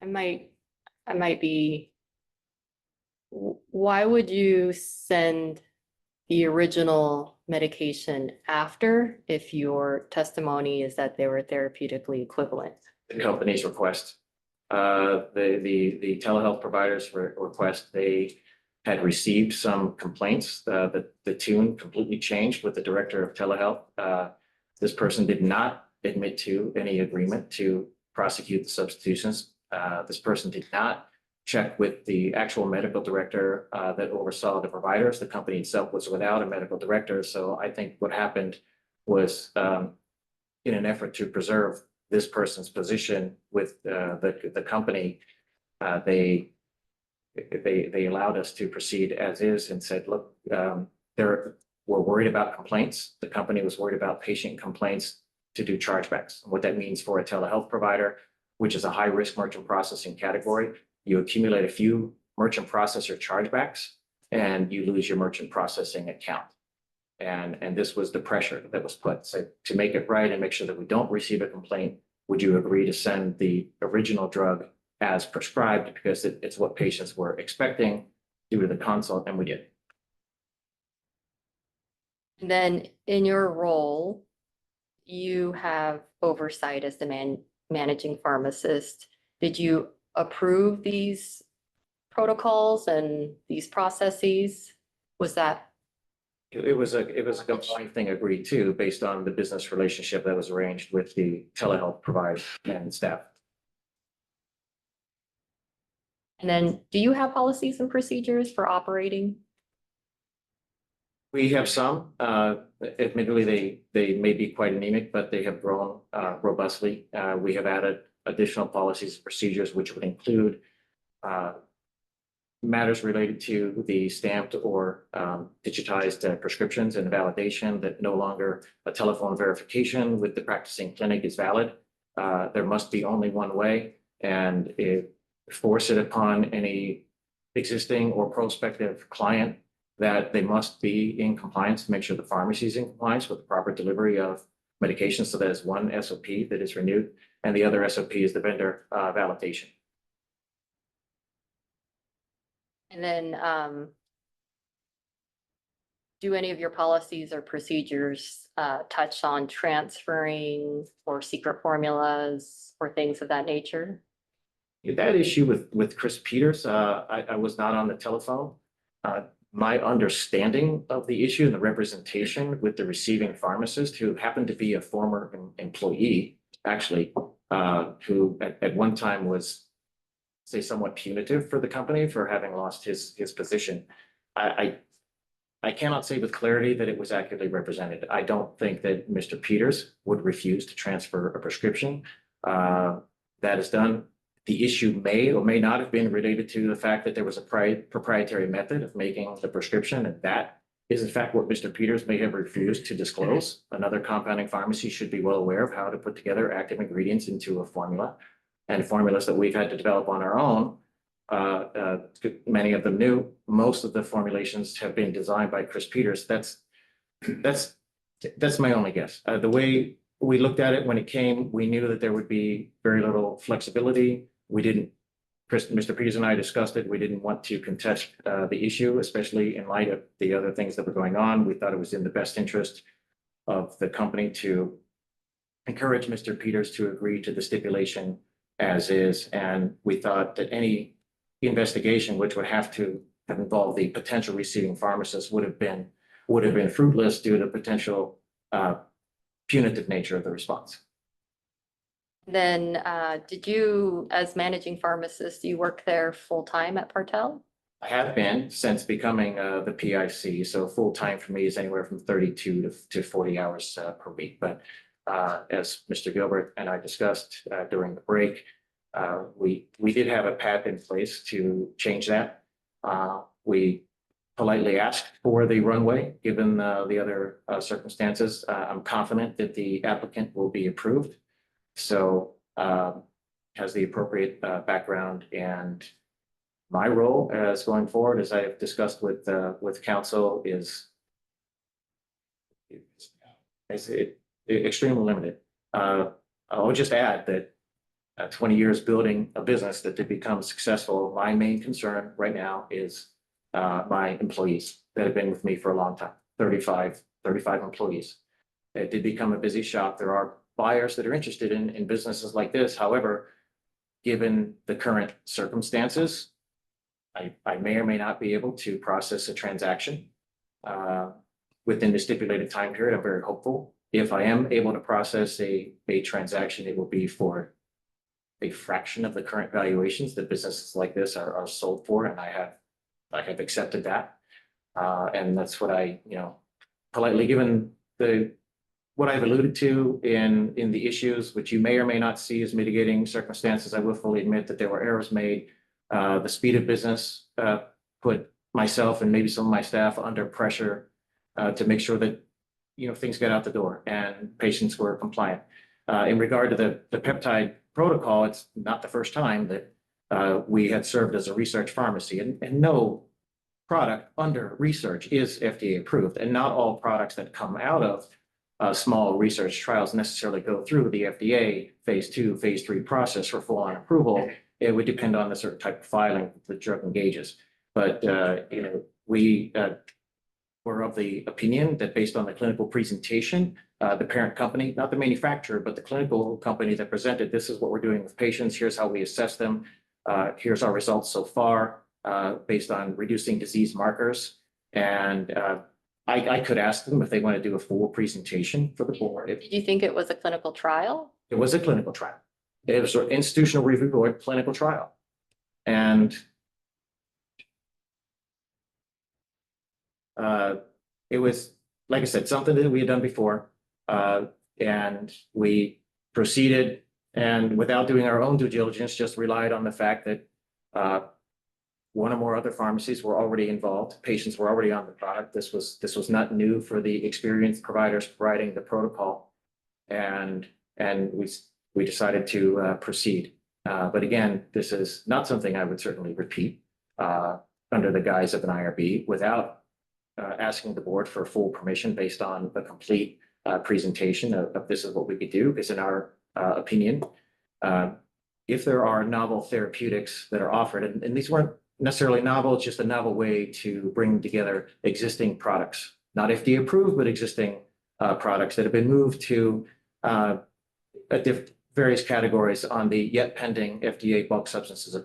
I might be, why would you send the original medication after if your testimony is that they were therapeutically equivalent? The company's request, the telehealth providers request, they had received some complaints. The tune completely changed with the director of telehealth. This person did not admit to any agreement to prosecute the substitutions. This person did not check with the actual medical director that oversaw the providers. The company itself was without a medical director. So I think what happened was in an effort to preserve this person's position with the company, they allowed us to proceed as is and said, look, we're worried about complaints. The company was worried about patient complaints to do chargebacks. What that means for a telehealth provider, which is a high risk merchant processing category, you accumulate a few merchant processor chargebacks and you lose your merchant processing account. And this was the pressure that was put. So to make it right and make sure that we don't receive a complaint, would you agree to send the original drug as prescribed because it's what patients were expecting due to the consult, and we did. And then in your role, you have oversight as the managing pharmacist. Did you approve these protocols and these processes? Was that? It was a combined thing agreed to based on the business relationship that was arranged with the telehealth provider and staff. And then do you have policies and procedures for operating? We have some, admittedly, they may be quite anemic, but they have grown robustly. We have added additional policies and procedures, which would include matters related to the stamped or digitized prescriptions and validation that no longer a telephone verification with the practicing clinic is valid. There must be only one way, and force it upon any existing or prospective client that they must be in compliance to make sure the pharmacy is in compliance with the proper delivery of medications. So that is one SOP that is renewed, and the other SOP is the vendor validation. And then do any of your policies or procedures touch on transferring or secret formulas or things of that nature? That issue with Chris Peters, I was not on the telephone. My understanding of the issue and the representation with the receiving pharmacist, who happened to be a former employee, actually, who at one time was, say, somewhat punitive for the company for having lost his position. I I cannot say with clarity that it was accurately represented. I don't think that Mr. Peters would refuse to transfer a prescription. That is done. The issue may or may not have been related to the fact that there was a proprietary method of making the prescription, and that is in fact what Mr. Peters may have refused to disclose. Another compounding pharmacy should be well aware of how to put together active ingredients into a formula, and formulas that we've had to develop on our own. Many of them new. Most of the formulations have been designed by Chris Peters. That's my only guess. The way we looked at it when it came, we knew that there would be very little flexibility. We didn't, Mr. Peters and I discussed it. We didn't want to contest the issue, especially in light of the other things that were going on. We thought it was in the best interest of the company to encourage Mr. Peters to agree to the stipulation as is. And we thought that any investigation which would have involved the potential receiving pharmacist would have been fruitless due to the potential punitive nature of the response. Then, did you, as managing pharmacist, you work there full-time at Partel? I have been since becoming the PIC, so full-time for me is anywhere from 32 to 40 hours per week. But as Mr. Gilbert and I discussed during the break, we did have a path in place to change that. We politely asked for the runway, given the other circumstances. I'm confident that the applicant will be approved. So has the appropriate background, and my role as going forward, as I have discussed with council, is extremely limited. I'll just add that 20 years building a business that did become successful, my main concern right now is my employees that have been with me for a long time, 35 employees. It did become a busy shop. There are buyers that are interested in businesses like this. However, given the current circumstances, I may or may not be able to process a transaction within the stipulated time period. I'm very hopeful. If I am able to process a transaction, it will be for a fraction of the current valuations that businesses like this are sold for, and I have accepted that. And that's what I, politely, given what I've alluded to in the issues, which you may or may not see as mitigating circumstances, I will fully admit that there were errors made. The speed of business put myself and maybe some of my staff under pressure to make sure that things get out the door and patients were compliant. In regard to the peptide protocol, it's not the first time that we had served as a research pharmacy, and no product under research is FDA approved, and not all products that come out of small research trials necessarily go through the FDA phase 2, phase 3 process for full-on approval. It would depend on the certain type of filing the drug engages. But we were of the opinion that based on the clinical presentation, the parent company, not the manufacturer, but the clinical company that presented, this is what we're doing with patients, here's how we assess them, here's our results so far, based on reducing disease markers. And I could ask them if they want to do a full presentation for the board. Did you think it was a clinical trial? It was a clinical trial. It was an institutional review board clinical trial. And it was, like I said, something that we had done before. And we proceeded, and without doing our own due diligence, just relied on the fact that one or more other pharmacies were already involved. Patients were already on the product. This was not new for the experienced providers providing the protocol. And we decided to proceed. But again, this is not something I would certainly repeat under the guise of an IRB without asking the board for full permission based on the complete presentation of this is what we could do, because in our opinion, if there are novel therapeutics that are offered, and these weren't necessarily novel, it's just a novel way to bring together existing products, not FDA approved, but existing products that have been moved to various categories on the yet pending FDA bulk substances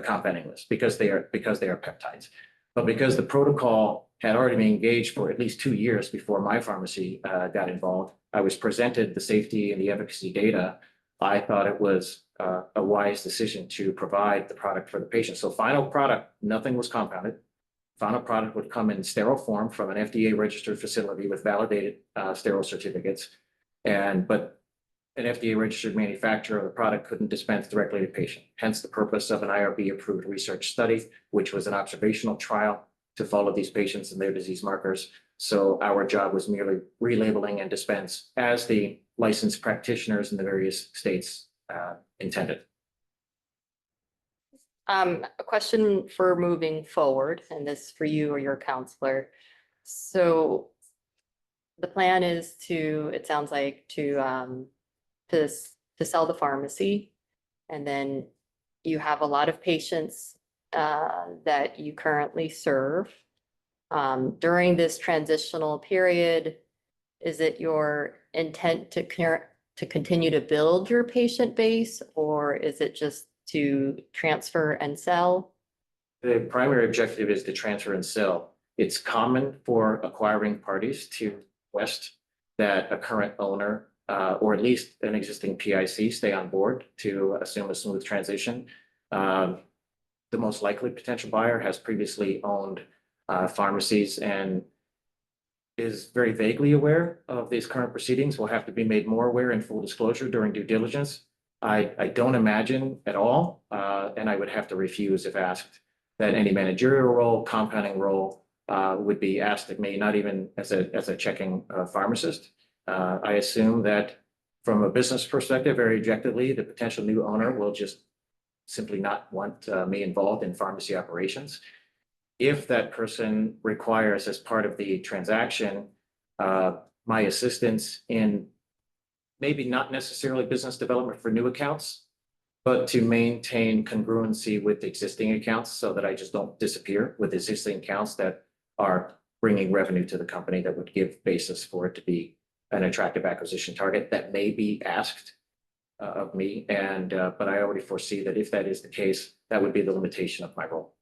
compounding list because they are peptides. But because the protocol had already been engaged for at least 2 years before my pharmacy got involved, I was presented the safety and the efficacy data. I thought it was a wise decision to provide the product for the patient. So final product, nothing was compounded. final product would come in sterile form from an FDA registered facility with validated sterile certificates. But an FDA registered manufacturer of the product couldn't dispense directly to patient. Hence the purpose of an IRB approved research study, which was an observational trial to follow these patients and their disease markers. So our job was merely relabeling and dispense as the licensed practitioners in the various states intended. A question for moving forward, and this for you or your counselor. So the plan is to, it sounds like, to sell the pharmacy. And then you have a lot of patients that you currently serve. During this transitional period, is it your intent to continue to build your patient base, or is it just to transfer and sell? The primary objective is to transfer and sell. It's common for acquiring parties to request that a current owner or at least an existing PIC stay on board to assume a smooth transition. The most likely potential buyer has previously owned pharmacies and is very vaguely aware of these current proceedings, will have to be made more aware in full disclosure during due diligence. I don't imagine at all, and I would have to refuse if asked, that any managerial role, compounding role would be asked of me, not even as a checking pharmacist. I assume that from a business perspective, very objectively, the potential new owner will just simply not want me involved in pharmacy operations. If that person requires, as part of the transaction, my assistance in maybe not necessarily business development for new accounts, but to maintain congruency with existing accounts so that I just don't disappear with existing accounts that are bringing revenue to the company, that would give basis for it to be an attractive acquisition target, that may be asked of me. But I already foresee that if that is the case, that would be the limitation of my role.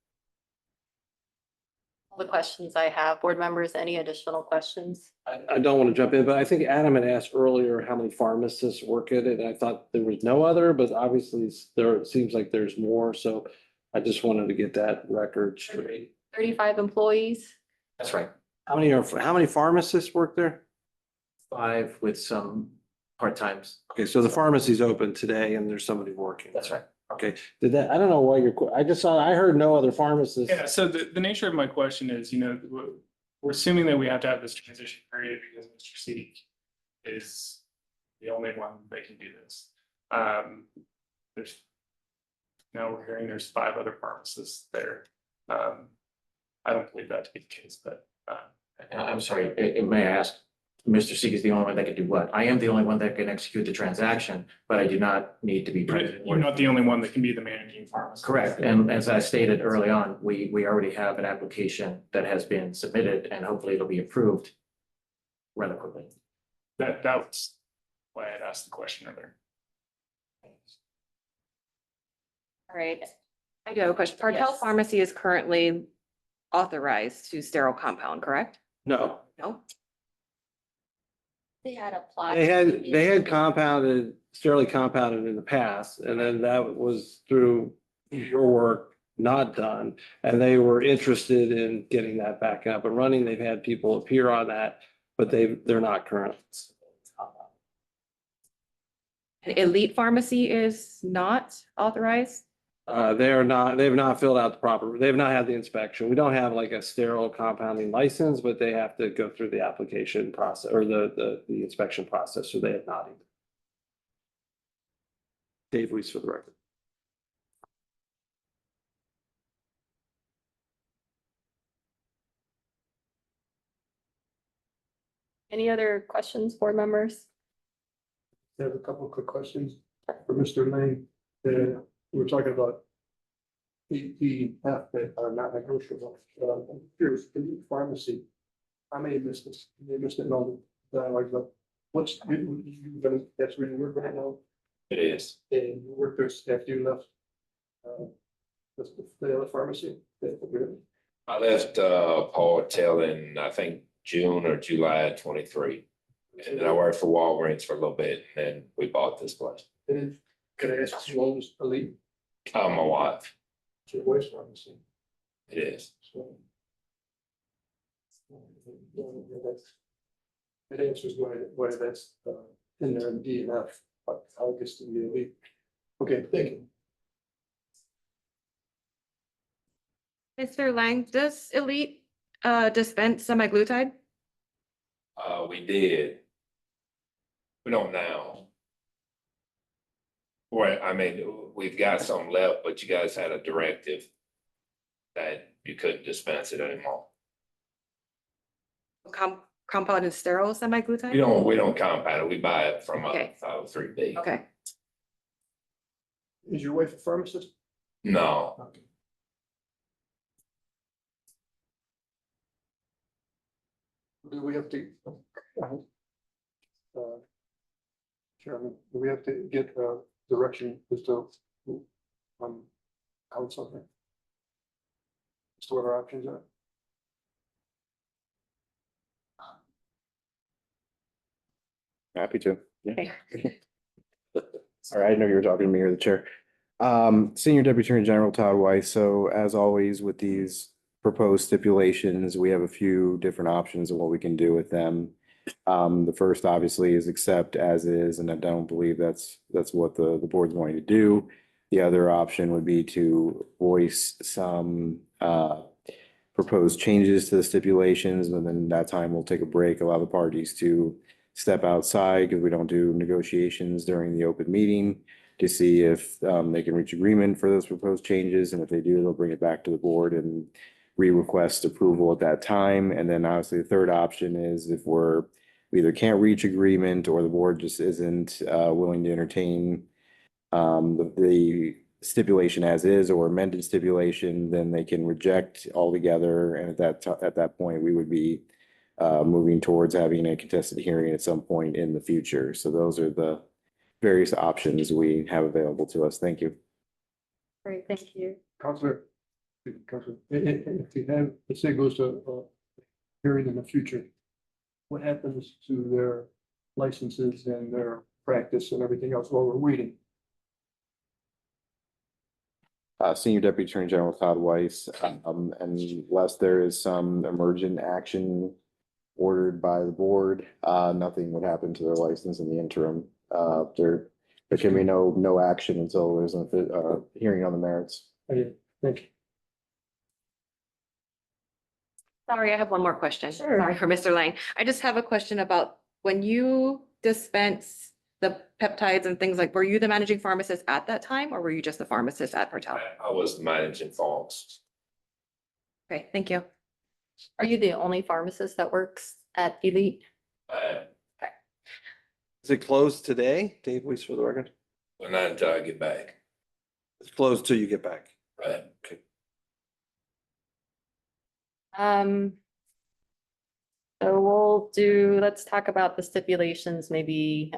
All the questions I have. Board members, any additional questions? I don't want to jump in, but I think Adam had asked earlier how many pharmacists work at it. And I thought there was no other, but obviously there, it seems like there's more. So I just wanted to get that record straight. 35 employees? That's right. How many pharmacists work there? 5 with some part-times. Okay, so the pharmacy's open today and there's somebody working. That's right. Okay, I don't know why I just saw, I heard no other pharmacists. Yeah, so the nature of my question is, we're assuming that we have to have this transition period because Mr. Seek is the only one that can do this. There's, now we're hearing there's 5 other pharmacists there. I don't believe that to be the case, but. I'm sorry, may I ask, Mr. Seek is the only one that can do what? I am the only one that can execute the transaction, but I do not need to be present. You're not the only one that can be the managing pharmacist. Correct. And as I stated early on, we already have an application that has been submitted and hopefully it'll be approved rather quickly. That was why I had asked the question earlier. All right. I do have a question. Partel Yes. Pharmacy is currently authorized to sterile compound, correct? No, No? They had applied. they had sterilely compounded in the past, and then that was through your work not done. And they were interested in getting that back up and running. They've had people appear on that, but they're not current. Elite Pharmacy is not authorized? They've not filled out they've not had the inspection. We don't have like a sterile compounding license, but they have to go through the application process or the inspection process, so they have not either. Dave Weiss for the record. Any other questions, board members? I have a couple of quick questions for Mr. Lang. We're talking about the half that are not negotiable. I'm curious, the pharmacy, I may have missed this, they missed it on the dialogue, but what's, that's where you work right now, It is. and you work there after you left the other pharmacy? I left Paul Tell in, I think, June or July of 23. And then I worked for Walgreens for a little bit, and then we bought this place. And then, could I ask who owns Elite? My wife, It's your wife's pharmacy. it is. So It answers why that's in there in D and F, but how it gets to the elite. Okay, thank you. Mr. Lang, does Elite dispense semaglutide? We did. We don't now. Well, I mean, we've got some left, but you guys had a directive that you couldn't dispense it anymore. Compounded sterile semaglutide? We don't compound it, we buy it from a Okay. 503B. Okay. Is your wife a pharmacist? No, Okay. Do we have to? Chairman, do we have to get direction as to council here? As to what our options are? Happy to. Yeah. Okay. All right, I know you were talking to me or the chair. Senior Deputy Attorney General Todd Weiss. So as always with these proposed stipulations, we have a few different options of what we can do with them. The first obviously is accept as is, and I don't believe that's what the board's going to do. The other option would be to voice some proposed changes to the stipulations, and then that time we'll take a break, allow the parties to step outside because we don't do negotiations during the open meeting to see if they can reach agreement for those proposed changes. And if they do, they'll bring it back to the board and re-request approval at that time. And then obviously the third option is if we either can't reach agreement or the board just isn't willing to entertain the stipulation as is or amended stipulation, then they can reject altogether. And at that point, we would be moving towards having a contested hearing at some point in the future. So those are the various options we have available to us. Thank you. Great, thank you. Counselor, if you have, let's say it goes to hearing in the future, what happens to their licenses and their practice and everything else while we're waiting? Senior Deputy Attorney General Todd Weiss, unless there is some emergent action ordered by the board, nothing would happen to their license in the interim. There can be no action until there's a hearing on the merits. Thank you. Sorry, I have one more question. Sure. Sorry for Mr. Lang. I just have a question about when you dispense the peptides and things like, were you the managing pharmacist at that time or were you just the pharmacist at Partel? I was managing pharmacist. Okay, thank you. Are you the only pharmacist that works at Elite? Is it closed today? Dave Weiss for the record. But not until I get back, It's closed till you get back. right? Okay. So let's talk about the stipulations maybe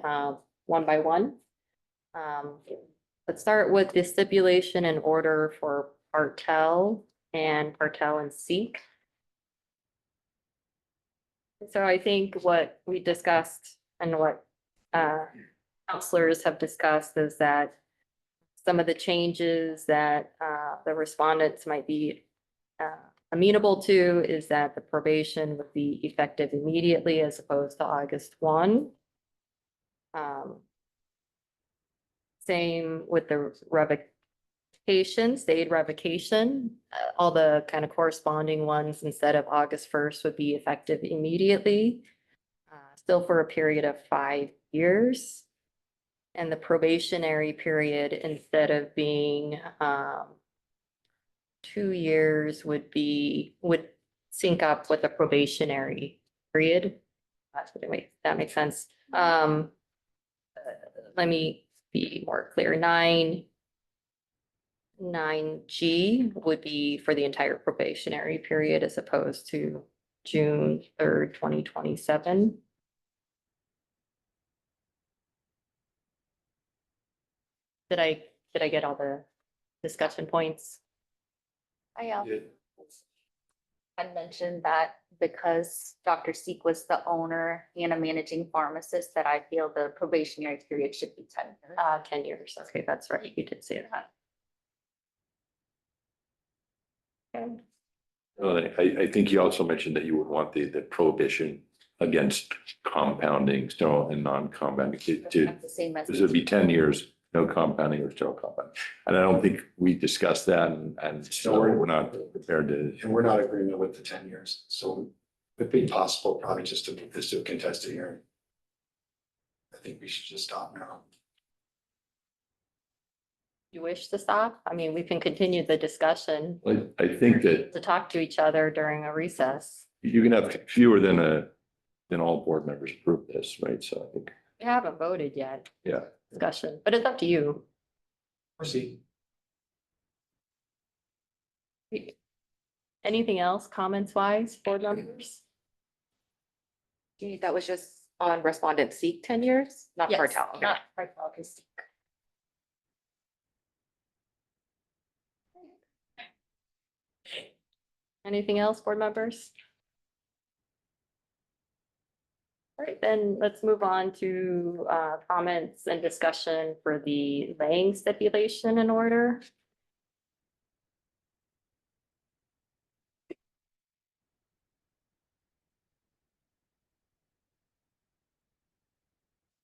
one by one. Let's start with the stipulation in order for Partel and Seek. So I think what we discussed and what counselors have discussed is that some of the changes that the respondents might be amenable to is that the probation would be effective immediately as opposed to August 1. Same with the revocation, state revocation, all the kind of corresponding ones instead of August 1st would be effective immediately, still for a period of 5 years. And the probationary period, instead of being 2 years, would sync up with the probationary period. That makes sense. Let me be more clear. 9G would be for the entire probationary period as opposed to June 3rd, 2027. Did I get all the discussion points? I mentioned that because Dr. Seek was the owner and a managing pharmacist, that I feel the probationary period should be 10 years. 10 years. Okay, that's right. You did say that. Okay. I think you also mentioned that you would want the prohibition against compounding, sterile and non-compounding to, That's the same this message. would be 10 years, no compounding or sterile compounding. And I don't think we discussed that and so we're not prepared to. And we're not in agreement with the 10 years. So if it be possible, probably just to move this to a contested hearing. I think we should just stop now. You wish to stop? I mean, we can continue the discussion I think that to talk to each other during a recess. you can have fewer than all board members approve this, right? So I think, We haven't voted yet, yeah. discussion, but it's up to you. Proceed. Anything else comments wise, board members? That was just on respondent seek 10 years, not Yes, Partel. Okay. not Partel, just Anything else, board members? All right, then let's move on to comments and discussion for the laying stipulation in order.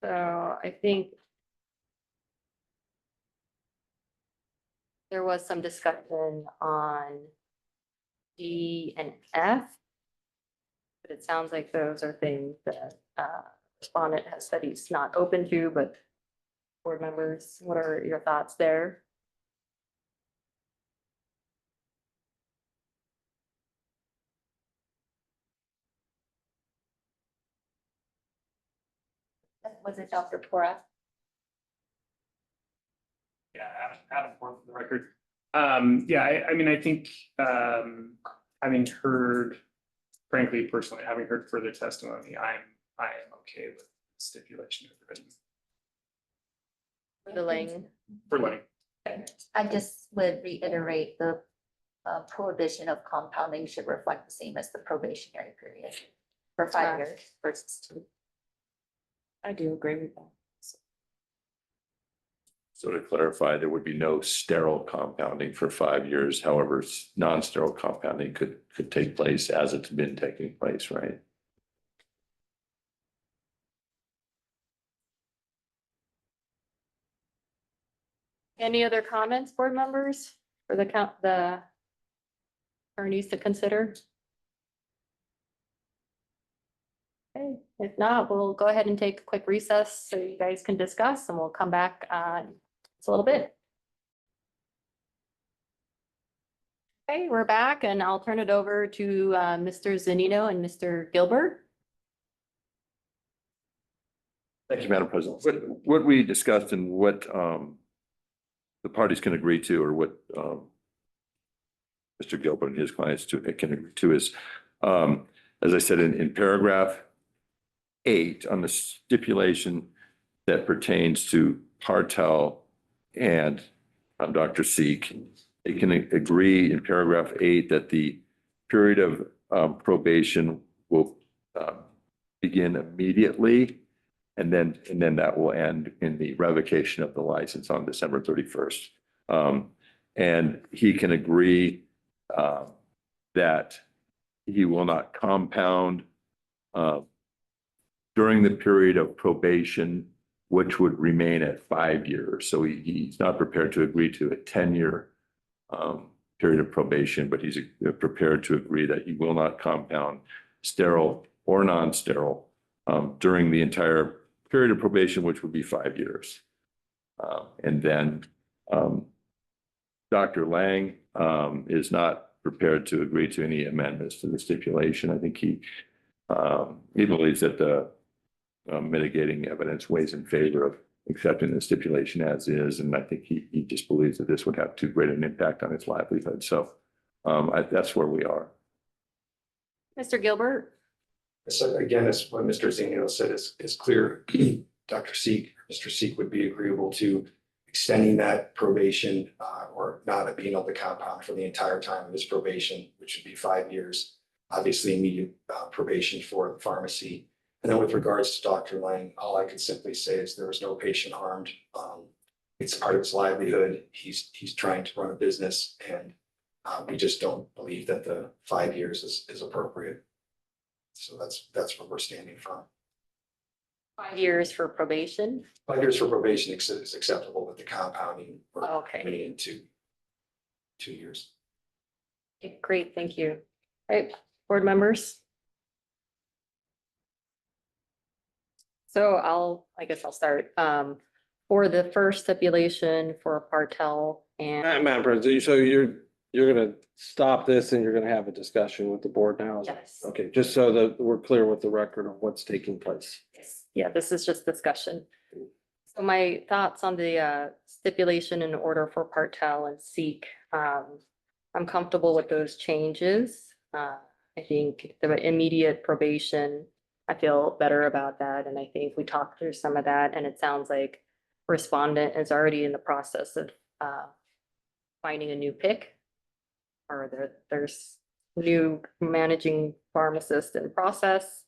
So I think there was some discussion on G and F. But it sounds like those are things that respondent has said he's not open to, but board members, what are your thoughts there? was it Dr. Pora? Yeah, Adam Ford for the record. Yeah, I mean, I think, having heard, frankly, personally, having heard further testimony, I am okay with stipulation of the written For the laying, for letting. I just would reiterate the prohibition of compounding should reflect the same as the probationary period for 5 years versus 2. I do agree with that. So to clarify, there would be no sterile compounding for 5 years. However, non-sterile compounding could take place as it's been taking place, right? any other comments, board members, for the attorneys to consider? Okay, if not, we'll go ahead and take a quick recess so you guys can discuss and we'll come back just a little bit. Okay, we're back and I'll turn it over to Mr. Zanino and Mr. Gilbert. Thank you, Madam President. What we discussed and what the parties can agree to, or what Mr. Gilbert and his clients can agree to is, as I said, in paragraph 8 on the stipulation that pertains to Partel and Dr. Seek, they can agree in paragraph 8 that the period of probation will begin immediately. And then that will end in the revocation of the license on December 31st. And he can agree that he will not compound during the period of probation, which would remain at 5 years. So he's not prepared to agree to a 10-year period of probation, but he's prepared to agree that he will not compound sterile or non-sterile during the entire period of probation, which would be 5 years. And then Dr. Lang is not prepared to agree to any amendments to the stipulation. I think he believes that the mitigating evidence weighs in favor of accepting the stipulation as is. And I think he just believes that this would have too great an impact on his livelihood. So that's where we are. Mr. Gilbert? So again, as what Mr. Zanino said is clear. Dr. Seek, Mr. Seek would be agreeable to extending that probation or not being able to compound for the entire time of his probation, which would be 5 years. Obviously, immediate probation for the pharmacy. And then with regards to Dr. Lang, all I can simply say is there was no patient harmed. It's part of his livelihood. He's trying to run a business, and We just don't believe that the 5 years is appropriate. So that's where we're standing from. 5 years for probation. 5 years for probation is acceptable, but the compounding, we're Okay. putting it into 2 years. Okay, great, thank you. All right, board members. So I guess I'll start. For the first stipulation for Partel and Madam President, so you're gonna stop this and you're gonna have a discussion with the board now? is that- yes, Okay, just so that we're clear with the record of what's taking place. yeah, this is just discussion. So my thoughts on the stipulation in order for Partel and Seek. I'm comfortable with those changes. I think the immediate probation, I feel better about that, and I think we talked through some of that, and it sounds like respondent is already in the process of finding a new pick. Or there's new managing pharmacist in process.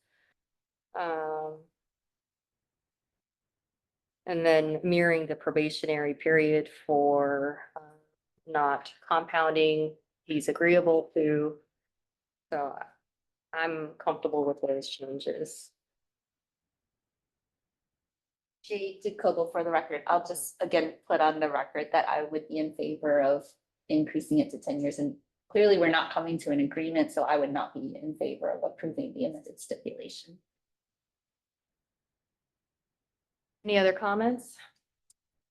And then mirroring the probationary period for not compounding, he's agreeable to. So I'm comfortable with those changes. Jay DeCobo, for the record, I'll just again put on the record that I would be in favor of increasing it to 10 years. And clearly, we're not coming to an agreement, so I would not be in favor of approving the amended stipulation. Any other comments?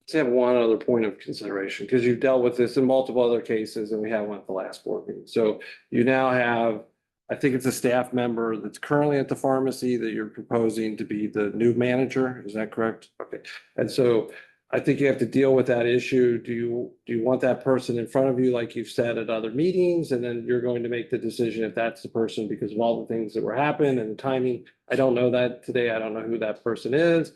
Let's have one other point of consideration, because you've dealt with this in multiple other cases and we had one at the last board meeting. So you now have, I think it's a staff member that's currently at the pharmacy that you're proposing to be the new manager. Is that correct? Okay. And so I think you have to deal with that issue. Do you want that person in front of you like you've said at other meetings? And then you're going to make the decision if that's the person because of all the things that were happening and the timing. I don't know that today. I don't know who that person is.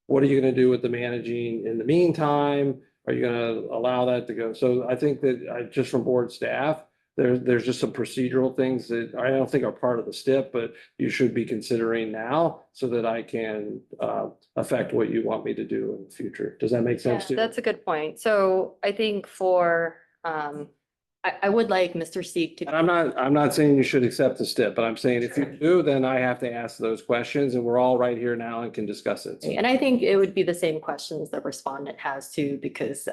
What are you gonna do with the managing in the meantime? Are you gonna allow that to go? So I think that just from board staff, there's just some procedural things that I don't think are part of the STIP, but you should be considering now so that I can affect what you want me to do in the future. Does that make sense to you? That's a good point. So I think for, I would like Mr. Seek to. And I'm not saying you should accept the STIP, but I'm saying if you do, then I have to ask those questions and we're all right here now and can discuss it. And I think it would be the same questions the respondent has too, because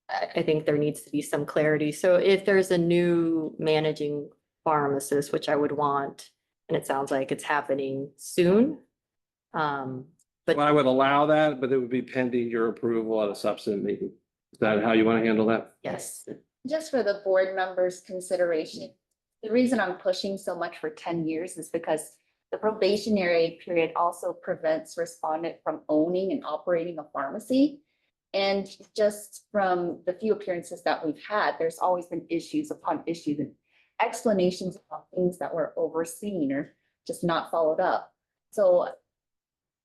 I think there needs to be some clarity. So if there's a new managing pharmacist, which I would want, and it sounds like it's happening soon. But I would allow that, but it would be pending your approval at a subsequent meeting. Is that how you want to handle that? yes, Just for the board members' consideration, the reason I'm pushing so much for 10 years is because the probationary period also prevents respondent from owning and operating a pharmacy. And just from the few appearances that we've had, there's always been issues upon issues and explanations of things that were overseen or just not followed up. So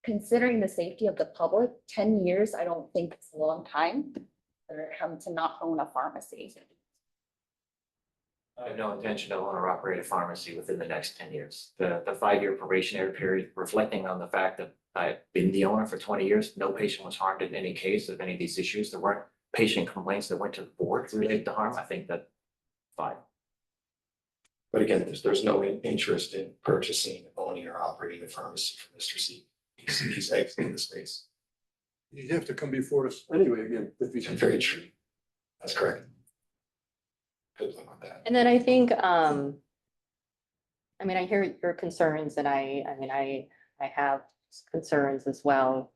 considering the safety of the public, 10 years, I don't think it's a long time for him to not own a pharmacy. I have no intention to own or operate a pharmacy within the next 10 years. The 5-year probationary period, reflecting on the fact that I've been the owner for 20 years, no patient was harmed in any case of any of these issues. There weren't patient complaints that went to the board related to harm. I think that fine. But again, there's no interest in purchasing, owning or operating a pharmacy for Mr. C. He's exiting the space. You'd have to come before us anyway again. If he's Very true. That's correct. Good luck on that. and then I think, I mean, I hear your concerns and I have concerns as well.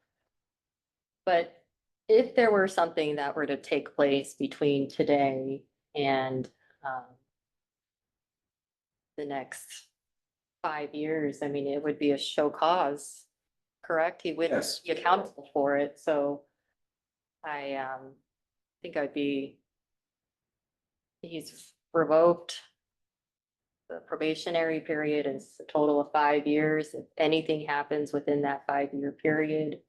But if there were something that were to take place between today and the next 5 years, I mean, it would be a show cause, correct? He would Yes. be accountable for it, so I think he's revoked the probationary period is a total of 5 years. If anything happens within that 5-year period,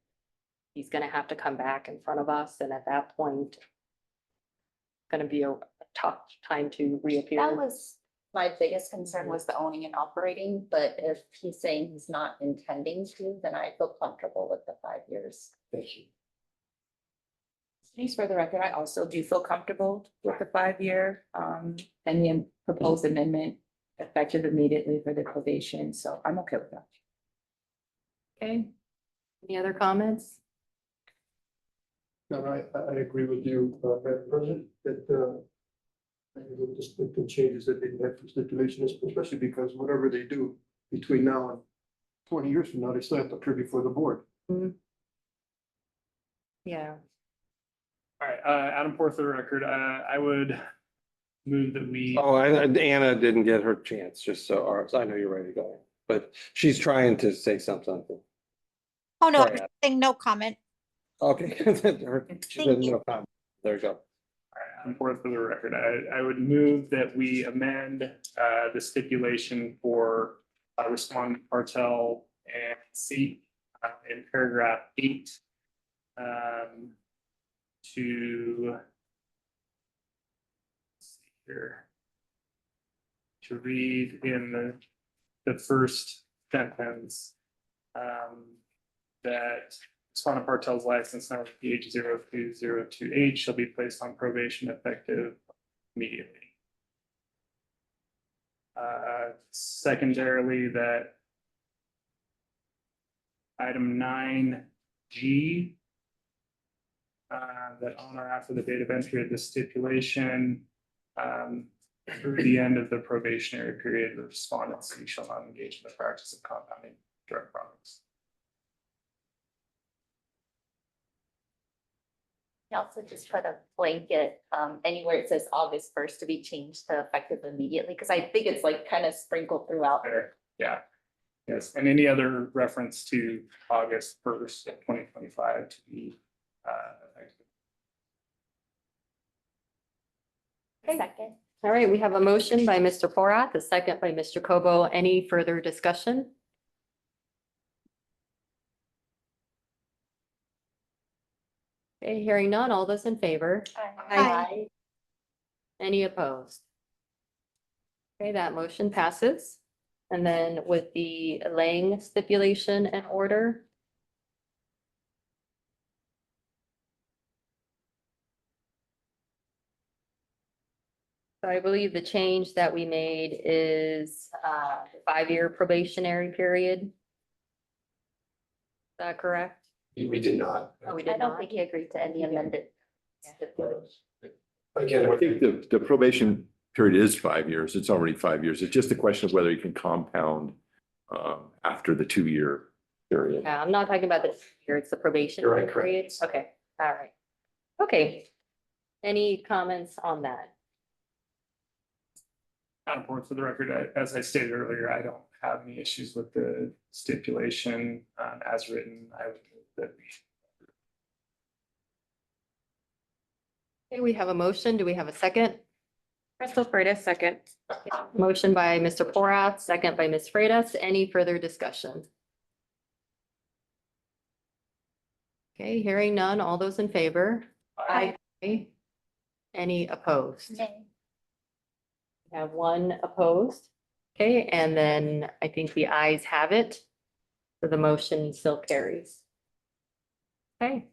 he's gonna have to come back in front of us, and at that point, gonna be a tough time to reappear. That was my biggest concern was the owning and operating, but if he's saying he's not intending to, then I feel comfortable with the 5 years. Thank you. Just for the record, I also do feel comfortable with the 5-year, and the proposed amendment effective immediately for the probation, so I'm okay with that. Okay. Any other comments? No, I agree with you, Madam President, that, I think the changes that they have for stipulation, especially because whatever they do between now and 20 years from now, they still have to appear before the board. Yeah. All right, Adam Porter for the record, I would move that we. Oh, Anna didn't get her chance, just so, or, I know you're ready to go, but she's trying to say something. Oh, no, Sorry, I'm saying no comment. Okay. She said no comment. There you go. All right, Adam Porter for the record, I would move that we amend the stipulation for respondent Partel and C in paragraph 8 to let's see here, to read in the first sentence that respondent Partel's license number PH 0202H shall be placed on probation effective immediately. Secondarily, that item 9G, that on or after the date of entry of the stipulation, through the end of the probationary period, the respondent shall not engage in the practice of compounding drug products. You also just put a blanket, anywhere it says August 1st to be changed to effective immediately, because I think it's like kind of sprinkled throughout. There, yeah. Yes, and any other reference to August 1st, 2025 to be effective. Second. All right, we have a motion by Mr. Porath, a second by Mr. Kobo. Any further discussion? Okay, hearing none, all those in favor? Aye. Any opposed? Okay, that motion passes. And then with the Lang stipulation and order. So I believe the change that we made is the 5-year probationary period. Is that correct? We did not. Oh, we I did don't not. think he agreed to any amended. Again, I think the probation period is 5 years. It's already 5 years. It's just a question of whether you can compound after the 2-year period. Yeah, I'm not talking about the year, it's the probation You're right, period. Okay, all right. Okay. Any comments on that? Adam Porter for the record, as I stated earlier, I don't have any issues with the stipulation as written. I would move that we. Okay, we have a motion. Do we have a second? Crystal Freitas, second. Motion by Mr. Porath, second by Ms. Freitas. Any further discussion? Okay, hearing none. All those in favor? Aye. Any opposed? Nay. We have one opposed. Okay, and then I think the ayes have it. So the motion still carries. Okay,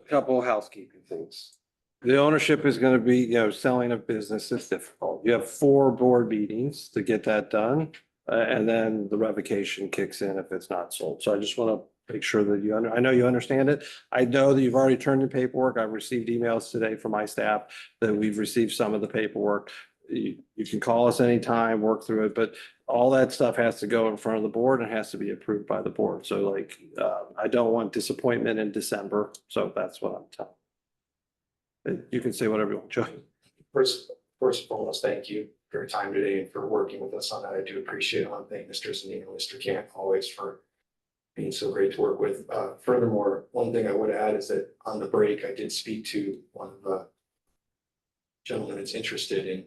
A couple of housekeeping things. The ownership is gonna be, selling a business is difficult. You have 4 board meetings to get that done. And then the revocation kicks in if it's not sold. So I just want to make sure that I know you understand it. I know that you've already turned in paperwork. I've received emails today from my staff that we've received some of the paperwork. You can call us anytime, work through it, but all that stuff has to go in front of the board and has to be approved by the board. So like, I don't want disappointment in December. So that's what I'm telling. You can say whatever you want, Joey. First and foremost, thank you for your time today and for working with us on that. I do appreciate it. I want to thank Mr. Zanino, Mr. Camp always for being so great to work with. Furthermore, one thing I would add is that on the break, I did speak to one of the gentlemen that's interested in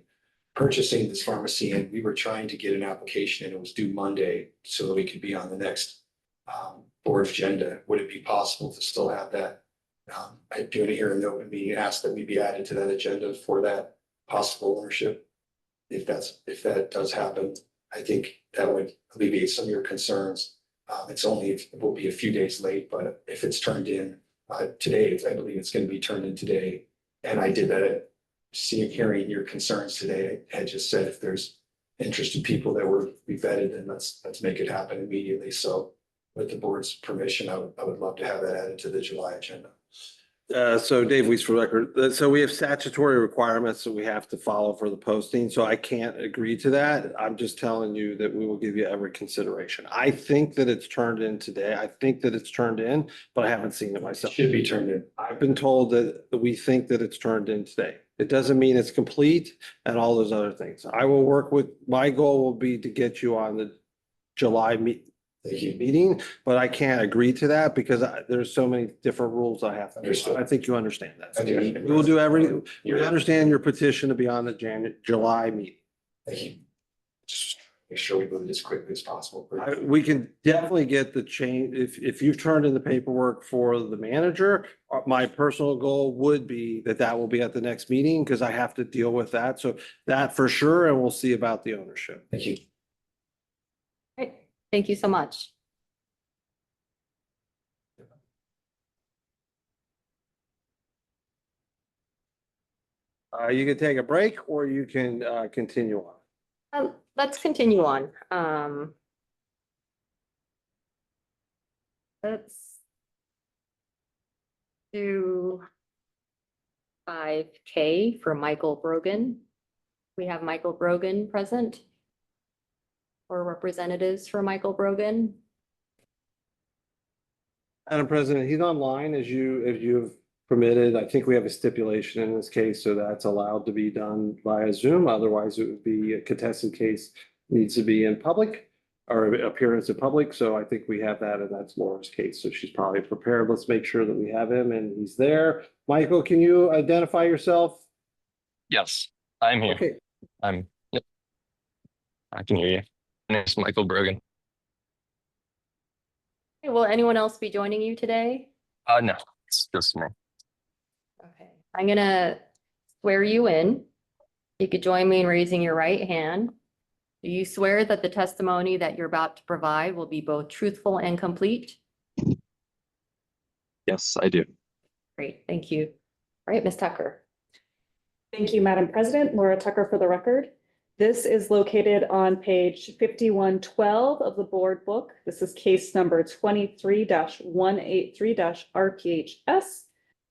purchasing this pharmacy, and we were trying to get an application and it was due Monday so that we could be on the next board agenda. Would it be possible to still have that? I do it here in the open meeting, ask that we be added to that agenda for that possible ownership. If that does happen, I think that would alleviate some of your concerns. It will be a few days late, but if it's turned in today. I believe it's going to be turned in today. And I did that, hearing your concerns today. I had just said if there's interested people that were be vetted, then let's make it happen immediately. So with the board's permission, I would love to have that added to the July agenda. So Dave Weiss for the record, so we have statutory requirements that we have to follow for the posting, so I can't agree to that. I'm just telling you that we will give you every consideration. I think that it's turned in today. I think that it's turned in, but I haven't seen it myself. Should be turned in. I've been told that we think that it's turned in today. It doesn't mean it's complete and all those other things. I will work with, my goal will be to get you on the July meeting, but I can't agree to that because there's so many different rules I have to. Understood. I think you understand that. I do. We will do you understand your petition to be on the July meeting. Thank you. Just make sure we move it as quickly as possible. We can definitely get the change, if you've turned in the paperwork for the manager, my personal goal would be that will be at the next meeting because I have to deal with that. So that for sure, and we'll see about the ownership. Thank you. Great, thank you so much. You can take a break or you can continue on. Let's continue on. Let's do 5K for Michael Brogan. We have Michael Brogan present. Or representatives for Michael Brogan. Madam President, he's online as you've permitted. I think we have a stipulation in this case, so that's allowed to be done via Zoom. Otherwise, it would be a contested case, needs to be in public or appearance in public. So I think we have that, and that's Laura's case. So she's probably prepared. Let's make sure that we have him and he's there. Michael, can you identify yourself? Yes, I'm here. Okay. Yep. I can hear you. My name is Michael Brogan. Will anyone else be joining you today? No, it's just me. Okay, I'm gonna swear you in. You could join me in raising your right hand. Do you swear that the testimony that you're about to provide will be both truthful and complete? Yes, I do. Great, thank you. All right, Ms. Tucker. Thank you, Madam President. Laura Tucker for the record. This is located on page 5112 of the board book. This is case number 23-183-RPHS.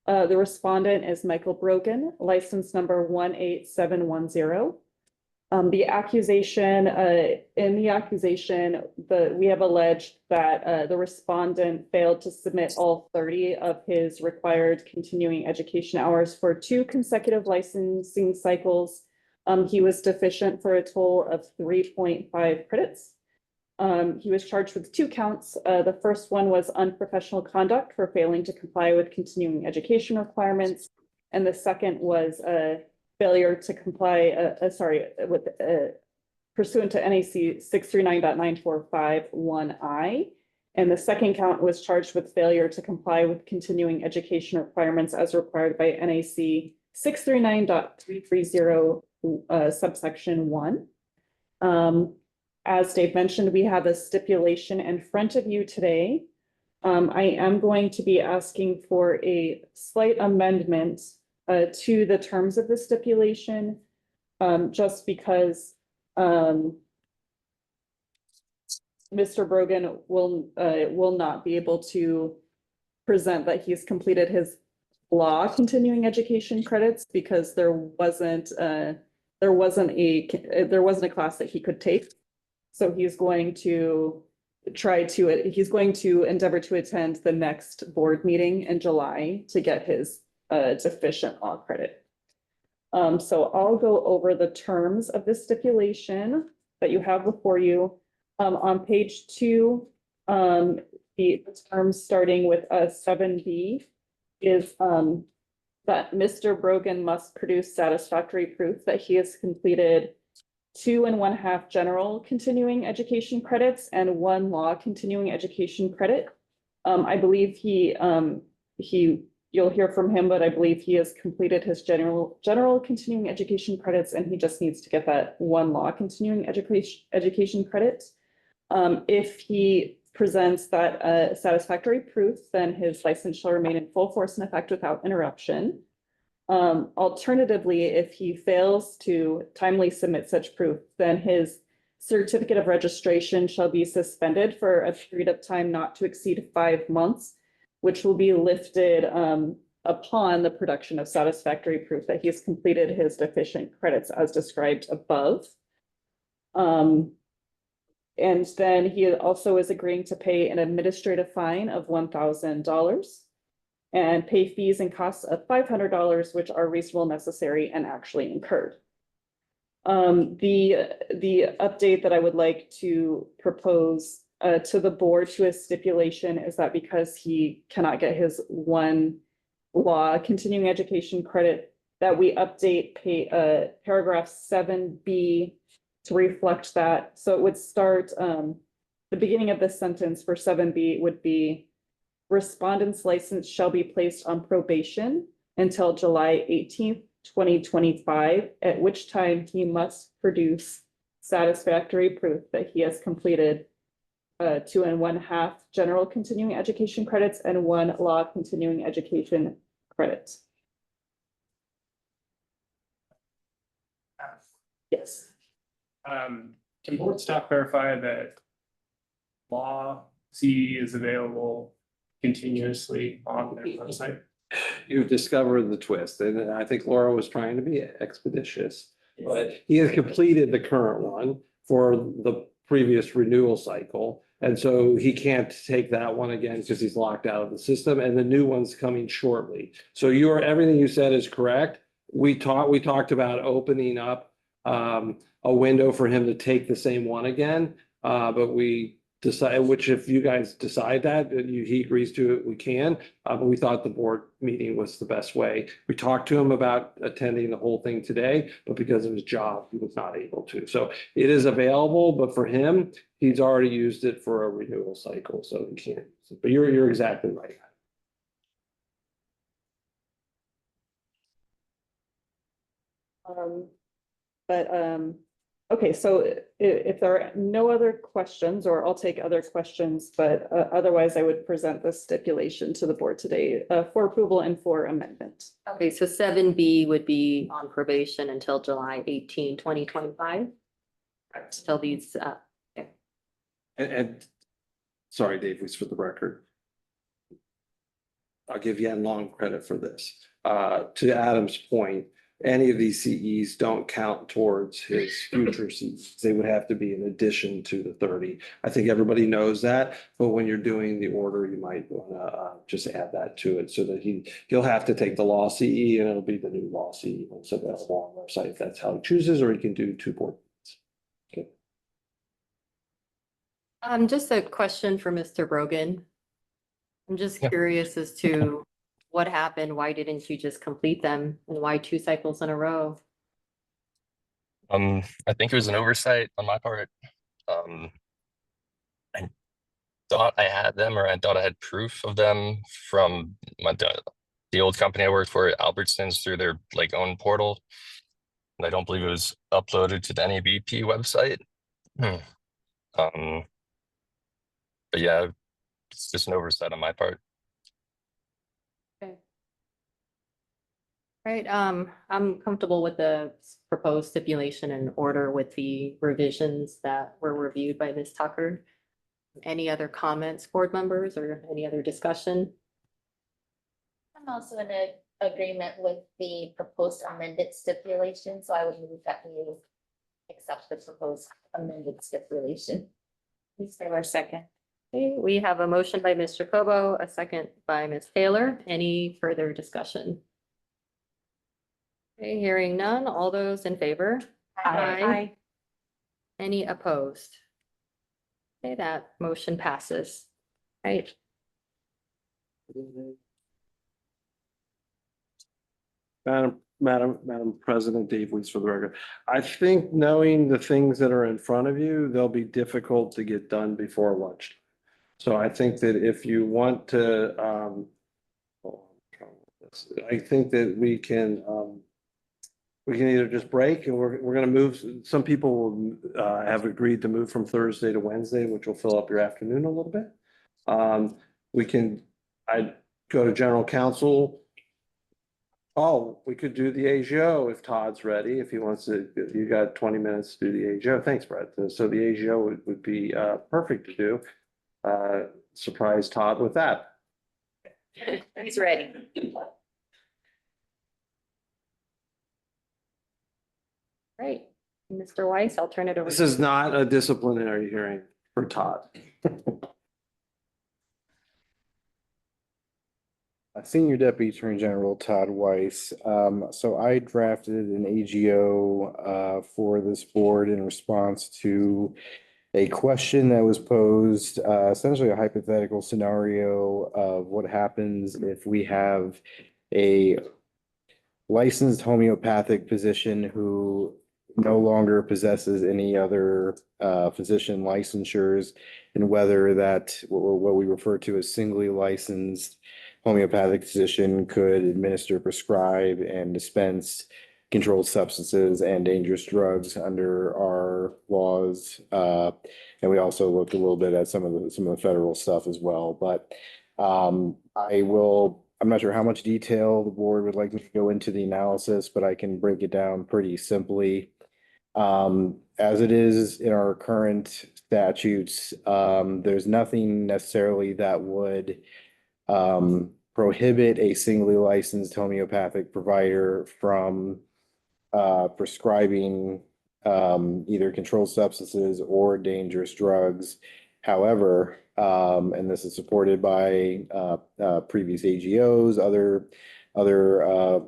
The respondent is Michael Brogan, license number 18710. The accusation, we have alleged that the respondent failed to submit all 30 of his required continuing education hours for 2 consecutive licensing cycles. He was deficient for a total of 3.5 credits. He was charged with 2 counts. The first one was unprofessional conduct for failing to comply with continuing education requirements. And the second was failure to comply, pursuant to NAC 639.9451I. And the second count was charged with failure to comply with continuing education requirements as required by NAC 639.330 subsection 1. As Dave mentioned, we have a stipulation in front of you today. I am going to be asking for a slight amendment to the terms of the stipulation, just because Mr. Brogan will not be able to present that he's completed his law continuing education credits because there wasn't a class that he could take. So he's going to endeavor to attend the next board meeting in July to get his deficient law credit. So I'll go over the terms of this stipulation that you have before you. On page 2, the terms starting with 7B is that Mr. Brogan must produce satisfactory proof that he has completed 2 1/2 general continuing education credits and 1 law continuing education credit. I believe you'll hear from him, but I believe he has completed his general continuing education credits and he just needs to get that 1 law continuing education credit. If he presents that satisfactory proof, then his license shall remain in full force and effect without interruption. Alternatively, if he fails to timely submit such proof, then his certificate of registration shall be suspended for a period of time not to exceed 5 months, which will be lifted upon the production of satisfactory proof that he has completed his deficient credits as described above. And then he also is agreeing to pay an administrative fine of $1,000 and pay fees and costs of $500, which are reasonable, necessary, and actually incurred. The update that I would like to propose to the board to a stipulation is that because he cannot get his one law continuing education credit, that we update paragraph 7B to reflect that. So it would start, the beginning of this sentence for 7B would be, respondent's license shall be placed on probation until July 18th, 2025, at which time he must produce satisfactory proof that he has completed 2 1/2 general continuing education credits and 1 law continuing education credit. Yes. Can board staff verify that law CE is available continuously on their website? You've discovered the twist, and I think Laura was trying to be expeditious, but he has completed the current one for the previous renewal cycle. And so he can't take that one again because he's locked out of the system, and the new one's coming shortly. So everything you said is correct. We talked about opening up a window for him to take the same one again, but we decide, which if you guys decide that he agrees to it, we can. But we thought the board meeting was the best way. We talked to him about attending the whole thing today, but because of his job, he was not able to. So it is available, but for him, he's already used it for a renewal cycle, so he can't use it. But you're exactly right. Okay, so if there are no other questions, or I'll take other questions, but otherwise I would present the stipulation to the board today for approval and for amendment. Okay, so 7B would be on probation until July 18, 2025. Till these, And sorry, Dave, was for the record. I'll give Yan Long credit for this. To Adam's point, any of these CEs don't count towards his future CEs. They would have to be in addition to the 30. I think everybody knows that, but when you're doing the order, you might wanna just add that to it so that he'll have to take the law CE and it'll be the new law CE. So that's on the website if that's how he chooses, or he can do 2 board. Okay. just a question for Mr. Brogan. I'm just Yeah. curious as to what happened. Why didn't you just complete them, and why 2 cycles in a row? I think it was an oversight on my part. I thought I had them, or I thought I had proof of them from the old company I worked for, Albertsons, through their own portal. And I don't believe it was uploaded to the NABP website. But yeah, it's just an oversight on my part. Right, I'm comfortable with the proposed stipulation and order with the revisions that were reviewed by Ms. Tucker. Any other comments, board members, or any other discussion? I'm also in agreement with the proposed amended stipulation, so I would move that we accept the proposed amended stipulation. Please give our second. Okay, we have a motion by Mr. Cobo, a second by Ms. Taylor. Any further discussion? Okay, hearing none. All those in favor? Aye. Any opposed? Okay, that motion passes. Right. Madam President, Dave Weiss for the record. I think knowing the things that are in front of you, they'll be difficult to get done before lunch. So I think that if you want to, I think that we can, we can either just break and we're gonna move, some people have agreed to move from Thursday to Wednesday, which will fill up your afternoon a little bit. I'd go to general counsel. Oh, we could do the AGO if Todd's ready, if he wants to, if you got 20 minutes to do the AGO. Thanks, Brett. So the AGO would be perfect to do. Surprise Todd with that. He's ready. Great. Mr. Weiss, I'll turn it over. This is not a disciplinary hearing for Todd. Senior Deputy Attorney General Todd Weiss. So I drafted an AGO for this board in response to a question that was posed, essentially a hypothetical scenario of what happens if we have a licensed homeopathic physician who no longer possesses any other physician licensures, and whether that what we refer to as singly licensed homeopathic physician could administer, prescribe, and dispense controlled substances and dangerous drugs under our laws. And we also looked a little bit at some of the federal stuff as well. But I'm not sure how much detail the board would like me to go into the analysis, but I can break it down pretty simply. As it is in our current statutes, there's nothing necessarily that would prohibit a singly licensed homeopathic provider from prescribing either controlled substances or dangerous drugs. However, and this is supported by previous AGOs, other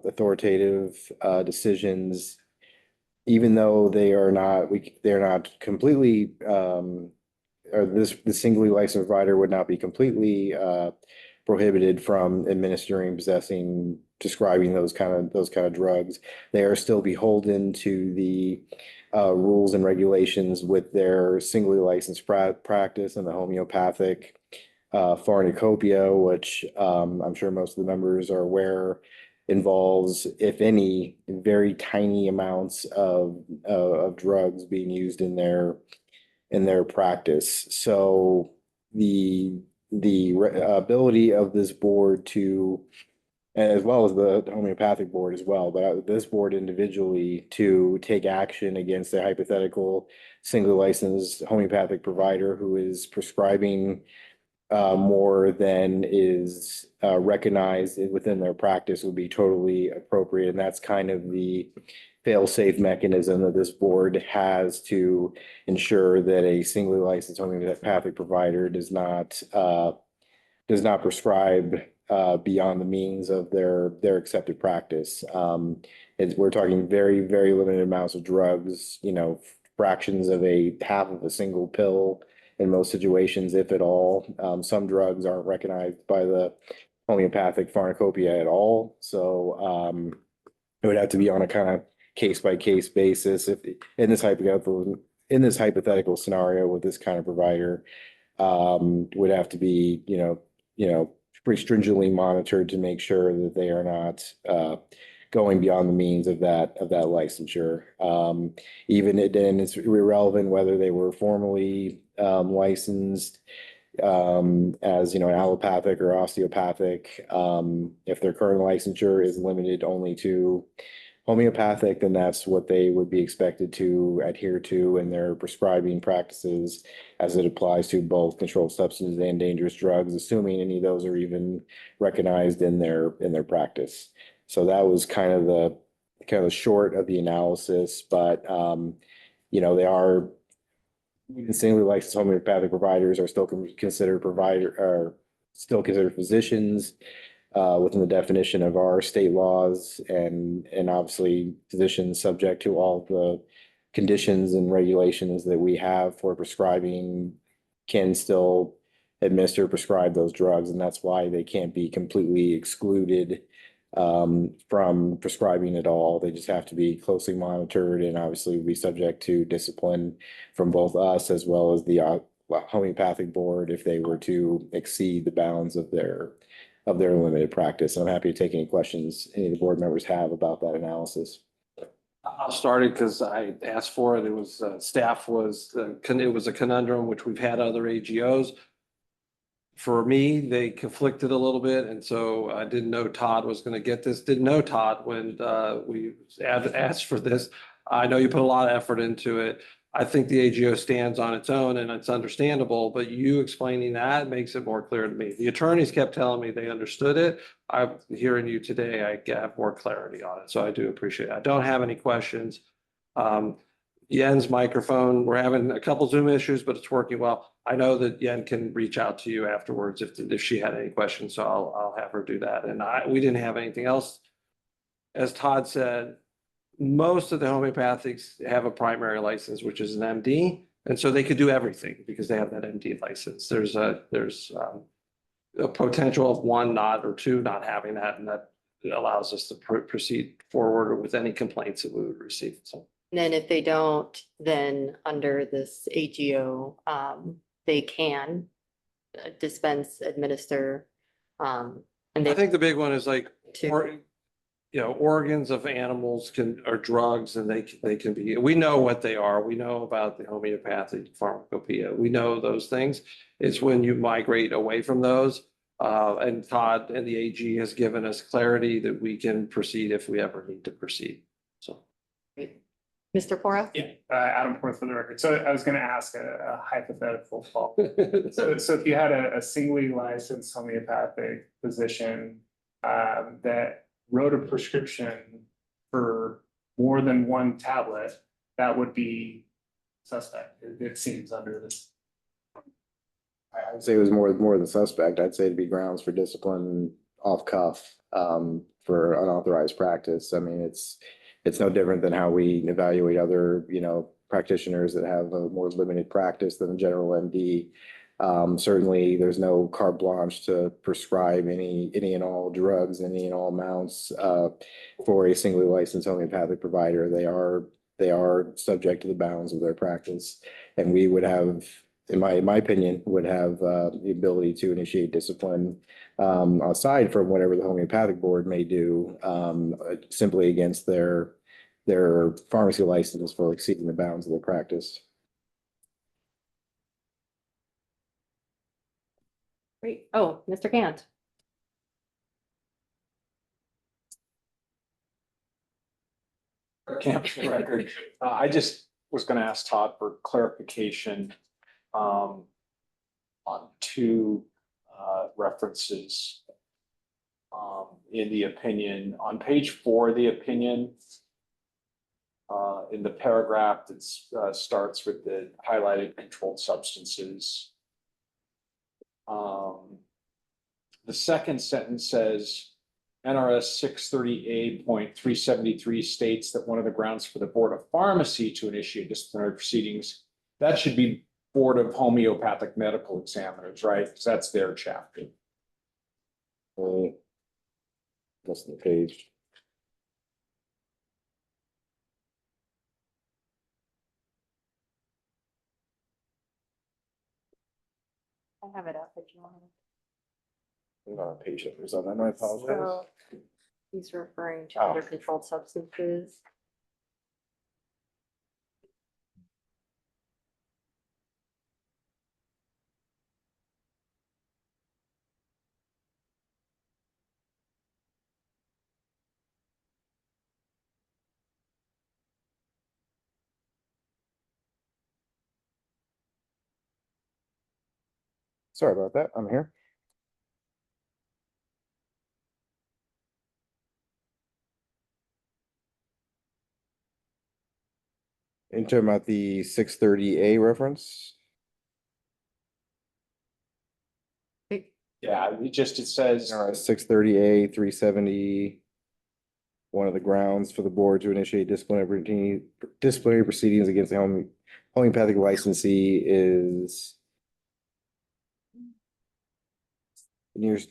authoritative decisions, even though they're not completely, or the singly licensed provider would not be completely prohibited from administering, possessing, describing those kind of drugs. They are still beholden to the rules and regulations with their singly licensed practice and the homeopathic pharmacopoeia, which I'm sure most of the members are aware involves, if any, very tiny amounts of drugs being used in their practice. So the ability of this board to, as well as the homeopathic board as well, but this board individually to take action against a hypothetical single licensed homeopathic provider who is prescribing more than is recognized within their practice would be totally appropriate. And that's kind of the fail-safe mechanism that this board has to ensure that a singly licensed homeopathic provider does not prescribe beyond the means of their accepted practice. We're talking very, very limited amounts of drugs, fractions of half of a single pill in most situations, if at all. Some drugs aren't recognized by the homeopathic pharmacopoeia at all. So it would have to be on a kind of case-by-case basis. If in this hypothetical scenario with this kind of provider, would have to be, pretty stringently monitored to make sure that they are not going beyond the means of that licensure. Even then, it's irrelevant whether they were formally licensed as an allopathic or osteopathic. If their current licensure is limited only to homeopathic, then that's what they would be expected to adhere to in their prescribing practices as it applies to both controlled substances and dangerous drugs, assuming any of those are even recognized in their practice. So that was kind of the short of the analysis, but they are, even singly licensed homeopathic providers are still considered physicians within the definition of our state laws, and obviously physicians subject to all the conditions and regulations that we have for prescribing can still prescribe those drugs, and that's why they can't be completely excluded from prescribing at all. They just have to be closely monitored and obviously be subject to discipline from both us as well as the homeopathic board if they were to exceed the bounds of their limited practice. I'm happy to take any questions any of the board members have about that analysis. I'll start it because I asked for it. It was, staff was, it was a conundrum, which we've had other AGOs. For me, they conflicted a little bit, and so I didn't know Todd was gonna get this. Didn't know Todd when we asked for this. I know you put a lot of effort into it. I think the AGO stands on its own and it's understandable, but you explaining that makes it more clear to me. The attorneys kept telling me they understood it. I'm hearing you today, I have more clarity on it, so I do appreciate it. I don't have any questions. Yen's microphone, we're having a couple Zoom issues, but it's working well. I know that Yen can reach out to you afterwards if she had any questions, so I'll have her do that. And we didn't have anything else. As Todd said, most of the homeopathics have a primary license, which is an MD, and so they could do everything because they have that MD license. There's a potential of one not or two not having that, and that allows us to proceed forward with any complaints that we would receive. So. And then if they don't, then under this AGO, they can dispense, administer, and I they think the big one is like, to, organs of animals are drugs and they can be, we know what they are. We know about the homeopathic pharmacopoeia. We know those things. It's when you migrate away from those. And Todd and the AG has given us clarity that we can proceed if we ever need to proceed. So. Mr. Cora? Yeah, Adam Porth for the record. So I was gonna ask a hypothetical fall. So if you had a singly licensed homeopathic physician that wrote a prescription for more than one tablet, that would be suspect, it seems, under this. I'd say it was more than suspect. I'd say it'd be grounds for discipline off cuff for unauthorized practice. I mean, it's no different than how we evaluate other, practitioners that have a more limited practice than a general MD. Certainly, there's no carte blanche to prescribe any and all drugs, any and all amounts for a singly licensed homeopathic provider. They are subject to the bounds of their practice, and we would have, in my opinion, would have the ability to initiate discipline aside from whatever the homeopathic board may do, simply against their pharmacy license for exceeding the bounds of their practice. Great. Oh, Mr. Gant. Camp for the record. I just was gonna ask Todd for clarification on two references in the opinion. On page 4 of the opinion, in the paragraph that starts with the highlighted controlled substances. The second sentence says NRS 630A.373 states that one of the grounds for the Board of Pharmacy to initiate disciplinary proceedings, that should be Board of Homeopathic Medical Examiners, right? Because that's their chapter. That's the page. I have it up if you want. Not a page numbers on that, I apologize. So he's referring to Oh. other controlled substances. Sorry about that. I'm here. In talking about the 630A reference? Yeah, it says. 630A 370. One of the grounds for the board to initiate disciplinary proceedings against the homeopathic licensee is. Years.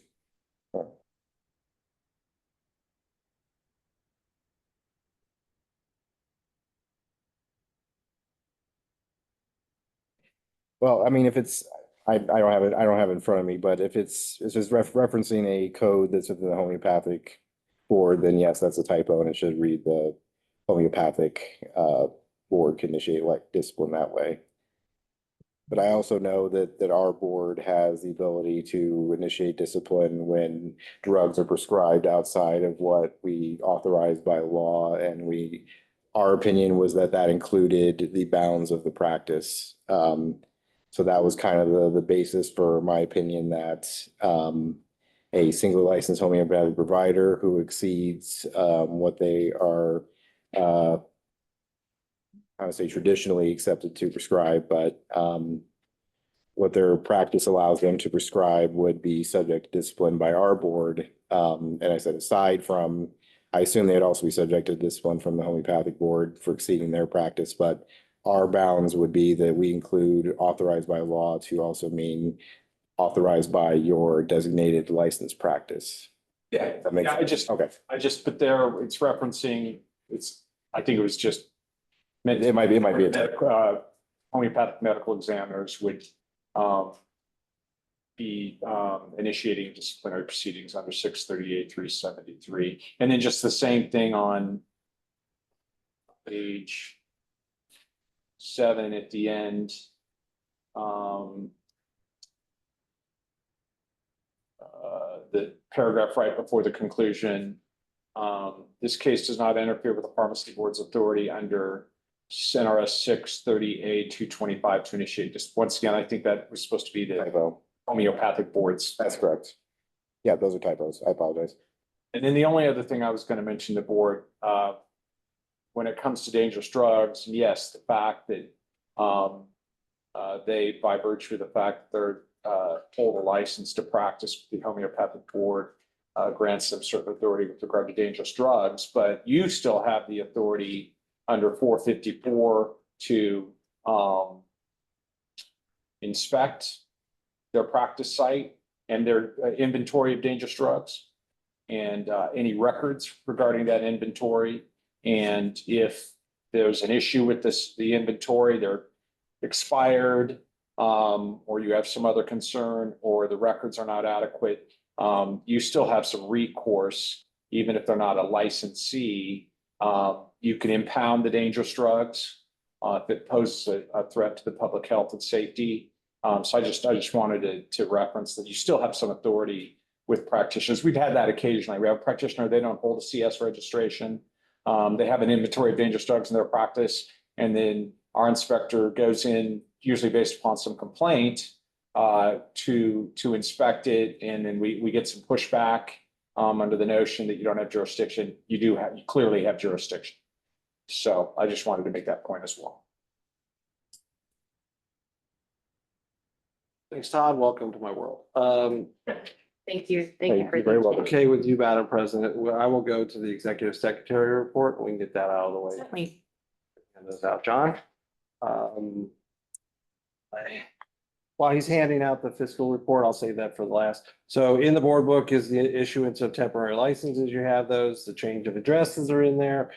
Well, I mean, if it's, I don't have it in front of me, but if it's just referencing a code that's within the homeopathic board, then yes, that's a typo and it should read the homeopathic board can initiate like discipline that way. But I also know that our board has the ability to initiate discipline when drugs are prescribed outside of what we authorize by law. And our opinion was that included the bounds of the practice. So that was kind of the basis for my opinion that a single licensed homeopathic provider who exceeds what they are I would say traditionally accepted to prescribe, but what their practice allows them to prescribe would be subject to discipline by our board. And I said, aside from, I assume they'd also be subject to discipline from the homeopathic board for exceeding their practice, but our bounds would be that we include authorized by law to also mean authorized by your designated licensed practice. Yeah, That makes yeah, sense. Okay. I just put there, it's referencing, I think it was just. It might be a typo. Homeopathic medical examiners would be initiating disciplinary proceedings under 638-373. And then just the same thing on page 7 at the end. The paragraph right before the conclusion. This case does not interfere with the pharmacy board's authority under NRS 630A-225 to initiate this. Once again, I think that was supposed to be the Typo. homeopathic boards. That's correct. Yeah, those are typos. I apologize. And then the only other thing I was going to mention the board, when it comes to dangerous drugs, yes, the fact that they, by virtue of the fact that they're hold a license to practice with the homeopathic board, grants them certain authority with regard to dangerous drugs, but you still have the authority under 454 to inspect their practice site and their inventory of dangerous drugs and any records regarding that inventory. And if there's an issue with the inventory, they're expired, or you have some other concern, or the records are not adequate, you still have some recourse, even if they're not a licensee. You can impound the dangerous drugs if it poses a threat to the public health and safety. So I just wanted to reference that you still have some authority with practitioners. We've had that occasionally. We have a practitioner, they don't hold a CS registration. They have an inventory of dangerous drugs in their practice, and then our inspector goes in, usually based upon some complaint, to inspect it, and then we get some pushback under the notion that you don't have jurisdiction. You clearly have jurisdiction. So I just wanted to make that point as well. Thanks, Todd. Welcome to my world. Thank you. Thank you for. Very well. Okay with you, Madam President, I will go to the executive secretary report. We can get that out of the way. Certainly. Hand those out, John. While he's handing out the fiscal report, I'll save that for the last. So in the board book is the issuance of temporary licenses. You have those, the change of addresses are in there.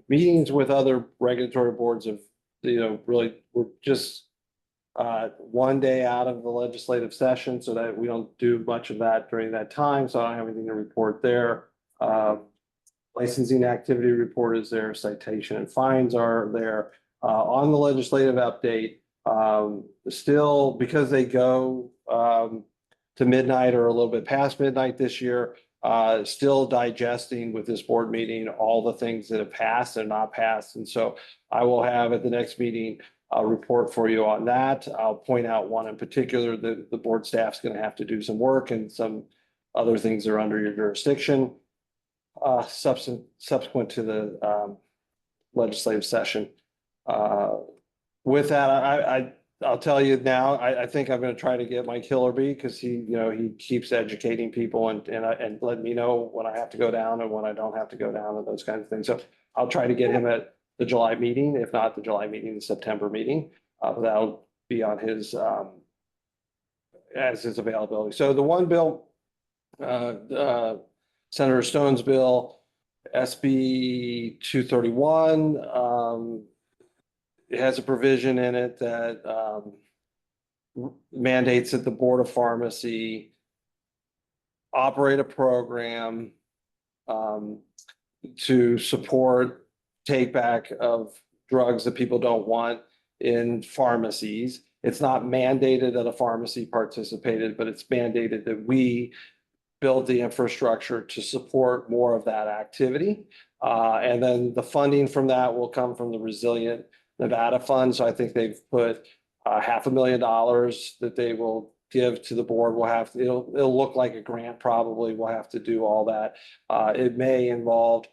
Meetings with other regulatory boards of, really, we're just one day out of the legislative session, so that we don't do much of that during that time. So I don't have anything to report there. Licensing activity report is there, citation and fines are there. On the legislative update, still, because they go to midnight or a little bit past midnight this year, still digesting with this board meeting all the things that have passed and not passed. And so I will have at the next meeting a report for you on that. I'll point out one in particular that the board staff's going to have to do some work, and some other things are under your jurisdiction subsequent to the legislative session. With that, I'll tell you now, I think I'm going to try to get Mike Hillerby, because he keeps educating people and let me know when I have to go down and when I don't have to go down and those kinds of things. So I'll try to get him at the July meeting, if not the July meeting, the September meeting. That'll be on his as his availability. So the one bill, Senator Stone's bill, SB 231, it has a provision in it that mandates that the Board of Pharmacy operate a program to support take back of drugs that people don't want in pharmacies. It's not mandated that a pharmacy participated, but it's mandated that we build the infrastructure to support more of that activity. And then the funding from that will come from the Resilient Nevada Fund. So I think they've put $500,000 that they will give to the board. It'll look like a grant probably. We'll have to do all that. It may involve,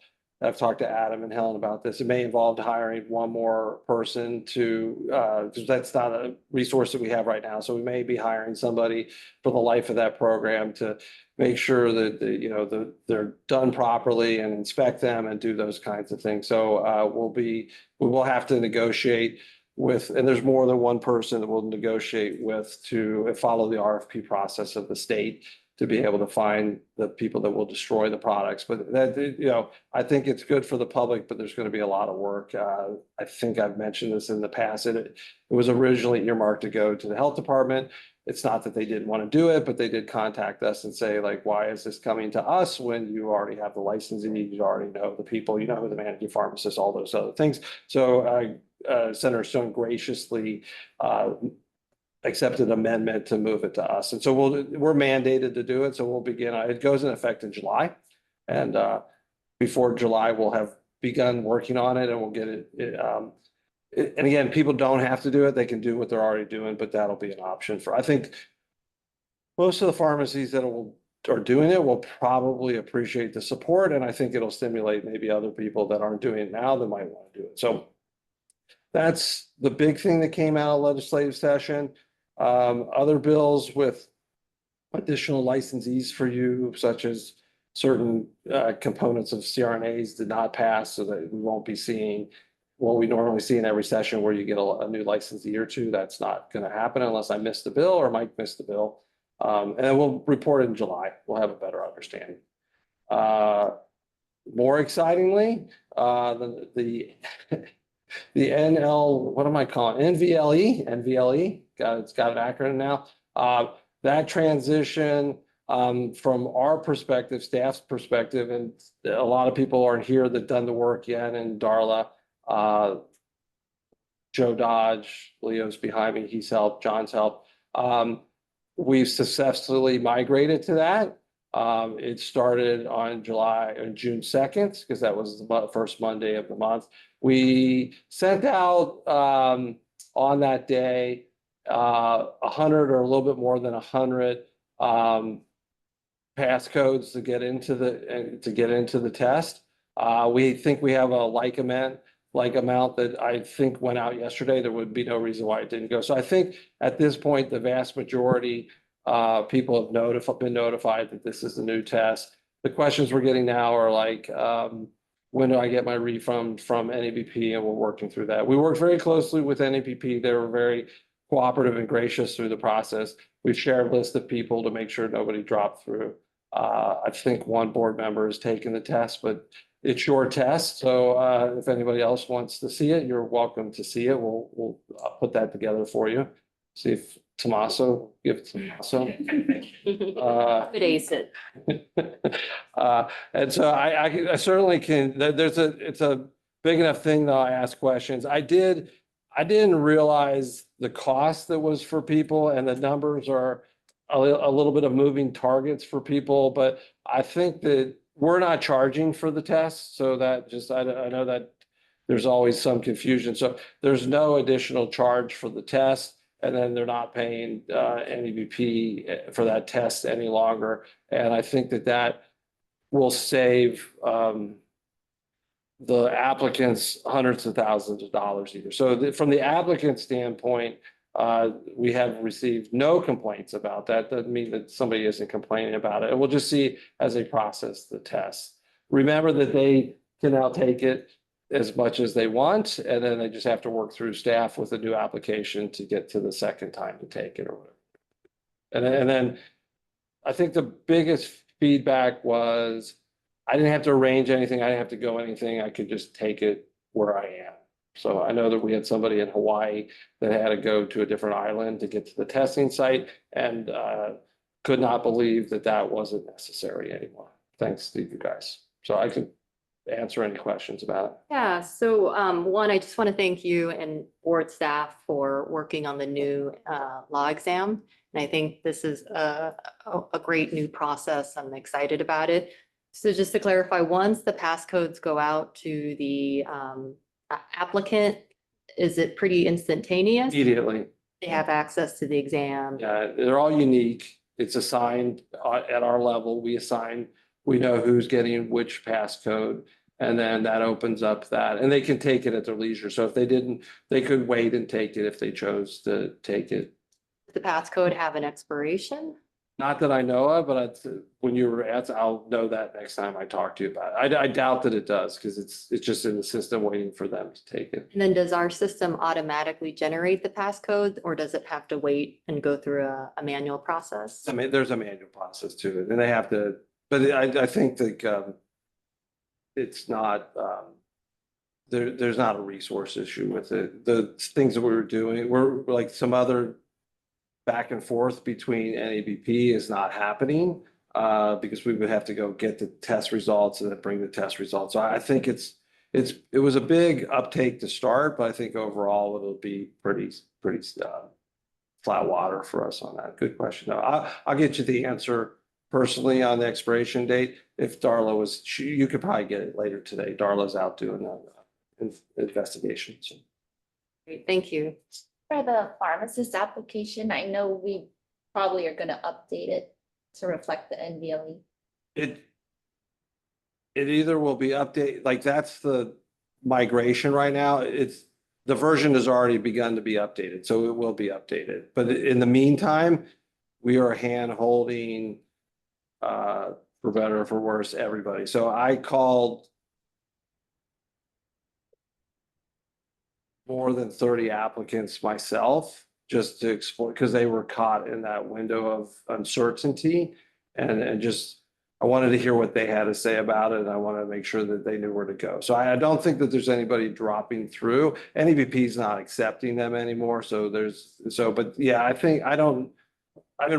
I've talked to Adam and Helen about this. It may involve hiring one more person to, because that's not a resource that we have right now. So we may be hiring somebody for the life of that program to make sure that, they're done properly and inspect them and do those kinds of things. So we will have to negotiate with, and there's more than one person that we'll negotiate with to follow the RFP process of the state to be able to find the people that will destroy the products. But that, I think it's good for the public, but there's going to be a lot of work. I think I've mentioned this in the past. It was originally earmarked to go to the health department. It's not that they didn't want to do it, but they did contact us and say, like, why is this coming to us when you already have the licensing? You already know the people, you know who the managing pharmacist, all those other things. So Senator Stone graciously accepted amendment to move it to us. And so we're mandated to do it. So we'll begin, it goes in effect in July. And before July, we'll have begun working on it and we'll get it. And again, people don't have to do it. They can do what they're already doing, but that'll be an option for, I think most of the pharmacies that are doing it will probably appreciate the support. And I think it'll stimulate maybe other people that aren't doing it now that might want to do it. So that's the big thing that came out of legislative session. Other bills with additional licensees for you, such as certain components of CRNAs did not pass, so that we won't be seeing what we normally see in every session where you get a new licensee or two. That's not going to happen unless I missed the bill or Mike missed the bill. And then we'll report in July. We'll have a better understanding. More excitingly, the NL, what am I calling it? NVLE. It's got an acronym now. That transition from our perspective, staff's perspective, and a lot of people aren't here that done the work yet, and Darla, Joe Dodge, Leo's behind me, he's helped, John's helped. We've successfully migrated to that. It started on June 2nd, because that was the first Monday of the month. We sent out on that day 100 or a little bit more than 100 passcodes to get into the test. We think we have a like amount that I think went out yesterday. There would be no reason why it didn't go. So I think at this point, the vast majority people have been notified that this is a new test. The questions we're getting now are like, when do I get my refund from NABP? And we're working through that. We worked very closely with NABP. They were very cooperative and gracious through the process. We've shared a list of people to make sure nobody dropped through. I think one board member has taken the test, but it's your test. So if anybody else wants to see it, you're welcome to see it. We'll put that together for you. See if Tommaso, give it to Tommaso. Good ace it. And so I certainly can, it's a big enough thing that I ask questions. I didn't realize the cost that was for people, and the numbers are a little bit of moving targets for people, but I think that we're not charging for the test. So that just, I know that there's always some confusion. So there's no additional charge for the test. And then they're not paying NABP for that test any longer. And I think that will save the applicants hundreds of thousands of dollars a year. So from the applicant standpoint, we have received no complaints about that. Doesn't mean that somebody isn't complaining about it. And we'll just see as they process the test. Remember that they can now take it as much as they want, and then they just have to work through staff with a new application to get to the second time to take it or whatever. And then I think the biggest feedback was I didn't have to arrange anything. I didn't have to go anything. I could just take it where I am. So I know that we had somebody in Hawaii that had to go to a different island to get to the testing site, and could not believe that wasn't necessary anymore. Thanks to you guys. So I can answer any questions about it. Yeah, so one, I just want to thank you and board staff for working on the new law exam. And I think this is a great new process. I'm excited about it. So just to clarify, once the passcodes go out to the applicant, is it pretty instantaneous? Immediately. They have access to the exam. Yeah, they're all unique. It's assigned at our level. We know who's getting which passcode. And then that opens up that, and they can take it at their leisure. So if they didn't, they could wait and take it if they chose to take it. Does the passcode have an expiration? Not that I know of, but when you were asked, I'll know that next time I talk to you about it. I doubt that it does because it's just in the system waiting for them to take it. And then does our system automatically generate the passcode, or does it have to wait and go through a manual process? I mean, there's a manual process to it and they have to, but I think that it's not, there's not a resource issue with it. The things that we were doing, we're like some other back and forth between NABP is not happening because we would have to go get the test results and then bring the test results. So I think it was a big uptake to start, but I think overall it'll be pretty flat water for us on that. Good question. No, I'll get you the answer personally on the expiration date. If Darla was, you could probably get it later today. Darla's out doing an investigation. So. Great, thank you. For the pharmacist application, I know we probably are gonna update it to reflect the NVLE. It either will be updated, like that's the migration right now. The version has already begun to be updated, so it will be updated. But in the meantime, we are hand holding for better or for worse, everybody. So I called more than 30 applicants myself just to explore, because they were caught in that window of uncertainty. And just, I wanted to hear what they had to say about it. And I wanted to make sure that they knew where to go. So I don't think that there's anybody dropping through. NEBP is not accepting them anymore. But yeah, I've been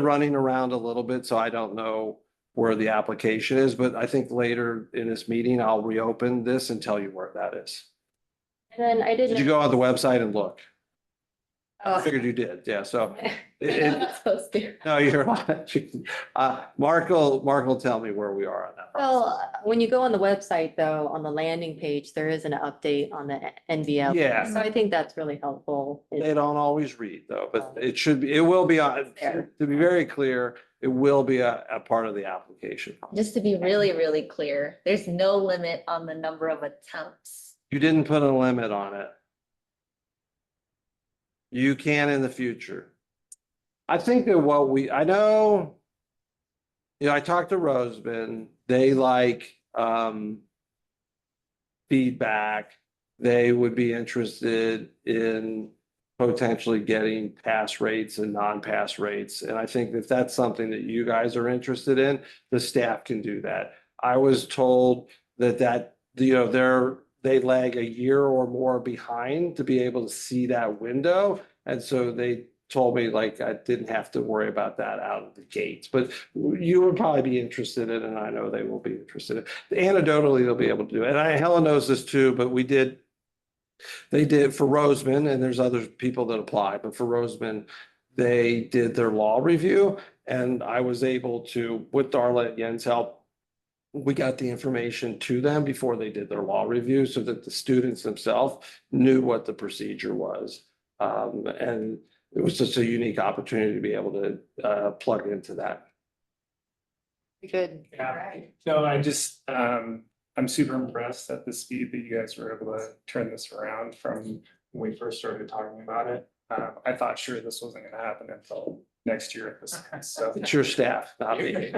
running around a little bit, so I don't know where the application is, but I think later in this meeting, I'll reopen this and tell you where that is. And then I Did you go on the website and look? I Oh. figured you did, yeah, so. I'm not supposed to. No, you're not. Mark will tell me where we are on that. Well, when you go on the website though, on the landing page, there is an update on the NVL. Yeah. So I think that's really helpful. They don't always read though, but it will be, to be very clear, it will be a part of the application. Just to be really, really clear, there's no limit on the number of attempts. You didn't put a limit on it. You can in the future. I think that I know, I talked to Roseman, they like feedback. They would be interested in potentially getting pass rates and non-pass rates. And I think if that's something that you guys are interested in, the staff can do that. I was told that they lag a year or more behind to be able to see that window. And so they told me like I didn't have to worry about that out of the gates, but you would probably be interested in it, and I know they will be interested in it. Anecdotally, they'll be able to do it. And Helen knows this too, but they did for Roseman, and there's other people that apply, but for Roseman, they did their law review, and I was able to, with Darla and Yen's help, we got the information to them before they did their law review so that the students themselves knew what the procedure was. And it was just a unique opportunity to be able to plug into that. Good. Yeah, no, I'm super impressed at the speed that you guys were able to turn this around from when we first started talking about it. I thought sure this wasn't gonna happen until next year at this point, so. It's your staff, not me.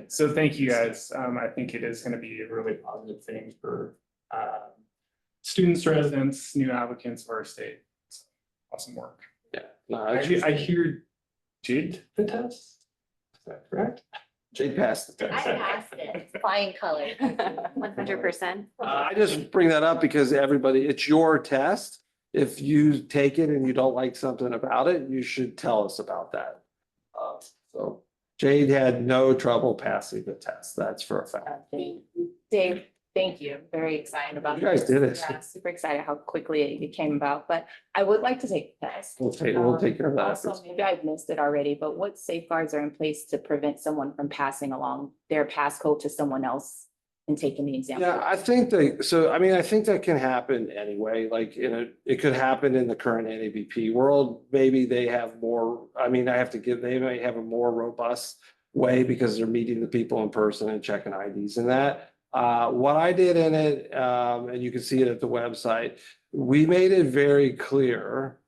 So thank you guys. I think it is gonna be a really positive thing for students, residents, new applicants of our state. So, awesome work. Yeah. No, I hear Jade the test. Is that correct? Jade passed the I test. passed it, flying color. 100%. I just bring that up because it's your test. If you take it and you don't like something about it, you should tell us about that. So Jade had no trouble passing the test. That's for a fact. Dave, Thank you. Very excited about. You guys did it. Yeah, super excited how quickly it came about, but I would like to take the test. We'll take care of that. Also, maybe I've missed it already, but what safeguards are in place to prevent someone from passing along their passcode to someone else and taking the exam? Yeah, I think I think that can happen anyway, like it could happen in the current NABP world. Maybe they have more, I mean, they may have a more robust way because they're meeting the people in person and checking IDs and that. What I did in it, and you can see it at the website, we made it very clear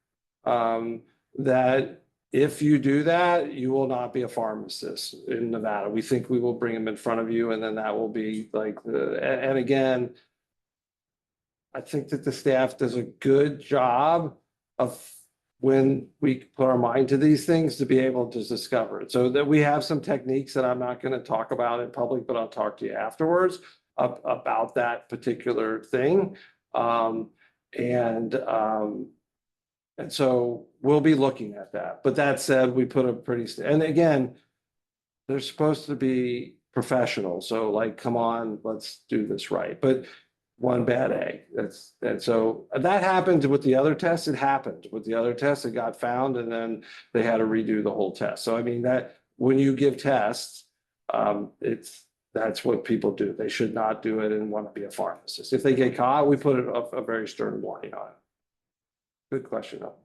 that if you do that, you will not be a pharmacist in Nevada. We think we will bring them in front of you, and then that will be like and again, I think that the staff does a good job of when we put our mind to these things to be able to discover it. So that we have some techniques that I'm not going to talk about in public, but I'll talk to you afterwards about that particular thing. And so we'll be looking at that. But that said, we put a and again, they're supposed to be professional. So like, come on, let's do this right. But one bad egg. And so that happened with the other tests. It happened with the other tests. It got found and then they had to redo the whole test. So I mean that when you give tests, that's what people do. They should not do it and want to be a pharmacist. If they get caught, we put a very stern warning on it. Good question, though.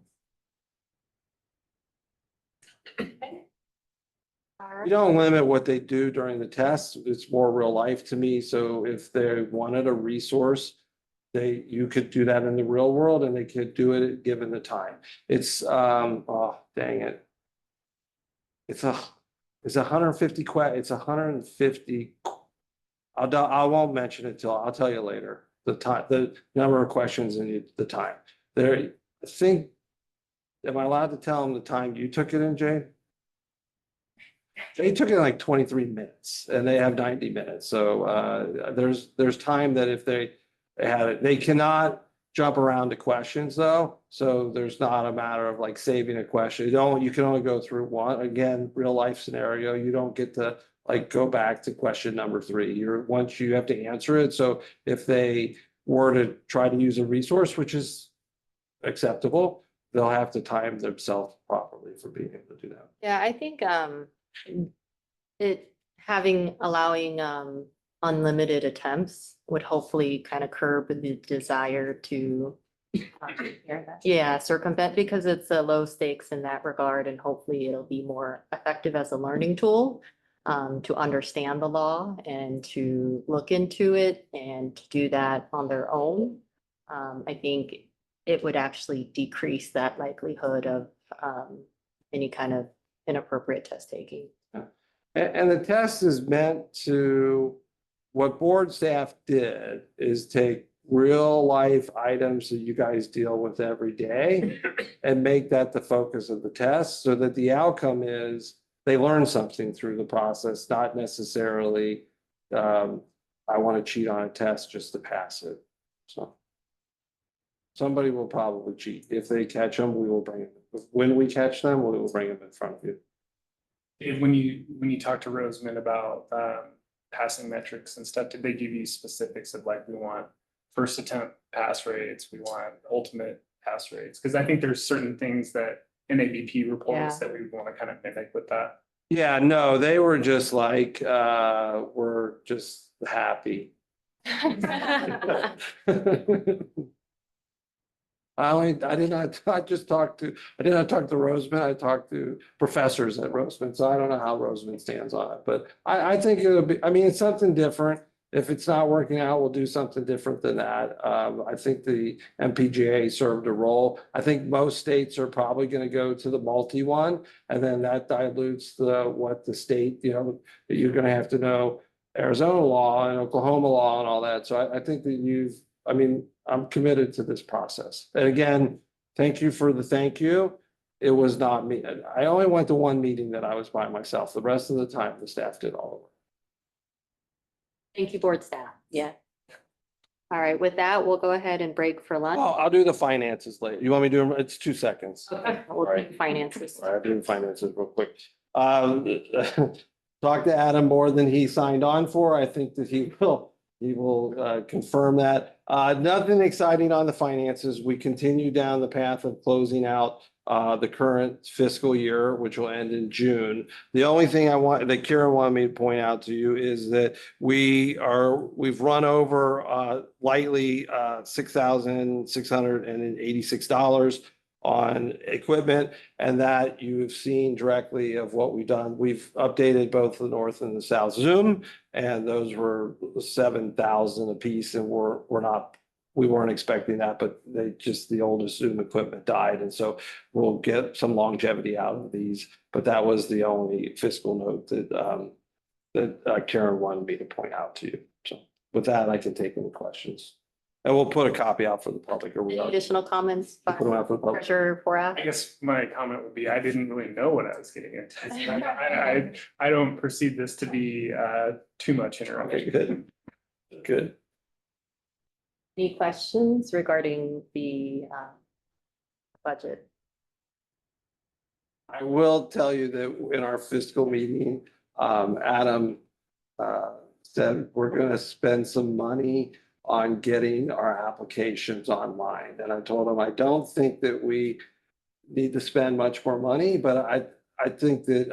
You don't limit what they do during the test. It's more real life to me. So if they wanted a resource, you could do that in the real world and they could do it given the time. It's, oh, dang it. It's 150 it's 150. I won't mention it till I'll tell you later. The time, the number of questions and the time. There, I think, am I allowed to tell them the time you took it in, Jane? They took it in like 23 minutes and they have 90 minutes. So there's time that if they had it, they cannot jump around to questions though. So there's not a matter of like saving a question. You can only go through one. Again, real life scenario. You don't get to like go back to question number 3. Once you have to answer it. So if they were to try to use a resource, which is acceptable, they'll have to time themselves properly for being able to do that. Yeah, I think allowing unlimited attempts would hopefully kind of curb the desire to circumvent, because it's a low stakes in that regard, and hopefully it'll be more effective as a learning tool to understand the law and to look into it and to do that on their own. I think it would actually decrease that likelihood of any kind of inappropriate test taking. And the test is meant to, what board staff did is take real life items that you guys deal with every day and make that the focus of the test so that the outcome is they learn something through the process, not necessarily I want to cheat on a test just to pass it. So somebody will probably cheat. If they catch them, we will bring them. When we catch them, we will bring them in front of you. When you talk to Roseman about passing metrics and stuff, did they give you specifics of like, we want first attempt pass rates, we want ultimate pass rates? Because I think there's certain things that NABP reports that we want to kind of mimic with that. Yeah, no, they were just like, we're just happy. I did not talk to Roseman. I talked to professors at Roseman. So I don't know how Roseman stands on it, but I think it'll be, I mean, it's something different. If it's not working out, we'll do something different than that. I think the MPGA served a role. I think most states are probably going to go to the multi one, and then that dilutes what the state, you're going to have to know Arizona law and Oklahoma law and all that. So I think that I'm committed to this process. And again, thank you for the thank you. It was not me. I only went to one meeting that I was by myself. The rest of the time, the staff did all of it. Thank you, board staff. Yeah. All right, with that, we'll go ahead and break for lunch. Oh, I'll do the finances later. You want me to do them? It's 2 seconds. Okay, we'll do finances. All right, I'll do the finances real quick. Talk to Adam more than he signed on for. I think that he will He will confirm that. Nothing exciting on the finances. We continue down the path of closing out the current fiscal year, which will end in June. The only thing that Karen wanted me to point out to you is that we've run over lightly $6,686 on equipment, and that you've seen directly of what we've done. We've updated both the north and the south Zoom, and those were 7,000 apiece, and we weren't expecting that, but the oldest Zoom equipment died, and so we'll get some longevity out of these. But that was the only fiscal note that Karen wanted me to point out to you. So with that, I can take any questions. And we'll put a copy out for the public, or we Any are. additional comments by Put them out for the public. Treasurer Porat? I guess my comment would be, I didn't really know what I was getting into. I don't perceive this to be too much Okay, interruption. good. Good. Any questions regarding the budget? I will tell you that in our fiscal meeting, Adam said we're gonna spend some money on getting our applications online. And I told him, I don't think that we need to spend much more money, but I think that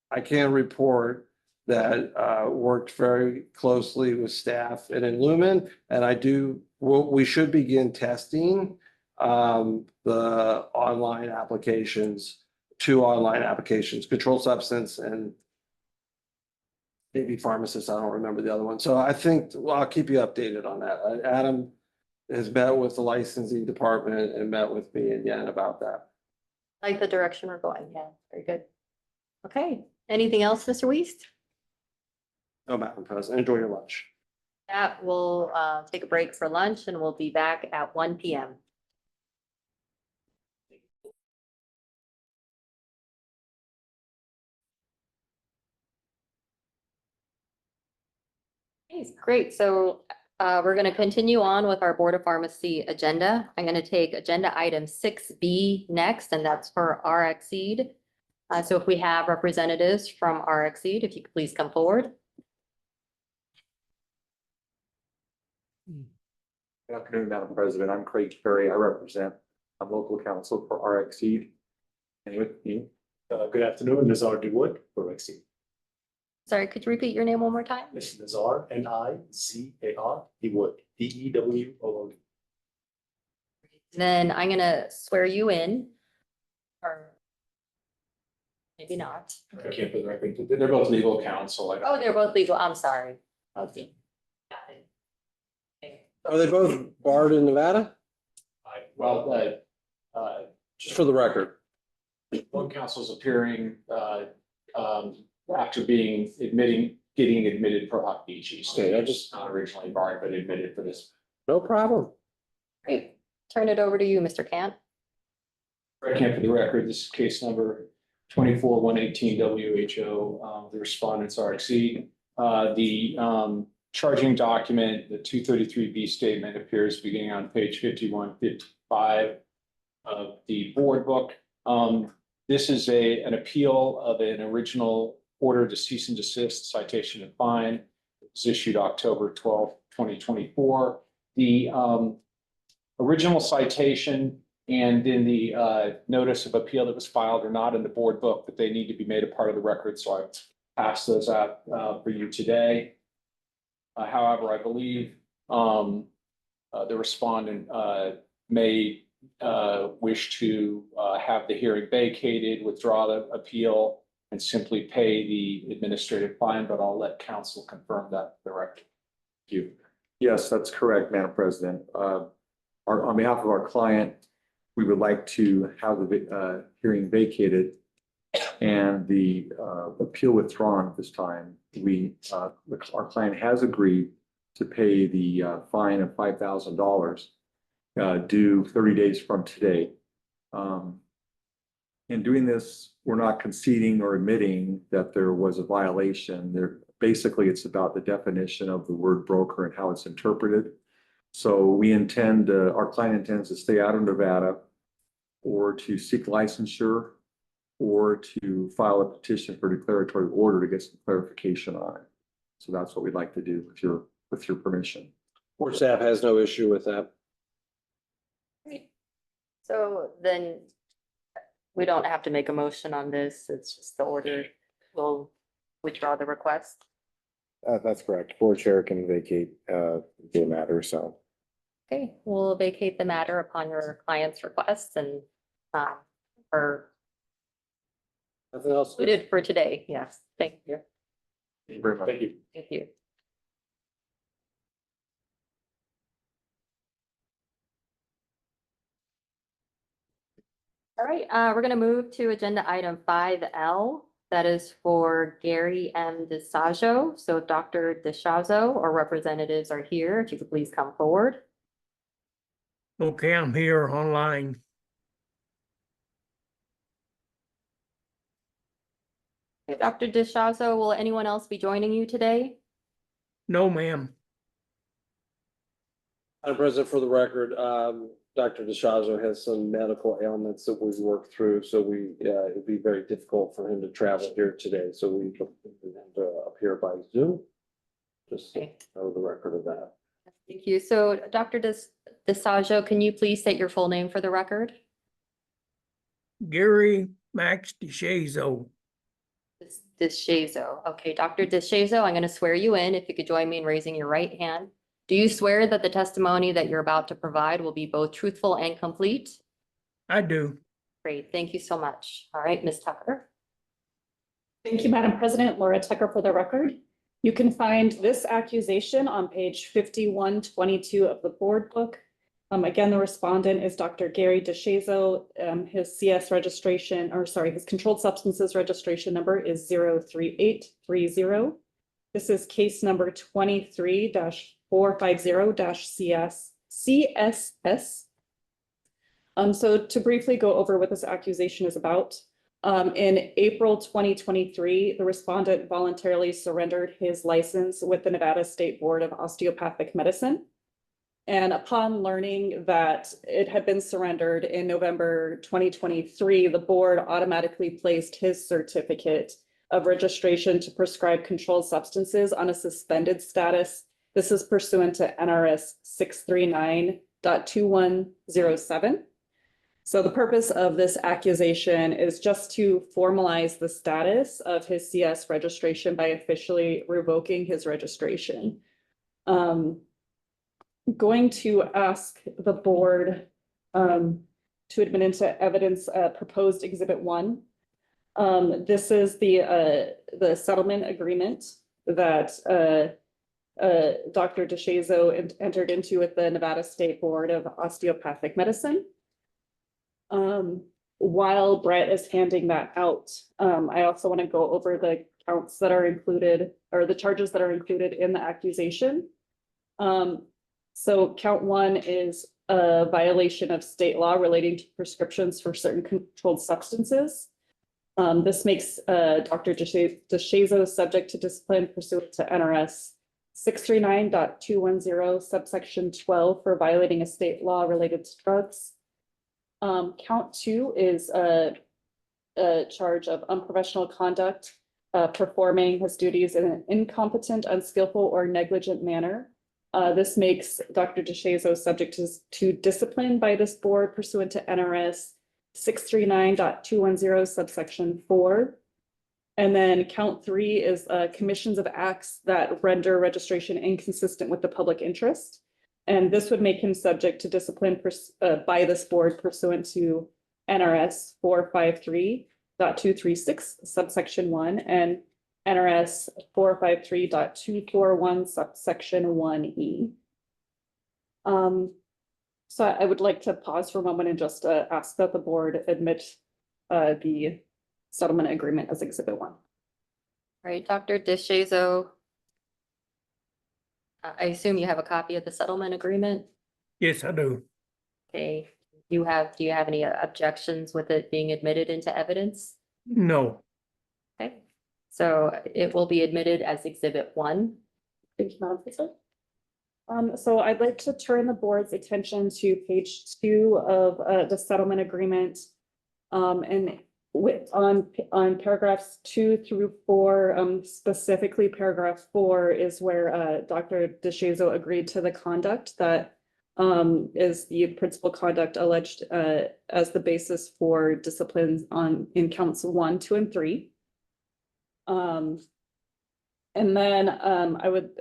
I can report that worked very closely with staff and in Lumen. And we should begin testing the online applications, 2 online applications, controlled substance and maybe pharmacist. I don't remember the other one. So I think, well, I'll keep you updated on that. Adam has met with the licensing department and met with me and Yen about that. Like the direction we're going, yeah, very good. Okay, anything else, Mr. Weist? No, Madam President, enjoy your lunch. That we'll take a break for lunch and we'll be back at 1 p.m. Okay, great. So we're going to continue on with our Board of Pharmacy agenda. I'm going to take agenda item 6B next, and that's for RxSeed. So if we have representatives from RxSeed, if you could please come forward. Good afternoon, Madam President. I'm Craig Perry. I represent local counsel for RxSeed. And with me, Good afternoon, Nazar DeWood for Rexy. Sorry, could you repeat your name one more time? This is Nazar, N-I-C-A-R, DeWood, D-E-W-O-O-D. Then I'm going to swear you in. Or maybe not. I can't for the record, they're both legal counsel. Oh, they're both legal. I'm sorry. Okay. Got it. Okay. Are they both barred in Nevada? Just for the record. One counsel is appearing, after getting admitted for Hot Beach. Okay, Not originally barred, but admitted for this. No problem. Great. Turn it over to you, Mr. Cant. Greg Camp for the record, this is case number 24-118 WHO. The respondents are RxSeed. The charging document, the 233B statement appears beginning on page 51-55 of the board book. This is an appeal of an original order to cease and desist, citation and fine. It was issued October 12, 2024. The original citation and in the notice of appeal that was filed are not in the board book, but they need to be made a part of the record. So I've passed those out for you today. However, I believe the respondent may wish to have the hearing vacated, withdraw the appeal, and simply pay the administrative fine, but I'll let counsel confirm that for the record. Thank you. Yes, that's correct, Madam President. On behalf of our client, we would like to have the hearing vacated and the appeal withdrawn at this time. Our client has agreed to pay the fine of $5,000 due 30 days from today. In doing this, we're not conceding or admitting that there was a violation. Basically, it's about the definition of the word broker and how it's interpreted. So our client intends to stay out of Nevada or to seek licensure or to file a petition for declaratory order to get some clarification on it. So that's what we'd like to do if you're with your permission. Board staff has no issue with that. So then we don't have to make a motion on this. It's just the order. We'll withdraw the request. That's correct. Board chair can vacate, the matter, so. Okay, we'll vacate the matter upon your client's request and, for, Nothing else? we did for today. Yes, thank you. Thank you very much. Thank you. Thank you. All right, we're gonna move to agenda item 5L. That is for Gary M. DeSajo. So if Dr. DeShazo or representatives are here, if you could please come forward. Okay, I'm here online. Dr. DeShazo, will anyone else be joining you today? No, ma'am. Madam President, for the record, Dr. DeShazo has some medical ailments that we've worked through, so it'd be very difficult for him to travel here today, so we look for him to appear by Zoom. Just know the record of that. Thank you. So Dr. DeSajo, can you please state your full name for the record? Gary Max DeShazo. DeShazo. Okay, Dr. DeShazo, I'm going to swear you in. If you could join me in raising your right hand. Do you swear that the testimony that you're about to provide will be both truthful and complete? I do. Great, thank you so much. All right, Ms. Tucker. Thank you, Madam President. Laura Tucker for the record. You can find this accusation on page 5122 of the board book. Again, the respondent is Dr. Gary DeShazo. His CS registration, or sorry, his controlled substances registration number is 03830. This is case number 23-450-CSS. So to briefly go over what this accusation is about, in April 2023, the respondent voluntarily surrendered his license with the Nevada State Board of Osteopathic Medicine. And upon learning that it had been surrendered in November 2023, the board automatically placed his certificate of registration to prescribe controlled substances on a suspended status. This is pursuant to NRS 639.2107. So the purpose of this accusation is just to formalize the status of his CS registration by officially revoking his registration. Going to ask the board to admit into evidence proposed exhibit 1. This is the settlement agreement that Dr. DeShazo entered into with the Nevada State Board of Osteopathic Medicine. While Brett is handing that out, I also want to go over the counts that are included, or the charges that are included in the accusation. So count 1 is a violation of state law relating to prescriptions for certain controlled substances. This makes Dr. DeShazo subject to discipline pursuant to NRS 639.210 subsection 12 for violating a state law related to drugs. Count 2 is a charge of unprofessional conduct, performing his duties in an incompetent, unskillful, or negligent manner. This makes Dr. DeShazo subject to discipline by this board pursuant to NRS 639.210 subsection 4. And then count 3 is commissions of acts that render registration inconsistent with the public interest. And this would make him subject to discipline by this board pursuant to NRS 453.236 subsection 1 and NRS 453.241 subsection 1E. So I would like to pause for a moment and just ask that the board admit the settlement agreement as exhibit 1. All right, Dr. DeShazo. I assume you have a copy of the settlement agreement? Yes, I do. Okay, do you have any objections with it being admitted into evidence? No. Okay, so it will be admitted as exhibit 1. Thank you, Madam President. So I'd like to turn the board's attention to page 2 of the settlement agreement. And on paragraphs 2 through 4, specifically paragraph 4 is where Dr. DeShazo agreed to the conduct that is the principal conduct alleged as the basis for disciplines in counts 1, 2, and 3. And then I would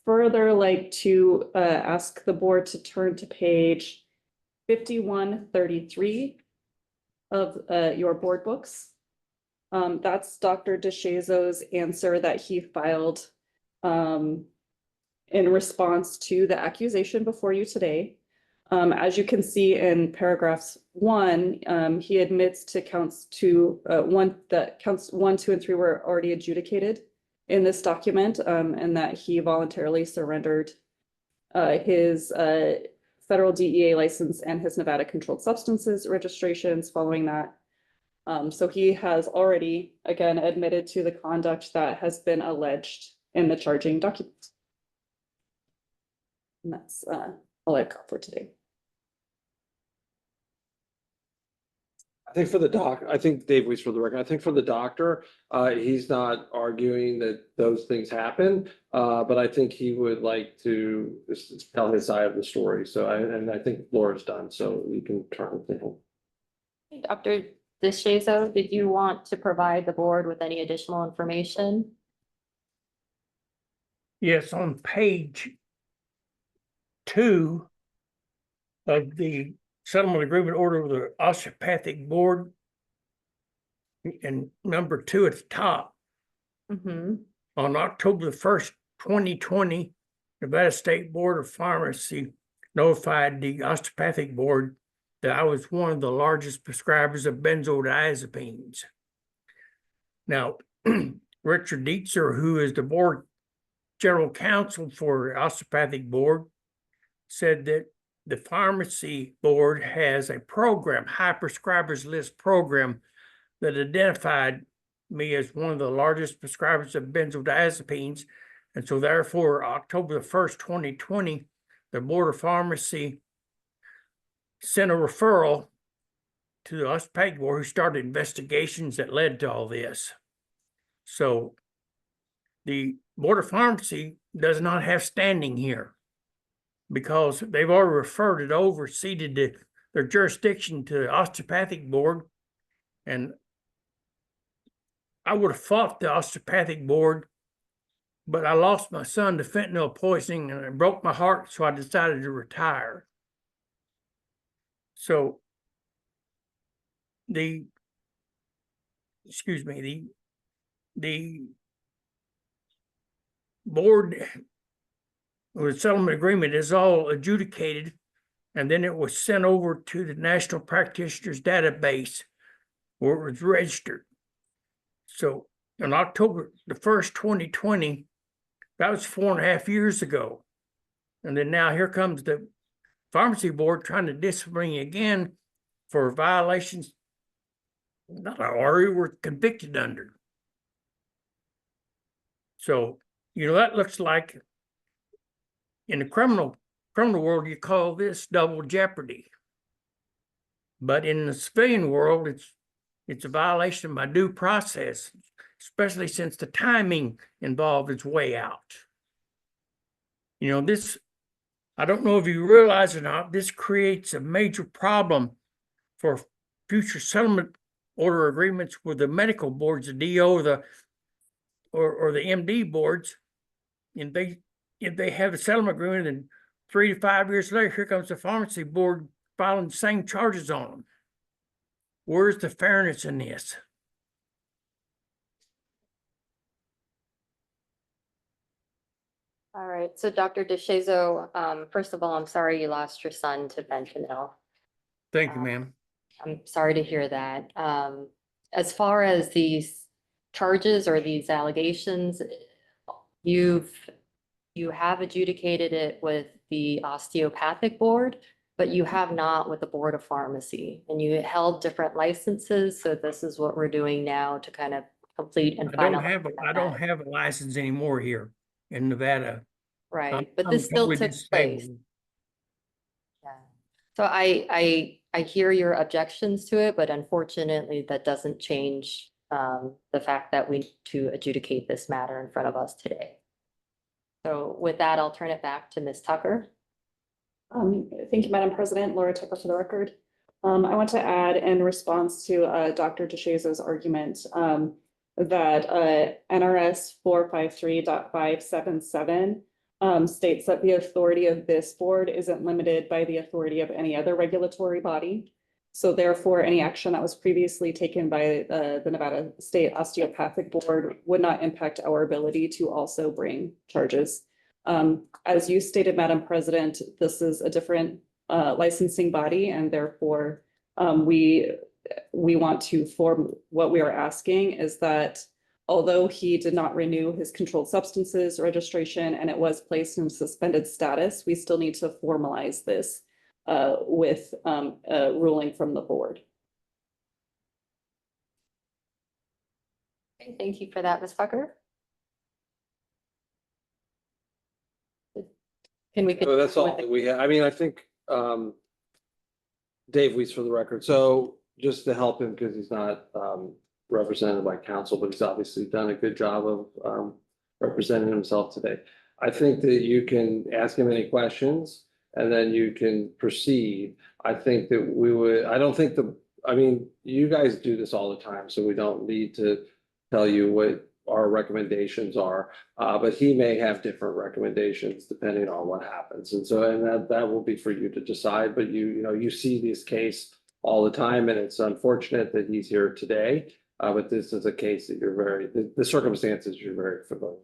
further like to ask the board to turn to page 5133 of your board books. That's Dr. DeShazo's answer that he filed in response to the accusation before you today. As you can see in paragraphs 1, he admits to counts 2, that counts 1, 2, and 3 were already adjudicated in this document, and that he voluntarily surrendered his federal DEA license and his Nevada controlled substances registrations following that. So he has already, again, admitted to the conduct that has been alleged in the charging documents. And that's all I've got for today. I think for the I think Dave Weiss for the record, I think for the doctor, he's not arguing that those things happen. But I think he would like to just tell his side of the story. So I think Laura's done, so we can turn to him. Dr. DeShazo, did you want to provide the board with any additional information? Yes, on page 2 of the settlement agreement order of the osteopathic board, and number 2 at the top. On October the 1st, 2020, Nevada State Board of Pharmacy notified the osteopathic board that I was one of the largest prescribers of benzodiazepines. Now, Richard Dietzer, who is the board general counsel for the osteopathic board, said that the pharmacy board has a program, high prescribers list program, that identified me as one of the largest prescribers of benzodiazepines. And so therefore, October the 1st, 2020, the Board of Pharmacy sent a referral to the osteopathic board, who started investigations that led to all this. So the Board of Pharmacy does not have standing here, because they've already referred it over, ceded their jurisdiction to the osteopathic board. And I would have fought the osteopathic board, but I lost my son to fentanyl poisoning and it broke my heart, so I decided to retire. So the board with settlement agreement is all adjudicated, and then it was sent over to the National Practitioners Database where it was registered. So on October the 1st, 2020, that was 4.5 years ago. And then now here comes the pharmacy board trying to discipline me again for violations that I already were convicted under. So, that looks like, in the criminal world, you call this double jeopardy. But in the civilian world, it's a violation of my due process, especially since the timing involved is way out. This, I don't know if you realize or not, this creates a major problem for future settlement order agreements with the medical boards, the DO, or the MD boards. And if they have a settlement agreement, and 3 to 5 years later, here comes the pharmacy board filing the same charges on them. Where's the fairness in this? All right, so Dr. DeShazo, first of all, I'm sorry you lost your son to fentanyl. Thank you, ma'am. I'm sorry to hear that. As far as these charges or these allegations, you have adjudicated it with the osteopathic board, but you have not with the Board of Pharmacy, and you held different licenses. So this is what we're doing now to kind of complete and I don't finalize. have a license anymore here in Nevada. Right, but this still totally took disabled. place. Yeah. So I I hear your objections to it, but unfortunately, that doesn't change the fact that we need to adjudicate this matter in front of us today. So with that, I'll turn it back to Ms. Tucker. Thank you, Madam President. Laura Tucker for the record. I want to add in response to Dr. DeShazo's argument that NRS 453.577 states that the authority of this board isn't limited by the authority of any other regulatory body. So therefore, any action that was previously taken by the Nevada State Osteopathic Board would not impact our ability to also bring charges. As you stated, Madam President, this is a different licensing body, and therefore we want to form, what we are asking is that although he did not renew his controlled substances registration and it was placed in suspended status, we still need to formalize this with a ruling from the board. Okay, thank you for that, Ms. Tucker. Can we? So that's all that we have. I mean, I think, Dave Weiss for the record. So just to help him, because he's not, represented by counsel, but he's obviously done a good job of, representing himself today. I think that you can ask him any questions and then you can proceed. I think that we would, I don't think I mean, you guys do this all the time, so we don't need to tell you what our recommendations are. But he may have different recommendations depending on what happens. And so, and that will be for you to decide, but you know, you see this case all the time, and it's unfortunate that he's here today. But this is a case that you're the circumstances you're very familiar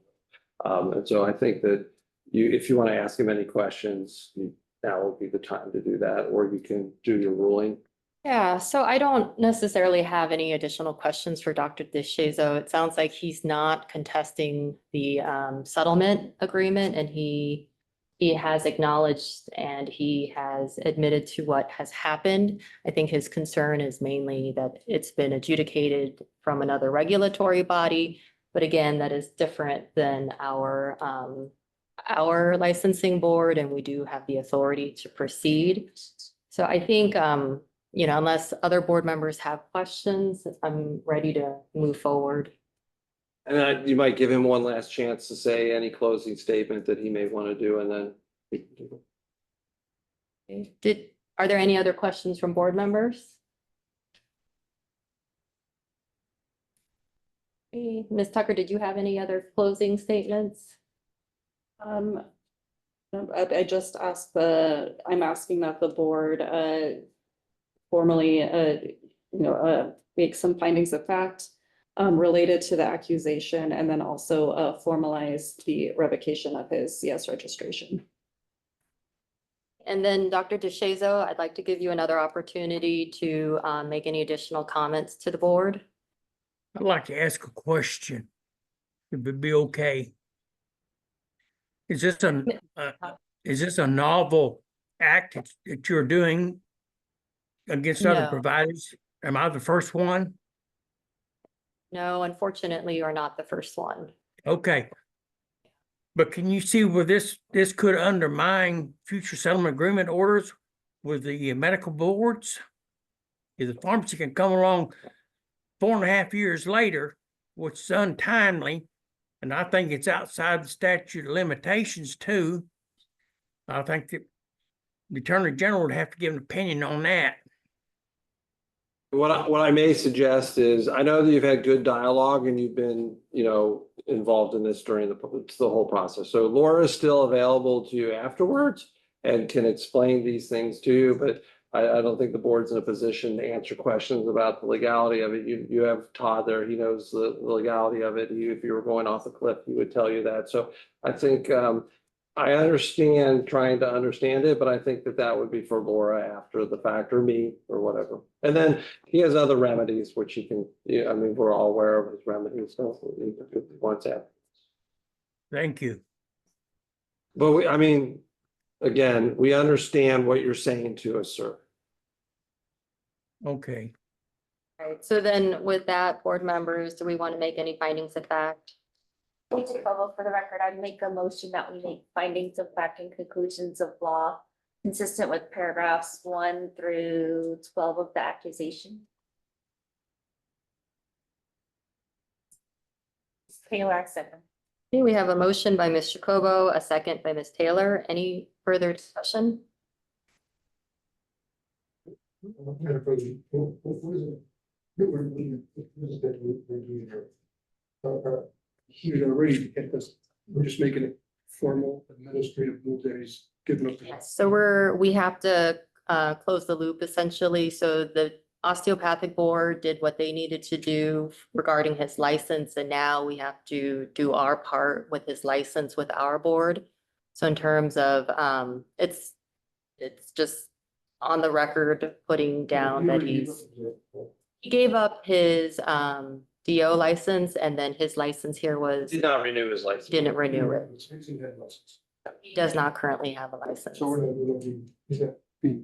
with. And so I think that if you want to ask him any questions, now will be the time to do that, or you can do your ruling. Yeah, so I don't necessarily have any additional questions for Dr. DeShazo. It sounds like he's not contesting the settlement agreement, and he has acknowledged and he has admitted to what has happened. I think his concern is mainly that it's been adjudicated from another regulatory body. But again, that is different than our licensing board, and we do have the authority to proceed. So I think, you know, unless other board members have questions, I'm ready to move forward. And you might give him one last chance to say any closing statement that he may want to do, and then we can do it. Are there any other questions from board members? Okay, Ms. Tucker, did you have any other closing statements? No, I just asked I'm asking that the board formally, make some findings of fact related to the accusation, and then also formalize the revocation of his CS registration. And then Dr. DeShazo, I'd like to give you another opportunity to make any additional comments to the board. I'd like to ask a question, if it'd be okay. Is this a novel act that you're doing against other No. providers? Am I the first one? No, unfortunately, you're not the first one. Okay. But can you see where this could undermine future settlement agreement orders with the medical boards? If the pharmacy can come along 4.5 years later, which is untimely, and I think it's outside the statute of limitations too. I think that the Attorney General would have to give an opinion on that. What I may suggest is, I know that you've had good dialogue and you've been, involved in this during the whole process. So Laura is still available to you afterwards and can explain these things to you, but I don't think the board's in a position to answer questions about the legality of it. You have Todd there, he knows the legality of it. If you were going off a cliff, he would tell you that. So I think, I understand trying to understand it, but I think that would be for Laura after the fact, or me, or whatever. And then he has other remedies, which he can, I mean, we're all aware of his remedies, so if he wants that. Thank you. But again, we understand what you're saying to us, sir. Okay. All right, so then with that, board members, do we want to make any findings of fact? For the record, I'd make a motion that we make findings of fact and conclusions of law consistent with paragraphs 1 through 12 of the accusation. Taylor, second. Okay, we have a motion by Ms. Jacobo, a second by Ms. Taylor. Any further discussion? Madam President, what is it? What is it that we're doing here? He's already at this, we're just making it formal administrative move that he's given up. Yes, so we have to close the loop essentially. So the osteopathic board did what they needed to do regarding his license, and now we have to do our part with his license with our board. So in terms of, it's just on the record, putting down that he gave up his DO license, and then his license here was, Did not renew his license. didn't renew it. License. He does not currently have a license. So we're not gonna be,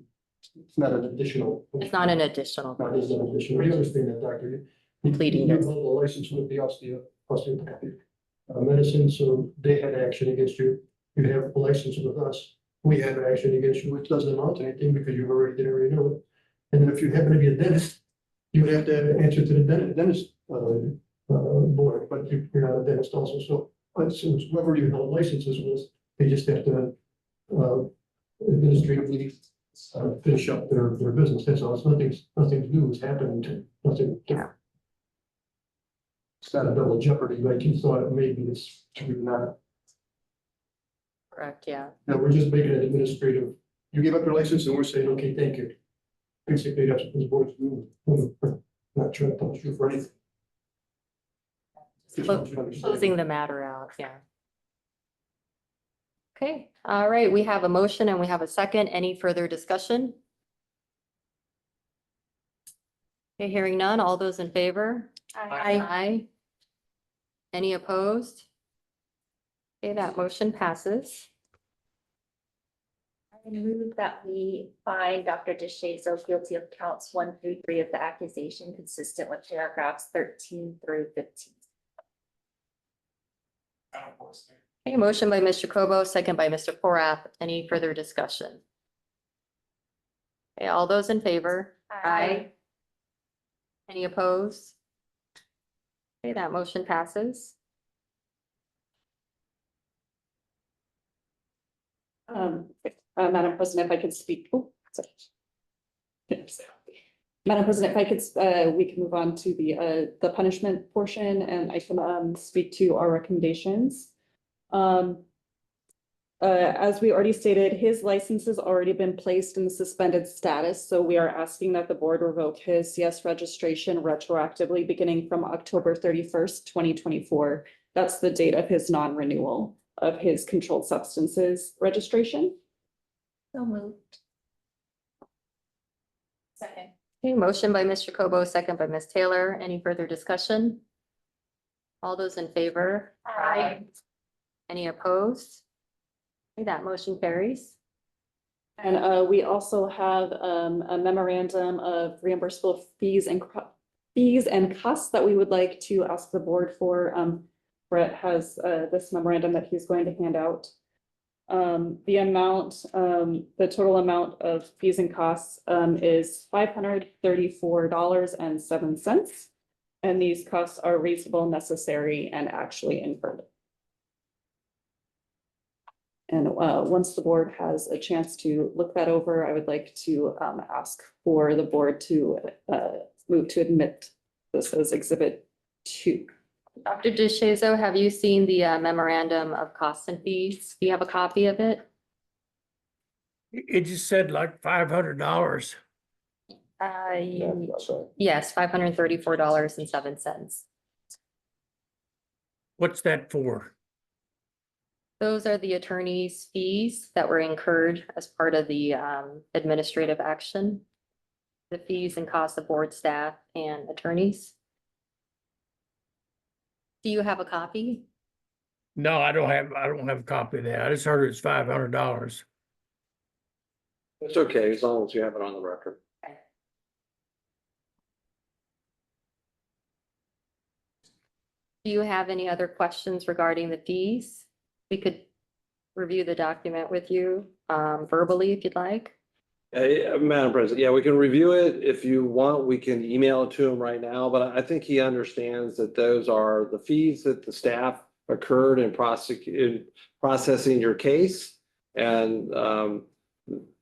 it's not an additional. It's not an additional. Not as an additional, you understand that, doctor? Completing You it. hold a license with the osteopathic medicine, so they had action against you. You have a license with us. We have action against you, which doesn't amount to anything because you've already didn't renew it. And then if you happen to be a dentist, you would have to answer to the dentist board, but you're not a dentist also, so since whoever you held licenses with, they just have to administratively finish up their business. That's all. It's nothing new is happening to nothing. It's not a double jeopardy like you thought it may be. It's truly not. Correct, yeah. Now, we're just making it administrative. You give up your license and we're saying, okay, thank you. Basically, that's what this board's doing. Not trying to punish you for anything. Just want you to understand. Closing the matter out, yeah. Okay, all right, we have a motion and we have a second. Any further discussion? Okay, hearing none. All those in favor? Aye. Any opposed? Okay, that motion passes. I move that we find Dr. DeShazo guilty of counts 1 through 3 of the accusation, consistent with paragraphs 13 through 15. Okay, motion by Mr. Kobo, second by Mr. Porath. Any further discussion? Okay, all those in favor? Aye. Any opposed? Okay, that motion passes. Madam President, if I could speak, sorry. Madam President, if I could, we can move on to the punishment portion, and I can speak to our recommendations. As we already stated, his license has already been placed in suspended status, so we are asking that the board revoke his CS registration retroactively beginning from October 31st, 2024. That's the date of his non-renewal of his controlled substances registration. So moved. Second. Okay, motion by Mr. Kobo, second by Ms. Taylor. Any further discussion? All those in favor? Aye. Any opposed? Okay, that motion carries. And we also have a memorandum of reimbursable fees and costs that we would like to ask the board for. Brett has this memorandum that he's going to hand out. The amount, the total amount of fees and costs is $534.07. And these costs are reasonable, necessary, and actually incurred. And once the board has a chance to look that over, I would like to ask for the board to move to admit this as Exhibit 2. Dr. DeShazo, have you seen the memorandum of costs and fees? Do you have a copy of it? It just said like $500. Yes, $534.07. What's that for? Those are the attorney's fees that were incurred as part of the administrative action. The fees and costs of board staff and attorneys. Do you have a copy? No, I don't have a copy of that. I just heard it's $500. It's okay, as long as you have it on the record. Do you have any other questions regarding the fees? We could review the document with you verbally if you'd like. Madam President, yeah, we can review it. If you want, we can email it to him right now, but I think he understands that those are the fees that the staff occurred in processing your case. And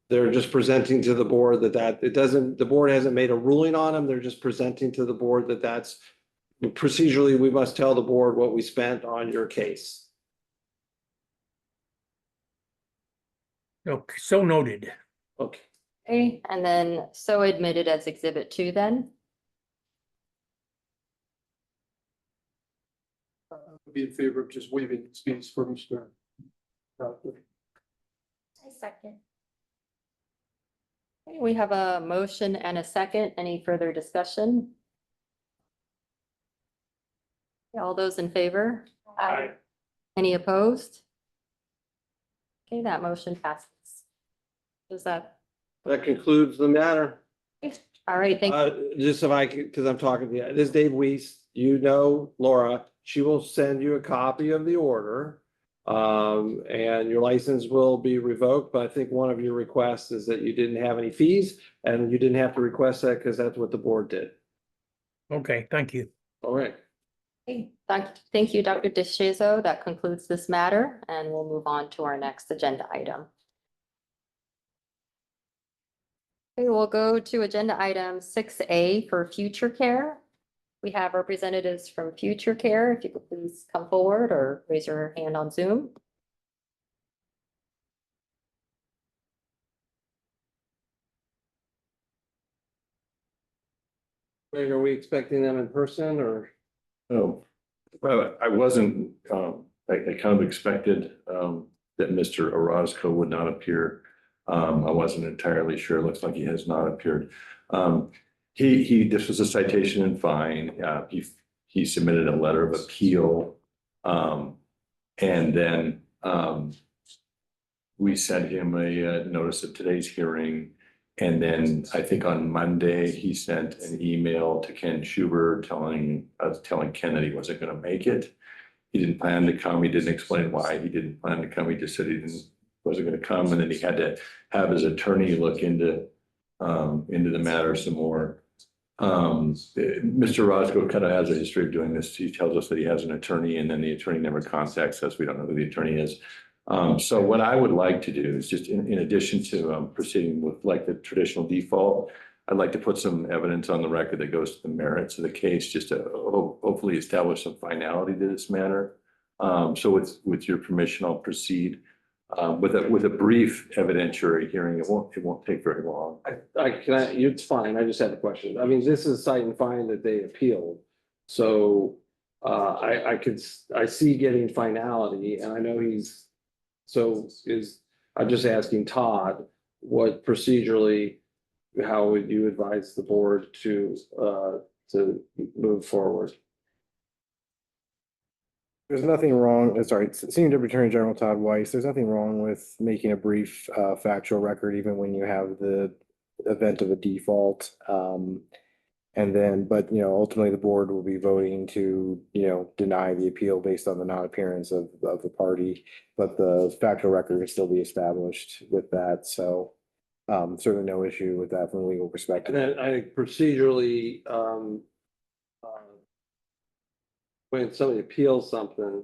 they're just presenting to the board that the board hasn't made a ruling on them. They're just presenting to the board that that's procedurally, we must tell the board what we spent on your case. Okay, so noted. Okay. Okay, and then so admitted as exhibit 2 then. I'd be in favor of just waiving fees for Mr. I second. Okay, we have a motion and a second. Any further discussion? All those in favor? Aye. Any opposed? Okay, that motion passes. Does that, That concludes the matter. all right, thank you. Just if I could, because I'm talking to you, this is Dave Weiss, you know Laura, she will send you a copy of the order. And your license will be revoked, but I think one of your requests is that you didn't have any fees and you didn't have to request that because that's what the board did. Okay, thank you. All right. Okay, thank you, Dr. DeShazo. That concludes this matter, and we'll move on to our next agenda item. Okay, we'll go to agenda item 6A for Future Care. We have representatives from Future Care. If you could please come forward or raise your hand on Zoom. Greg, are we expecting them in person or? Oh, well, I wasn't, I kind of expected, that Mr. Orozco would not appear. I wasn't entirely sure. It looks like he has not appeared. This was a citation and fine. He submitted a letter of appeal. And then, we sent him a notice of today's hearing. And then I think on Monday, he sent an email to Ken Schubert telling Ken that he wasn't going to make it. He didn't plan to come. He didn't explain why he didn't plan to come. He just said wasn't going to come. And then he had to have his attorney look into the matter some more. Mr. Roscoe kind of has a history of doing this. He tells us that he has an attorney and then the attorney never contacts us. We don't know who the attorney is. So what I would like to do is just in addition to proceeding with like the traditional default, I'd like to put some evidence on the record that goes to the merits of the case, just to hopefully establish some finality to this matter. So with your permission, I'll proceed with a brief evidentiary hearing. It won't take very long. It's fine. I just had a question. I mean, this is cite and find that they appealed. So I see getting finality and I know I'm just asking Todd, what procedurally, how would you advise the board to move forward? There's nothing wrong, sorry, Senior Deputy Attorney General Todd Weiss, there's nothing wrong with making a brief factual record, even when you have the event of a default. And then, but ultimately the board will be voting to, deny the appeal based on the non-appearance of the party. But the factual record will still be established with that, so certainly no issue with that from a legal perspective. And then I think procedurally, when somebody appeals something,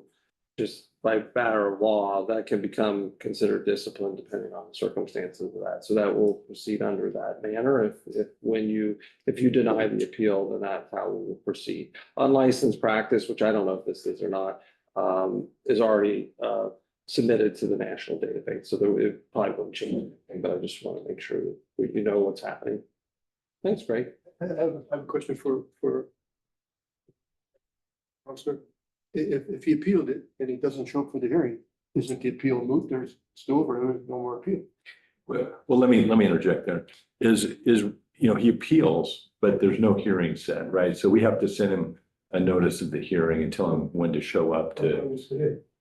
just by matter of law, that can become considered discipline depending on the circumstances of that. So that will proceed under that manner. If you deny the appeal, then that's how we will proceed. Unlicensed practice, which I don't know if this is or not, is already submitted to the national database. So it probably won't change anything, but I just want to make sure that you know what's happening. Thanks, Greg. I have a question for Counselor. If he appealed it and he doesn't show up for the hearing, isn't the appeal moot? There's over, there's no more appeal. Well, let me interject there. He appeals, but there's no hearing set, right? So we have to send him a notice of the hearing and tell him when to show up to.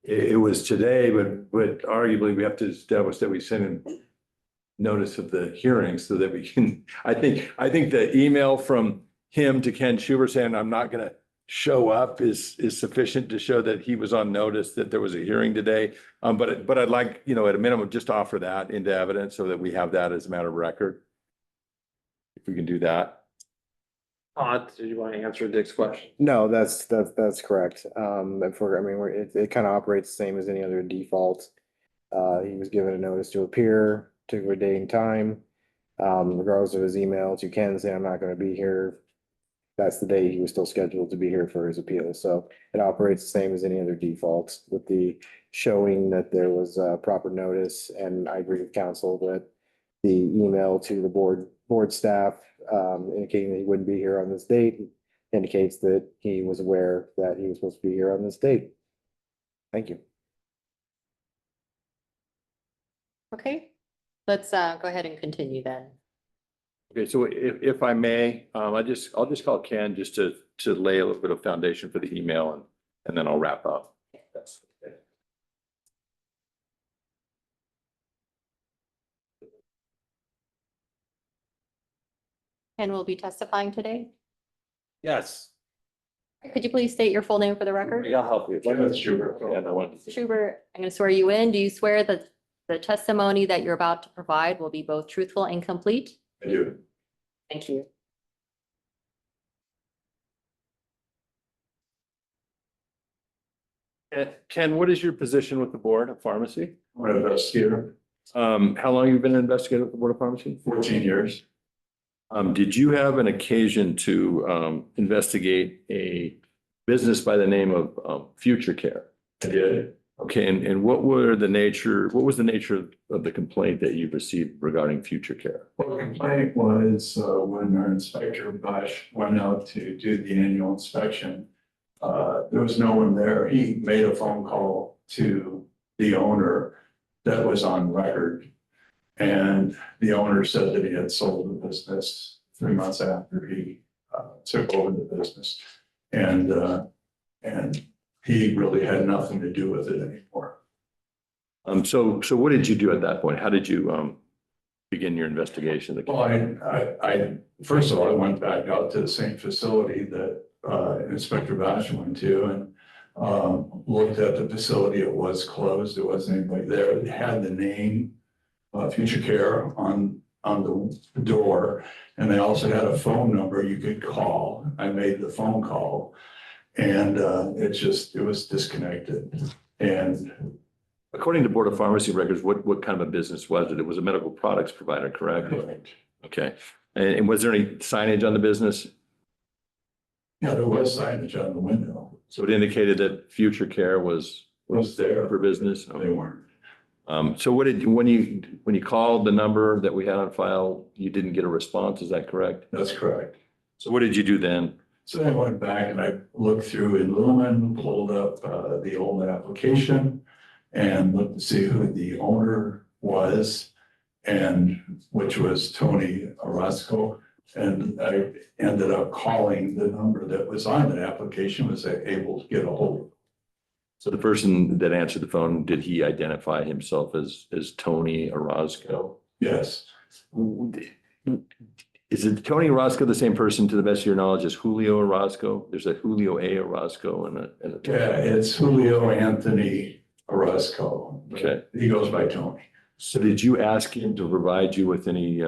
It was today, but arguably we have to establish that we send him notice of the hearing so that we can, I think the email from him to Ken Schubert saying, I'm not gonna show up is sufficient to show that he was on notice that there was a hearing today. But I'd like, you know, at a minimum, just offer that into evidence so that we have that as a matter of record. If we can do that. Todd, did you want to answer Dick's question? No, that's correct. And for, I mean, it kind of operates the same as any other default. He was given a notice to appear, particular date and time. Regardless of his email, you can say, I'm not going to be here. That's the day he was still scheduled to be here for his appeal. So it operates the same as any other default with the showing that there was proper notice. And I agree with counsel that the email to the board staff indicating that he wouldn't be here on this date indicates that he was aware that he was supposed to be here on this date. Thank you. Okay, let's go ahead and continue then. Okay, so if I may, I'll just call Ken just to lay a little bit of foundation for the email and then I'll wrap up. That's okay. Ken will be testifying today. Yes. Could you please state your full name for the record? I'll help you. Kenneth Schubert. Yeah, I want Mr. Schubert, I'm going to swear you in. Do you swear that the testimony that you're about to provide will be both truthful and complete? I do. Thank you. Ken, what is your position with the Board of Pharmacy? I'm an investigator, How long have you been an investigator with the Board of Pharmacy? 14 years. Did you have an occasion to investigate a business by the name of Future Care? I did. Okay, and what was the nature of the complaint that you received regarding Future Care? Well, the complaint was when our inspector Bush went out to do the annual inspection. There was no one there. He made a phone call to the owner that was on record. And the owner said that he had sold the business 3 months after he took over the business. And he really had nothing to do with it anymore. So what did you do at that point? How did you begin your investigation? Well, I first of all, I went back out to the same facility that Inspector Bash went to and looked at the facility. It was closed. There wasn't anybody there. It had the name Future Care on the door, and they also had a phone number you could call. I made the phone call, and it was disconnected. And according to Board of Pharmacy records, what kind of a business was it? It was a medical products provider, correct? Correct. Okay, and was there any signage on the business? Yeah, there was signage on the window. So it indicated that Future Care was there for business? They weren't. So when you called the number that we had on file, you didn't get a response, is that correct? That's correct. So what did you do then? So I went back and I looked through in Lumen, pulled up the old application and looked to see who the owner was, and which was Tony Orozco. And I ended up calling the number that was on the application, was able to get a hold of. So the person that answered the phone, did he identify himself as Tony Orozco? Yes. Is it Tony Orozco the same person, to the best of your knowledge, as Julio Orozco? There's a Julio A. Orozco and a. Yeah, it's Julio Anthony Orozco. Okay. He goes by Tony. So did you ask him to provide you with any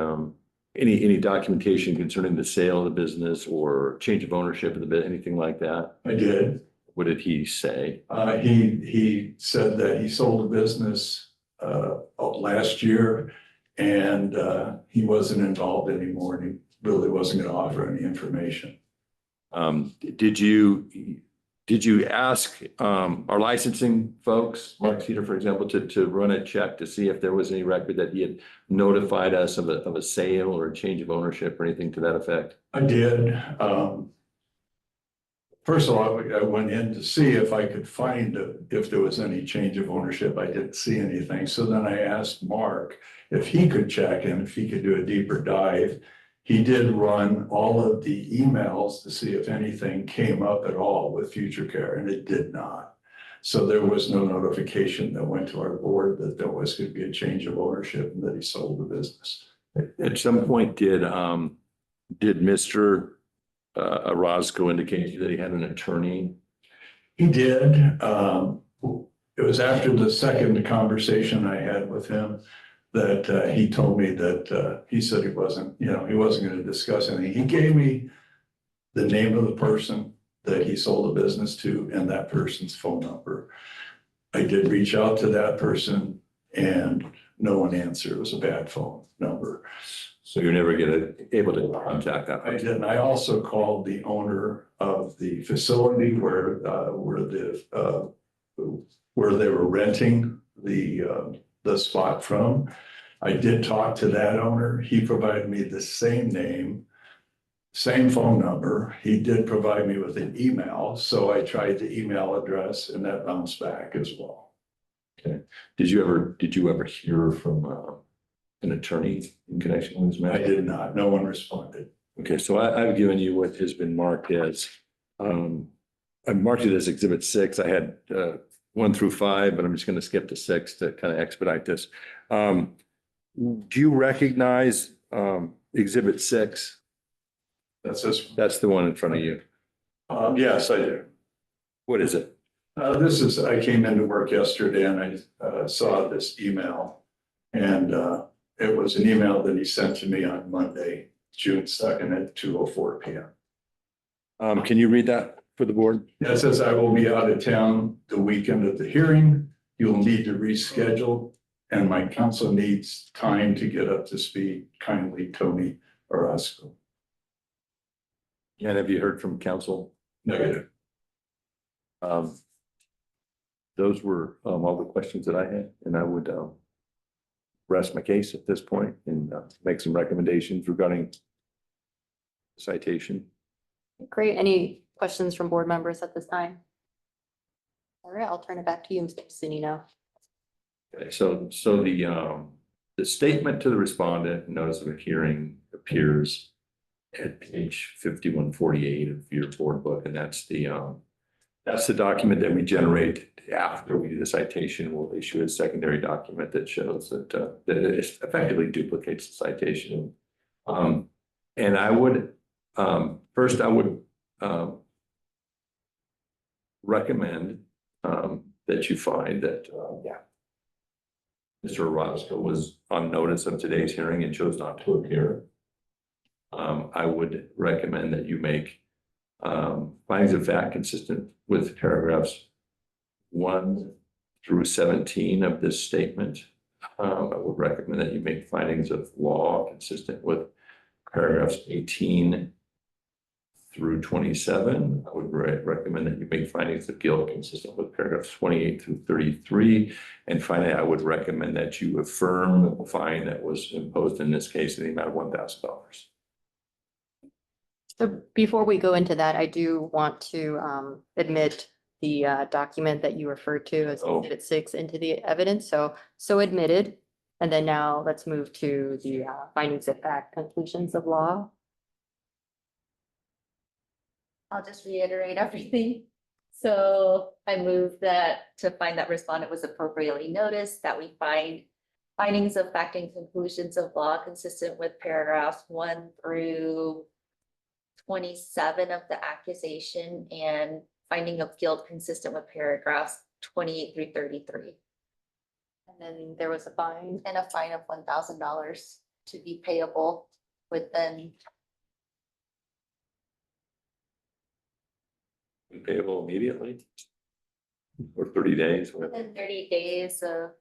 documentation concerning the sale of the business or change of ownership of the bit, anything like that? I did. What did he say? He said that he sold the business last year, and he wasn't involved anymore, and he really wasn't going to offer any information. Did you ask our licensing folks, Mark Cedar, for example, to run a check to see if there was any record that he had notified us of a sale or a change of ownership or anything to that effect? I did. First of all, I went in to see if I could find if there was any change of ownership. I didn't see anything. So then I asked Mark if he could check and if he could do a deeper dive. He did run all of the emails to see if anything came up at all with Future Care, and it did not. So there was no notification that went to our board that there was going to be a change of ownership and that he sold the business. At some point, did Mr. Roscoe indicated that he had an attorney. He did. It was after the second conversation I had with him that he told me that he said he wasn't going to discuss anything. He gave me the name of the person that he sold the business to and that person's phone number. I did reach out to that person and no one answered. It was a bad phone number. So you're never able to contact that I person? did. I also called the owner of the facility where they were renting the spot from. I did talk to that owner. He provided me the same name, same phone number. He did provide me with an email, so I tried the email address and that bounced back as well. Okay. Did you ever hear from an attorney in connection with this matter? I did not. No one responded. Okay, so I've given you what has been marked as, I marked it as exhibit 6. I had 1 through 5, but I'm just going to skip to 6 to kind of expedite this. Do you recognize exhibit 6? That's this one. That's the one in front of you. Yes, I do. What is it? I came into work yesterday and I saw this email. And it was an email that he sent to me on Monday, June 2nd at 2:04 p.m. Can you read that for the board? It says, I will be out of town the weekend of the hearing. You'll need to reschedule and my counsel needs time to get up to speed. Kindly, Tony Orozco. And have you heard from counsel? Negative. Those were all the questions that I had, and I would rest my case at this point and make some recommendations regarding citation. Great. Any questions from board members at this time? All right, I'll turn it back to you, Mr. Sunino. Okay, so the statement to the respondent, notice of a hearing, appears at page 5148 of your board book, and that's the document that we generate after we do the citation. We'll issue a secondary document that shows that that it effectively duplicates the citation. And I would first recommend that you find that Mr. Orozco was on notice of today's hearing and chose not to appear. I would recommend that you make findings of fact consistent with paragraphs 1 through 17 of this statement. I would recommend that you make findings of law consistent with paragraphs 18 through 27. I would recommend that you make findings of guilt consistent with paragraphs 28 through 33. And finally, I would recommend that you affirm the fine that was imposed in this case in the amount of $1,000. So before we go into that, I do want to admit the document that you referred to as Exhibit 6 into the evidence. So admitted. And then now let's move to the findings of fact, conclusions of law. I'll just reiterate everything. So I move that to find that respondent was appropriately noticed, that we find findings of fact and conclusions of law consistent with paragraphs 1 through 27 of the accusation, and finding of guilt consistent with paragraphs 28 through 33. And then there was a fine. And a fine of $1,000 to be payable within Payable immediately or 30 days. within 30 days of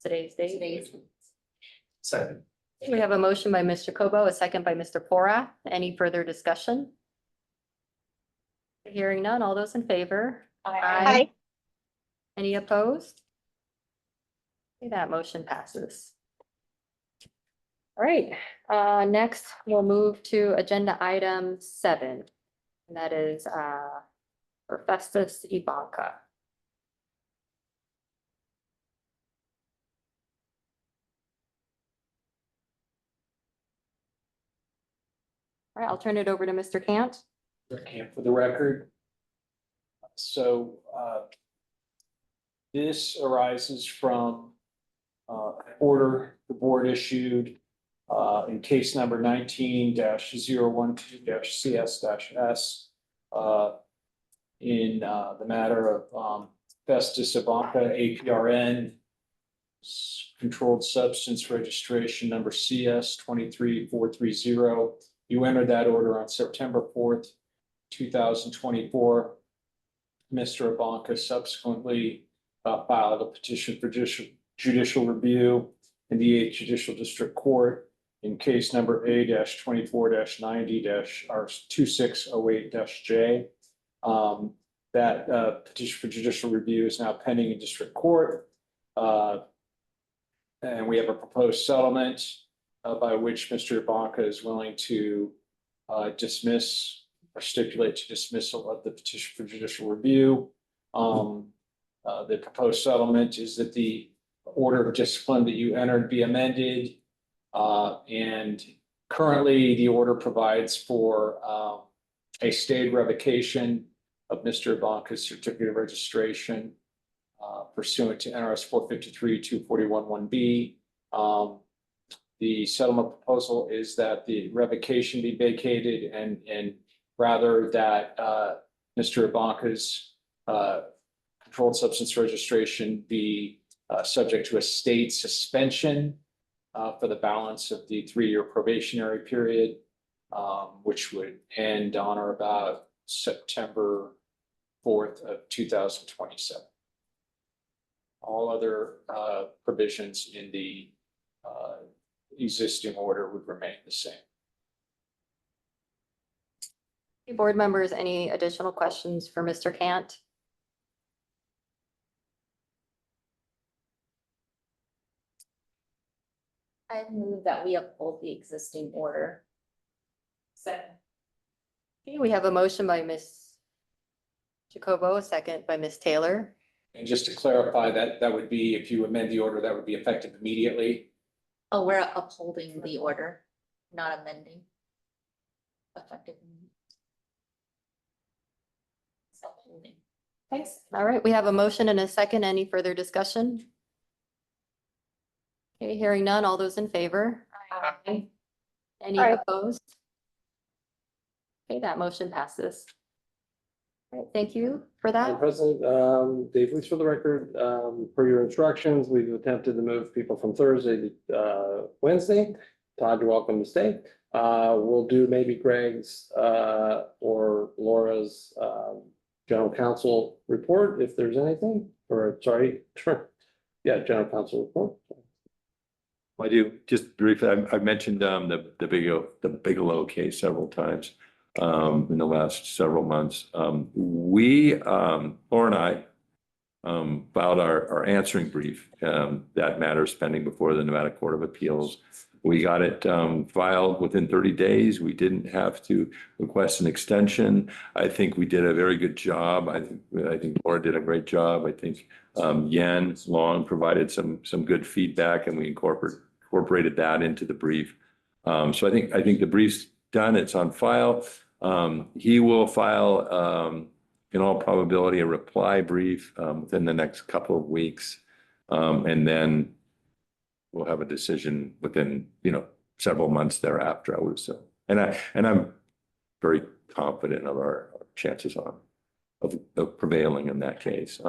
Today's date. Second. We have a motion by Mr. Kobo, a second by Mr. Porath. Any further discussion? Hearing none, all those in favor? Aye. Any opposed? Okay, that motion passes. All right, next we'll move to agenda item 7. And that is for Festus Ivanka. All right, I'll turn it over to Mr. Cant. For the record. So this arises from order the board issued in case number 19-012-CS-S. In the matter of Festus Ivanka APRN. Controlled substance registration number CS 23430. You entered that order on September 4th, 2024. Mr. Ivanka subsequently filed a petition for judicial review in the 8th Judicial District Court in case number A-24-90-2608-J. That petition for judicial review is now pending in district court. And we have a proposed settlement by which Mr. Ivanka is willing to dismiss or stipulate to dismissal of the petition for judicial review. The proposed settlement is that the order of discipline that you entered be amended. And currently the order provides for a stayed revocation of Mr. Ivanka's certificate of registration pursuant to NRS 453-241-1B. The settlement proposal is that the revocation be vacated and rather that Mr. Ivanka's controlled substance registration be subject to a state suspension for the balance of the 3-year probationary period, which would end on or about September 4th of 2027. All other provisions in the existing order would remain the same. Hey, board members, any additional questions for Mr. Cant? I move that we uphold the existing order. Second. Okay, we have a motion by Ms. Jacobo, a second by Ms. Taylor. And just to clarify, that would be, if you amend the order, that would be effective immediately. Oh, we're upholding the order, not amending. Effective. Upholding. Thanks. All right, we have a motion and a second. Any further discussion? Okay, hearing none. All those in favor? Aye. Any Aye. opposed? Okay, that motion passes. All right, thank you for Madam that. President, Dave Weiss for the record, per your instructions, we've attempted to move people from Thursday to Wednesday. Todd, you're welcome to stay. We'll do maybe Greg's or Laura's general counsel report if there's anything, or sorry, yeah, general counsel report. I do, just briefly, I've mentioned the Bigelow case several times in the last several months. Laura and I filed our answering brief. That matter is pending before the Nevada Court of Appeals. We got it filed within 30 days. We didn't have to request an extension. I think we did a very good job. I think Laura did a great job. I think Yen Long provided some good feedback, and we incorporated that into the brief. So I think the brief's done. It's on file. He will file, in all probability, a reply brief within the next couple of weeks, and then we'll have a decision within several months thereafter, I would assume. And I'm very confident of our chances of prevailing in that case.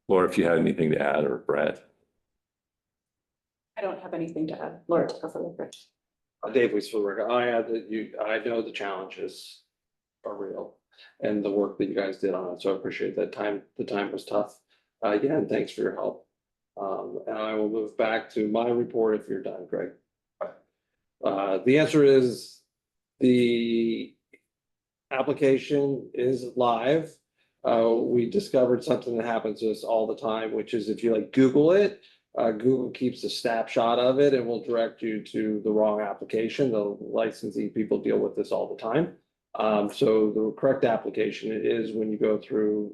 Laura, if you had anything to add, or Brett. I don't have anything to add. Laura, take over the bridge. Dave Weiss for the record. I know the challenges are real and the work that you guys did on it. So I appreciate that time. The time was tough. Again, thanks for your help. And I will move back to my report if you're done, Greg. The answer is the application is live. We discovered something that happens to us all the time, which is if you Google it, Google keeps a snapshot of it and will direct you to the wrong application. The licensing people deal with this all the time. So the correct application is when you go through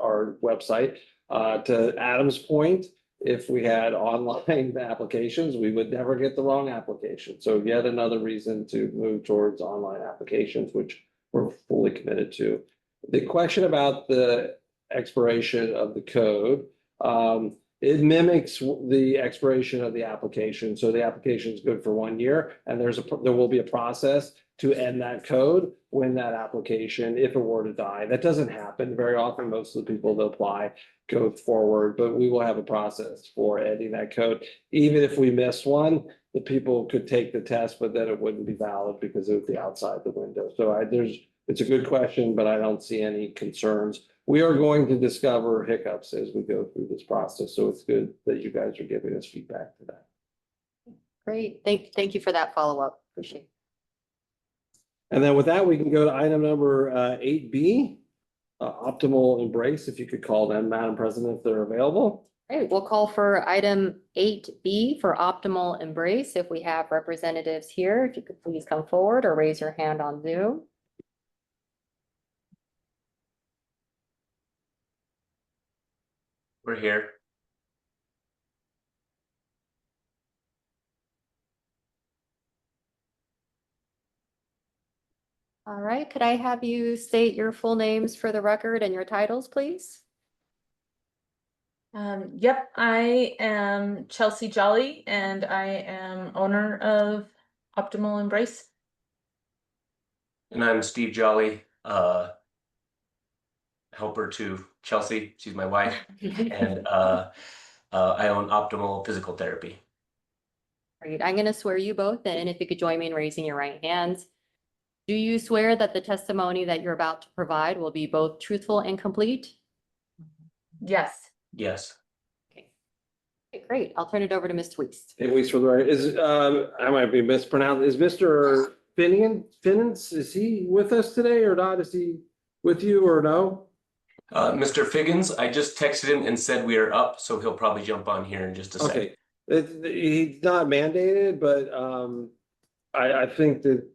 our website. To Adam's point, if we had online applications, we would never get the wrong application. So yet another reason to move towards online applications, which we're fully committed to. The question about the expiration of the code, it mimics the expiration of the application. So the application is good for 1 year, and there will be a process to end that code when that application, if it were to die. That doesn't happen very often. Most of the people that apply go forward, but we will have a process for ending that code. Even if we miss one, the people could take the test, but then it wouldn't be valid because it would be outside the window. So it's a good question, but I don't see any concerns. We are going to discover hiccups as we go through this process, so it's good that you guys are giving us feedback to that. Great. Thank you for that follow-up. Appreciate it. And then with that, we can go to item number 8B, Optimal Embrace, if you could call them, Madam President, if they're available. Great, we'll call for item 8B for Optimal Embrace. If we have representatives here, if you could please come forward or raise your hand on Zoom. We're here. All right, could I have you state your full names for the record and your titles, please? Yep, I am Chelsea Jolly and I am owner of Optimal Embrace. And I'm Steve Jolly, helper to Chelsea. She's my wife. And I own Optimal Physical Therapy. Great, I'm going to swear you both in. If you could join me in raising your right hands. Do you swear that the testimony that you're about to provide will be both truthful and complete? Yes. Yes. Okay, great. I'll turn it over to Ms. Tweest. Hey, Weiss, for the record, I might be mispronounced. Is Mr. Finnans, is he with us today or not? Is he with you or no? Mr. Figgins, I just texted him and said we are up, so he'll probably jump on here in just a second. Okay, he's not mandated, but I think that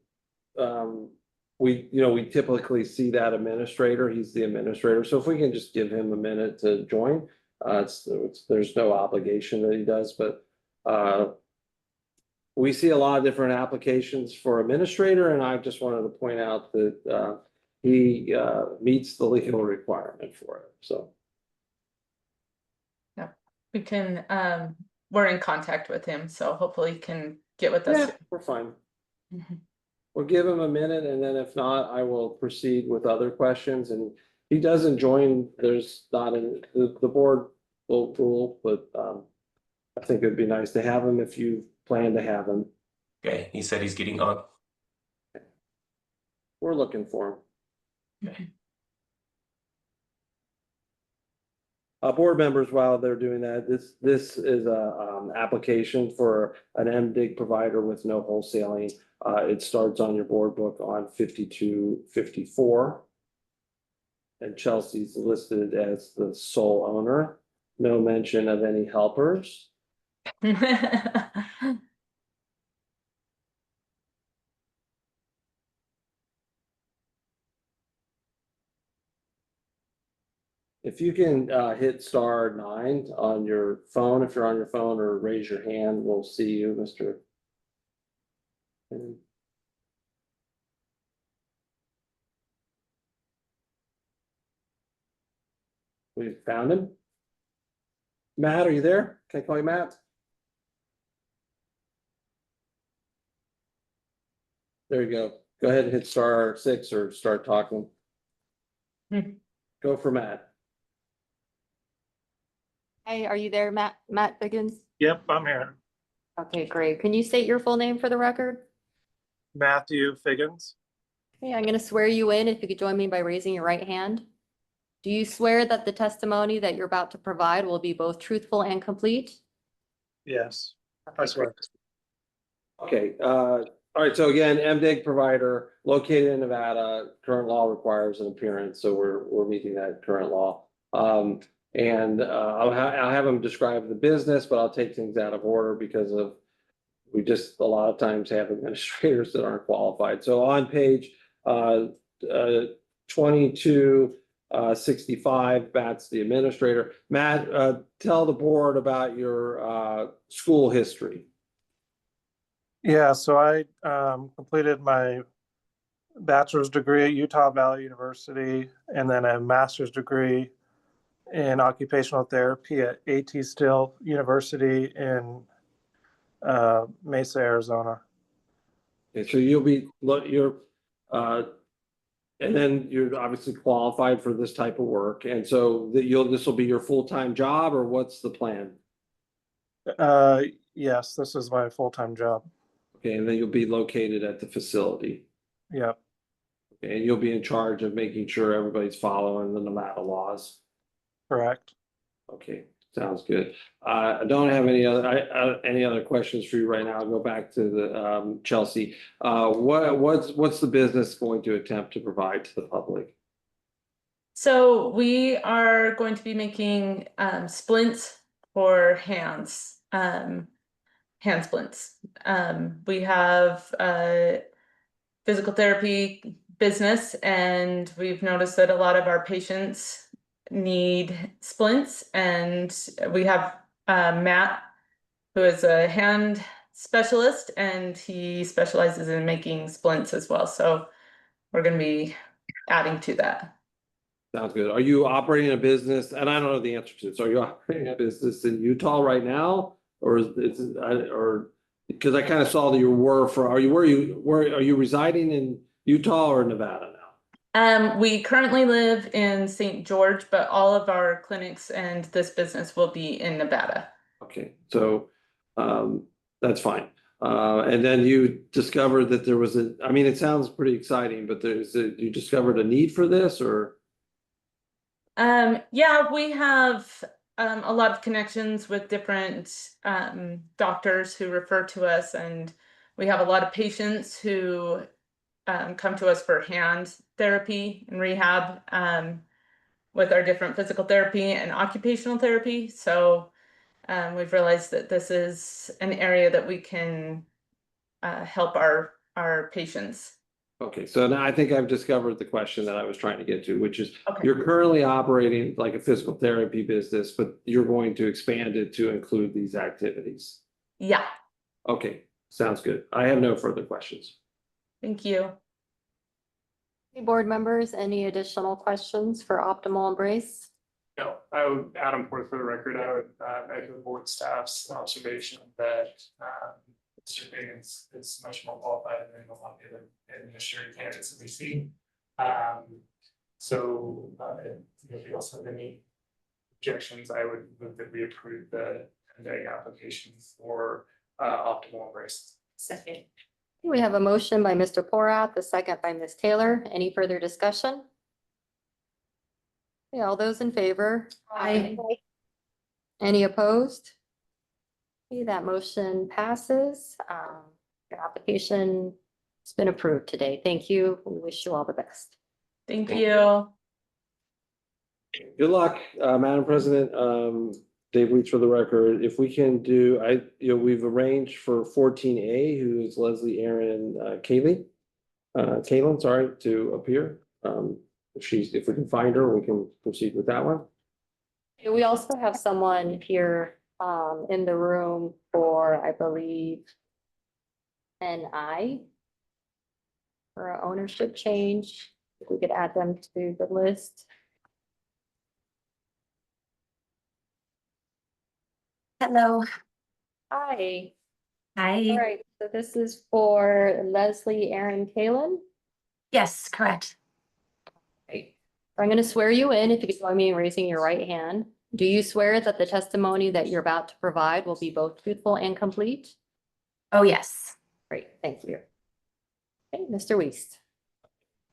we typically see that administrator. He's the administrator. So if we can just give him a minute to join, there's no obligation that he does, but we see a lot of different applications for administrator, and I just wanted to point out that he meets the legal requirement for it. So Yeah, we can, we're in contact with him, so hopefully he can get with us. yeah, we're fine. We'll give him a minute, and then if not, I will proceed with other questions. And if he doesn't join, there's not the board will rule, but I think it'd be nice to have him if you plan to have him. Okay, he said he's getting on. We're looking for him. Board members, while they're doing that, this is a application for an MDIG provider with no wholesaling. It starts on your board book on 5254. And Chelsea's listed as the sole owner. No mention of any helpers. If you can hit *9 on your phone, if you're on your phone, or raise your hand, we'll see you, Mr. We found him. Matt, are you there? Can I call you Matt? There you go. Go ahead and hit *6 or start talking. Go for Matt. Hey, are you there, Matt Figgins? Yep, I'm here. Okay, great. Can you state your full name for the record? Matthew Figgins. Okay, I'm going to swear you in. If you could join me by raising your right hand. Do you swear that the testimony that you're about to provide will be both truthful and complete? Yes, I swear. Okay, all right, so again, MDIG provider located in Nevada, current law requires an appearance, so we're meeting that current law. And I'll have them describe the business, but I'll take things out of order because we just a lot of times have administrators that aren't qualified. So on page 2265, Matt's the administrator. Matt, tell the board about your school history. Yeah, so I completed my bachelor's degree at Utah Valley University and then a master's degree in occupational therapy at AT Still University in Mesa, Arizona. Okay, so you're, uh, and then you're obviously qualified for this type of work, and so this will be your full-time job, or what's the plan? Yes, this is my full-time job. Okay, and then you'll be located at the facility. Yep, Okay, and you'll be in charge of making sure everybody's following the Nevada laws. correct. Okay, sounds good. I don't have any other questions for you right now. I'll go back to the Chelsea. What's the business going to attempt to provide to the public? So we are going to be making splints for hands, hand splints. We have a physical therapy business, and we've noticed that a lot of our patients need splints, and we have Matt, who is a hand specialist, and he specializes in making splints as well. So we're going to be adding to that. Sounds good. Are you operating a business? And I don't know the answer to this. Are you operating a business in Utah right now? Or because I kind of saw that you were are you residing in Utah or Nevada now? We currently live in St. George, but all of our clinics and this business will be in Nevada. Okay, so that's fine. And then you discovered that there was it sounds pretty exciting, but you discovered a need for this, or? Yeah, we have a lot of connections with different doctors who refer to us, and we have a lot of patients who come to us for hand therapy and rehab with our different physical therapy and occupational therapy. So we've realized that this is an area that we can help our patients. Okay, so now I think I've discovered the question that I was trying to get to, which is Okay. you're currently operating like a physical therapy business, but you're going to expand it to include these activities. Yeah, Okay, sounds good. I have no further questions. thank you. Hey, board members, any additional questions for Optimal Embrace? No, Adam Porter for the record, I would echo the board staff's observation that Mr. Higgins is much more qualified than a lot of the other administrative candidates that we see. So if you also have any objections, I would move that we approve the application for Optimal Embrace. Second. We have a motion by Mr. Porath, a second by Ms. Taylor. Any further discussion? Okay, all those in favor? Aye. Any opposed? Okay, that motion passes. Your application has been approved today. Thank you. We wish you all the best. Thank you. Good luck, Madam President. Dave Weeds for the record. If we can do, we've arranged for 14A, who is Leslie Aaron Kalen, sorry, to appear. If we can find her, we can proceed with that one. We also have someone here in the room for, I believe, NI for an ownership change. If we could add them to the list. Hello. Hi. Hi. All right, so this is for Leslie Aaron Kalen. Yes, correct. Great. I'm going to swear you in if you could join me in raising your right hand. Do you swear that the testimony that you're about to provide will be both truthful and complete? Oh, yes. Great, thank you. Okay, Mr. Weist.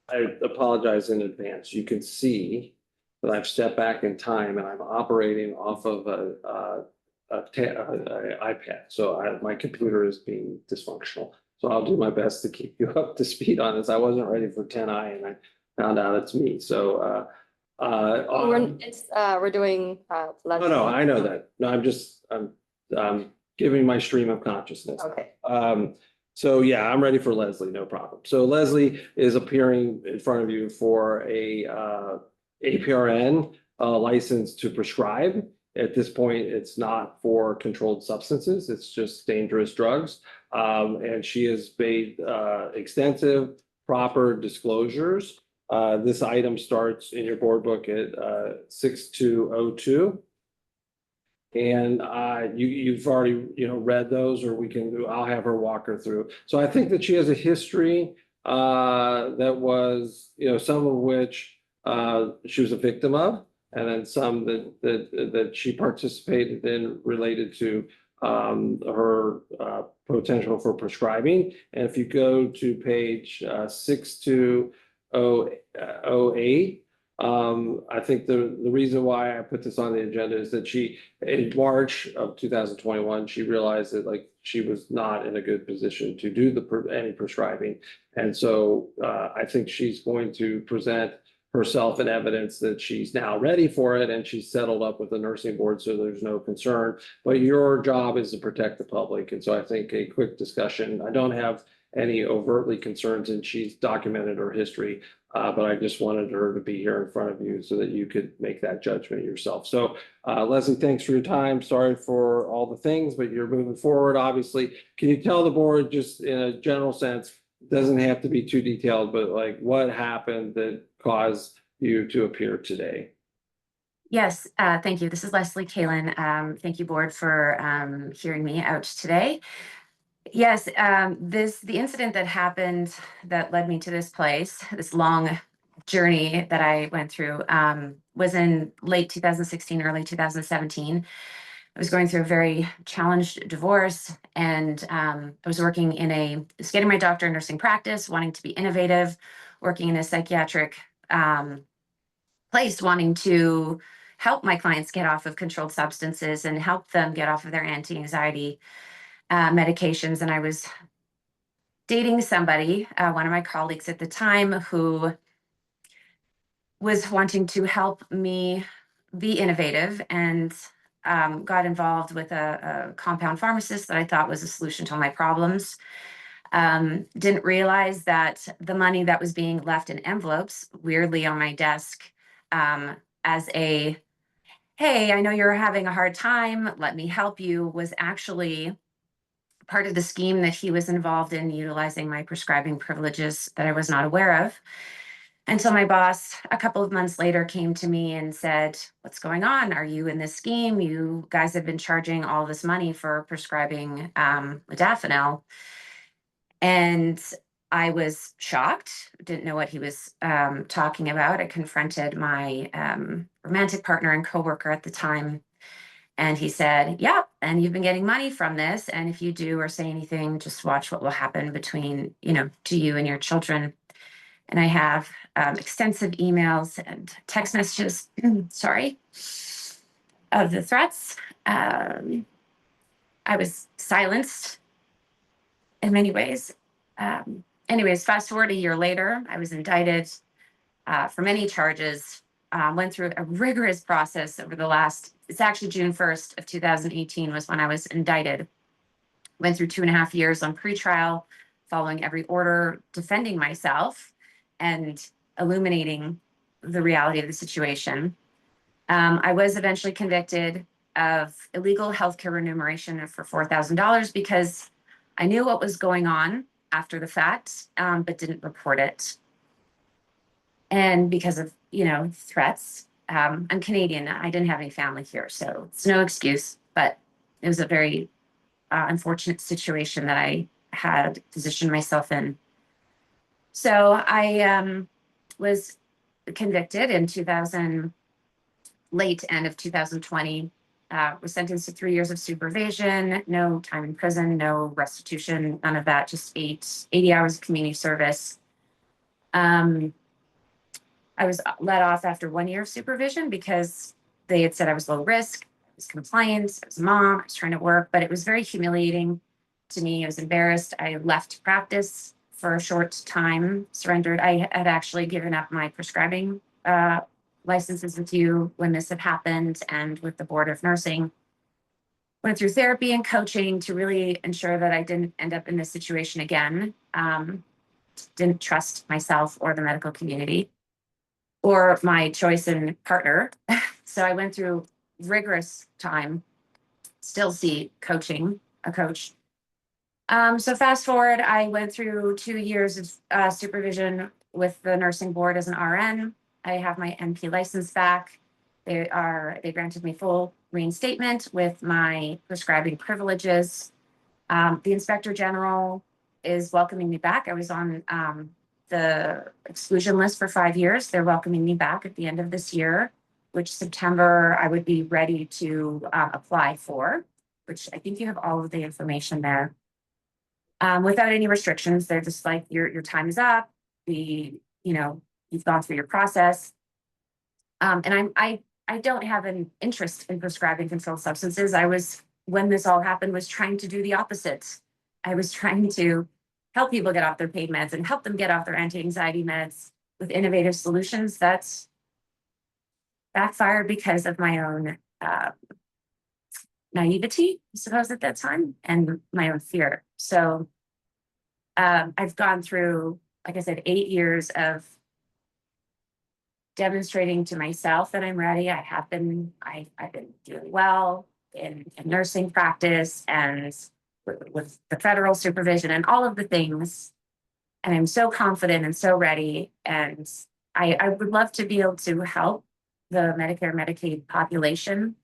I apologize in advance. You can see that I've stepped back in time and I'm operating off of a iPad. So my computer is being dysfunctional. So I'll do my best to keep you up to speed on this. I wasn't ready for 10I and I found out it's me. So we're doing. No, I know that. No, I'm giving my stream of consciousness. Okay. So yeah, I'm ready for Leslie, no problem. So Leslie is appearing in front of you for a APRN license to prescribe. At this point, it's not for controlled substances, it's just dangerous drugs. And she has made extensive, proper disclosures This item starts in your board book at 6202. And you've already, read those, or I'll have her walk her through. So I think that she has a history that was, some of which she was a victim of, and then some that she participated in related to her potential for prescribing. And if you go to page 6208, I think the reason why I put this on the agenda is that in March of 2021, she realized that she was not in a good position to do any prescribing. And so I think she's going to present herself in evidence that she's now ready for it, and she's settled up with the nursing board, so there's no concern. But your job is to protect the public. And so I think a quick discussion, I don't have any overtly concerns, and she's documented her history. But I just wanted her to be here in front of you so that you could make that judgment yourself. So Leslie, thanks for your time. Sorry for all the things, but you're moving forward, obviously. Can you tell the board, just in a general sense, doesn't have to be too detailed, but what happened that caused you to appear today? Yes, thank you. This is Leslie Kalin. Thank you, board, for hearing me out today. Yes, the incident that happened that led me to this place, this long journey that I went through, was in late 2016, early 2017. I was going through a very challenged divorce, and I was working getting my doctor in nursing practice, wanting to be innovative, working in a psychiatric place, wanting to help my clients get off of controlled substances and help them get off of their anti-anxiety medications. And I was dating somebody, one of my colleagues at the time, who was wanting to help me be innovative, and got involved with a compound pharmacist that I thought was a solution to all my problems. Didn't realize that the money that was being left in envelopes, weirdly on my desk, as a, hey, I know you're having a hard time, let me help you, was actually part of the scheme that he was involved in, utilizing my prescribing privileges that I was not aware of. Until my boss, a couple of months later, came to me and said, what's going on? Are you in this scheme? You guys have been charging all this money for prescribing modafinil. And I was shocked, didn't know what he was talking about. I confronted my romantic partner and coworker at the time, and he said, yeah, and you've been getting money from this, and if you do or say anything, just watch what will happen between, to you and your children. And I have extensive emails and text messages, sorry, of the threats. I was silenced in many ways. Anyways, fast forward a year later, I was indicted for many charges, went through a rigorous process over it's actually June 1st of 2018 was when I was indicted. Went through 2.5 years on pretrial, following every order, defending myself, and illuminating the reality of the situation. I was eventually convicted of illegal healthcare remuneration for $4,000 because I knew what was going on after the fact, but didn't report it. And because of, threats, I'm Canadian. I didn't have any family here, so it's no excuse, but it was a very unfortunate situation that I had positioned myself in. So I was convicted in late end of 2020, was sentenced to 3 years of supervision, no time in prison, no restitution, none of that, just 80 hours of community service. I was let off after 1 year of supervision because they had said I was low risk, I was compliant, I was a mom, I was trying to work, but it was very humiliating to me. I was embarrassed. I left practice for a short time, surrendered. I had actually given up my prescribing licenses with you when this had happened, and with the Board of Nursing. Went through therapy and coaching to really ensure that I didn't end up in this situation again. Didn't trust myself or the medical community or my choice in partner. So I went through rigorous time, still see a coach. So fast forward, I went through 2 years of supervision, with the nursing board as an RN. I have my NP license back. They granted me full reinstatement with my prescribing privileges. The Inspector General is welcoming me back. I was on the exclusion list for 5 years. They're welcoming me back at the end of this year, which September I would be ready to apply for, which I think you have all of the information there. Without any restrictions, they're just like, your time is up. You've gone through your process. And I don't have an interest in prescribing controlled substances. When this all happened, was trying to do the opposite. I was trying to help people get off their pain meds and help them get off their anti-anxiety meds with innovative solutions. That's backfired because of my own naivety, I suppose, at that time, and my own fear. So I've gone through, like I said, 8 years of demonstrating to myself that I'm ready. I've been doing well in nursing practice and with the federal supervision and all of the things. And I'm so confident and so ready. And I would love to be able to help the Medicare, Medicaid population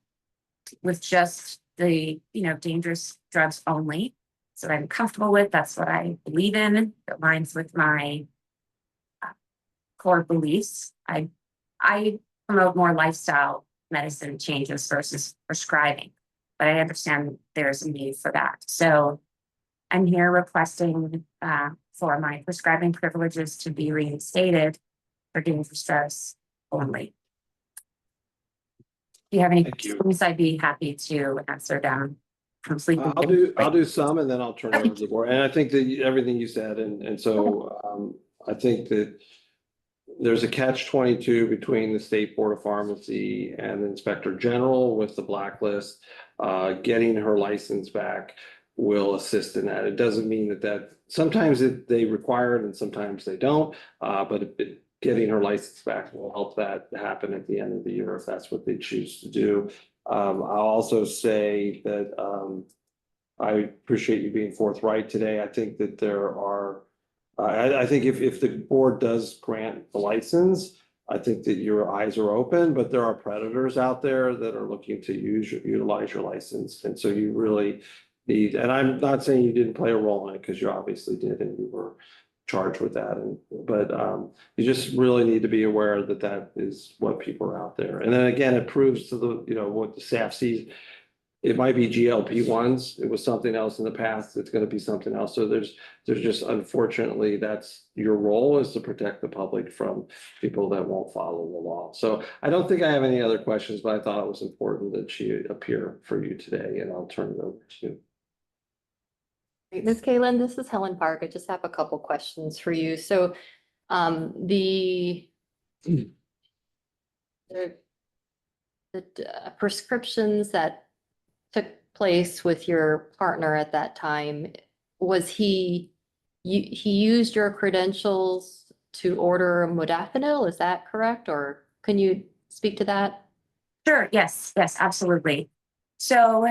with just the, dangerous drugs only. So I'm comfortable with, that's what I believe in. It aligns with my core beliefs. I promote more lifestyle medicine changes versus prescribing, but I understand there's a need for that. So I'm here requesting for my prescribing privileges to be reinstated for dangerous drugs only. If you have any questions, I'd be happy to answer them completely. I'll do some and then I'll turn it over to the board. And I think that everything you said, and so I think that there's a catch-22 between the State Board of Pharmacy and the Inspector General with the blacklist. Getting her license back will assist in that. It doesn't mean that sometimes they require it and sometimes they don't, but getting her license back will help that happen at the end of the year if that's what they choose to do. I'll also say that I appreciate you being forthright today. I think that there are I think if the board does grant the license, I think that your eyes are open, but there are predators out there that are looking to utilize your license. And so you really need, and I'm not saying you didn't play a role in it because you obviously did and you were charged with that. But you just really need to be aware that that is what people are out there. And then again, it proves to the, what the staff sees. It might be GLP-1s. It was something else in the past. It's going to be something else. So there's just, unfortunately, that's your role, is to protect the public from people that won't follow the law. So I don't think I have any other questions, but I thought it was important that she appear for you today, and I'll turn it over to you. Ms. Kalen, this is Helen Park. I just have a couple questions for you. So the prescriptions that took place with your partner at that time, was he used your credentials to order modafinil? Is that correct? Or can you speak to that? Sure. Yes, absolutely. So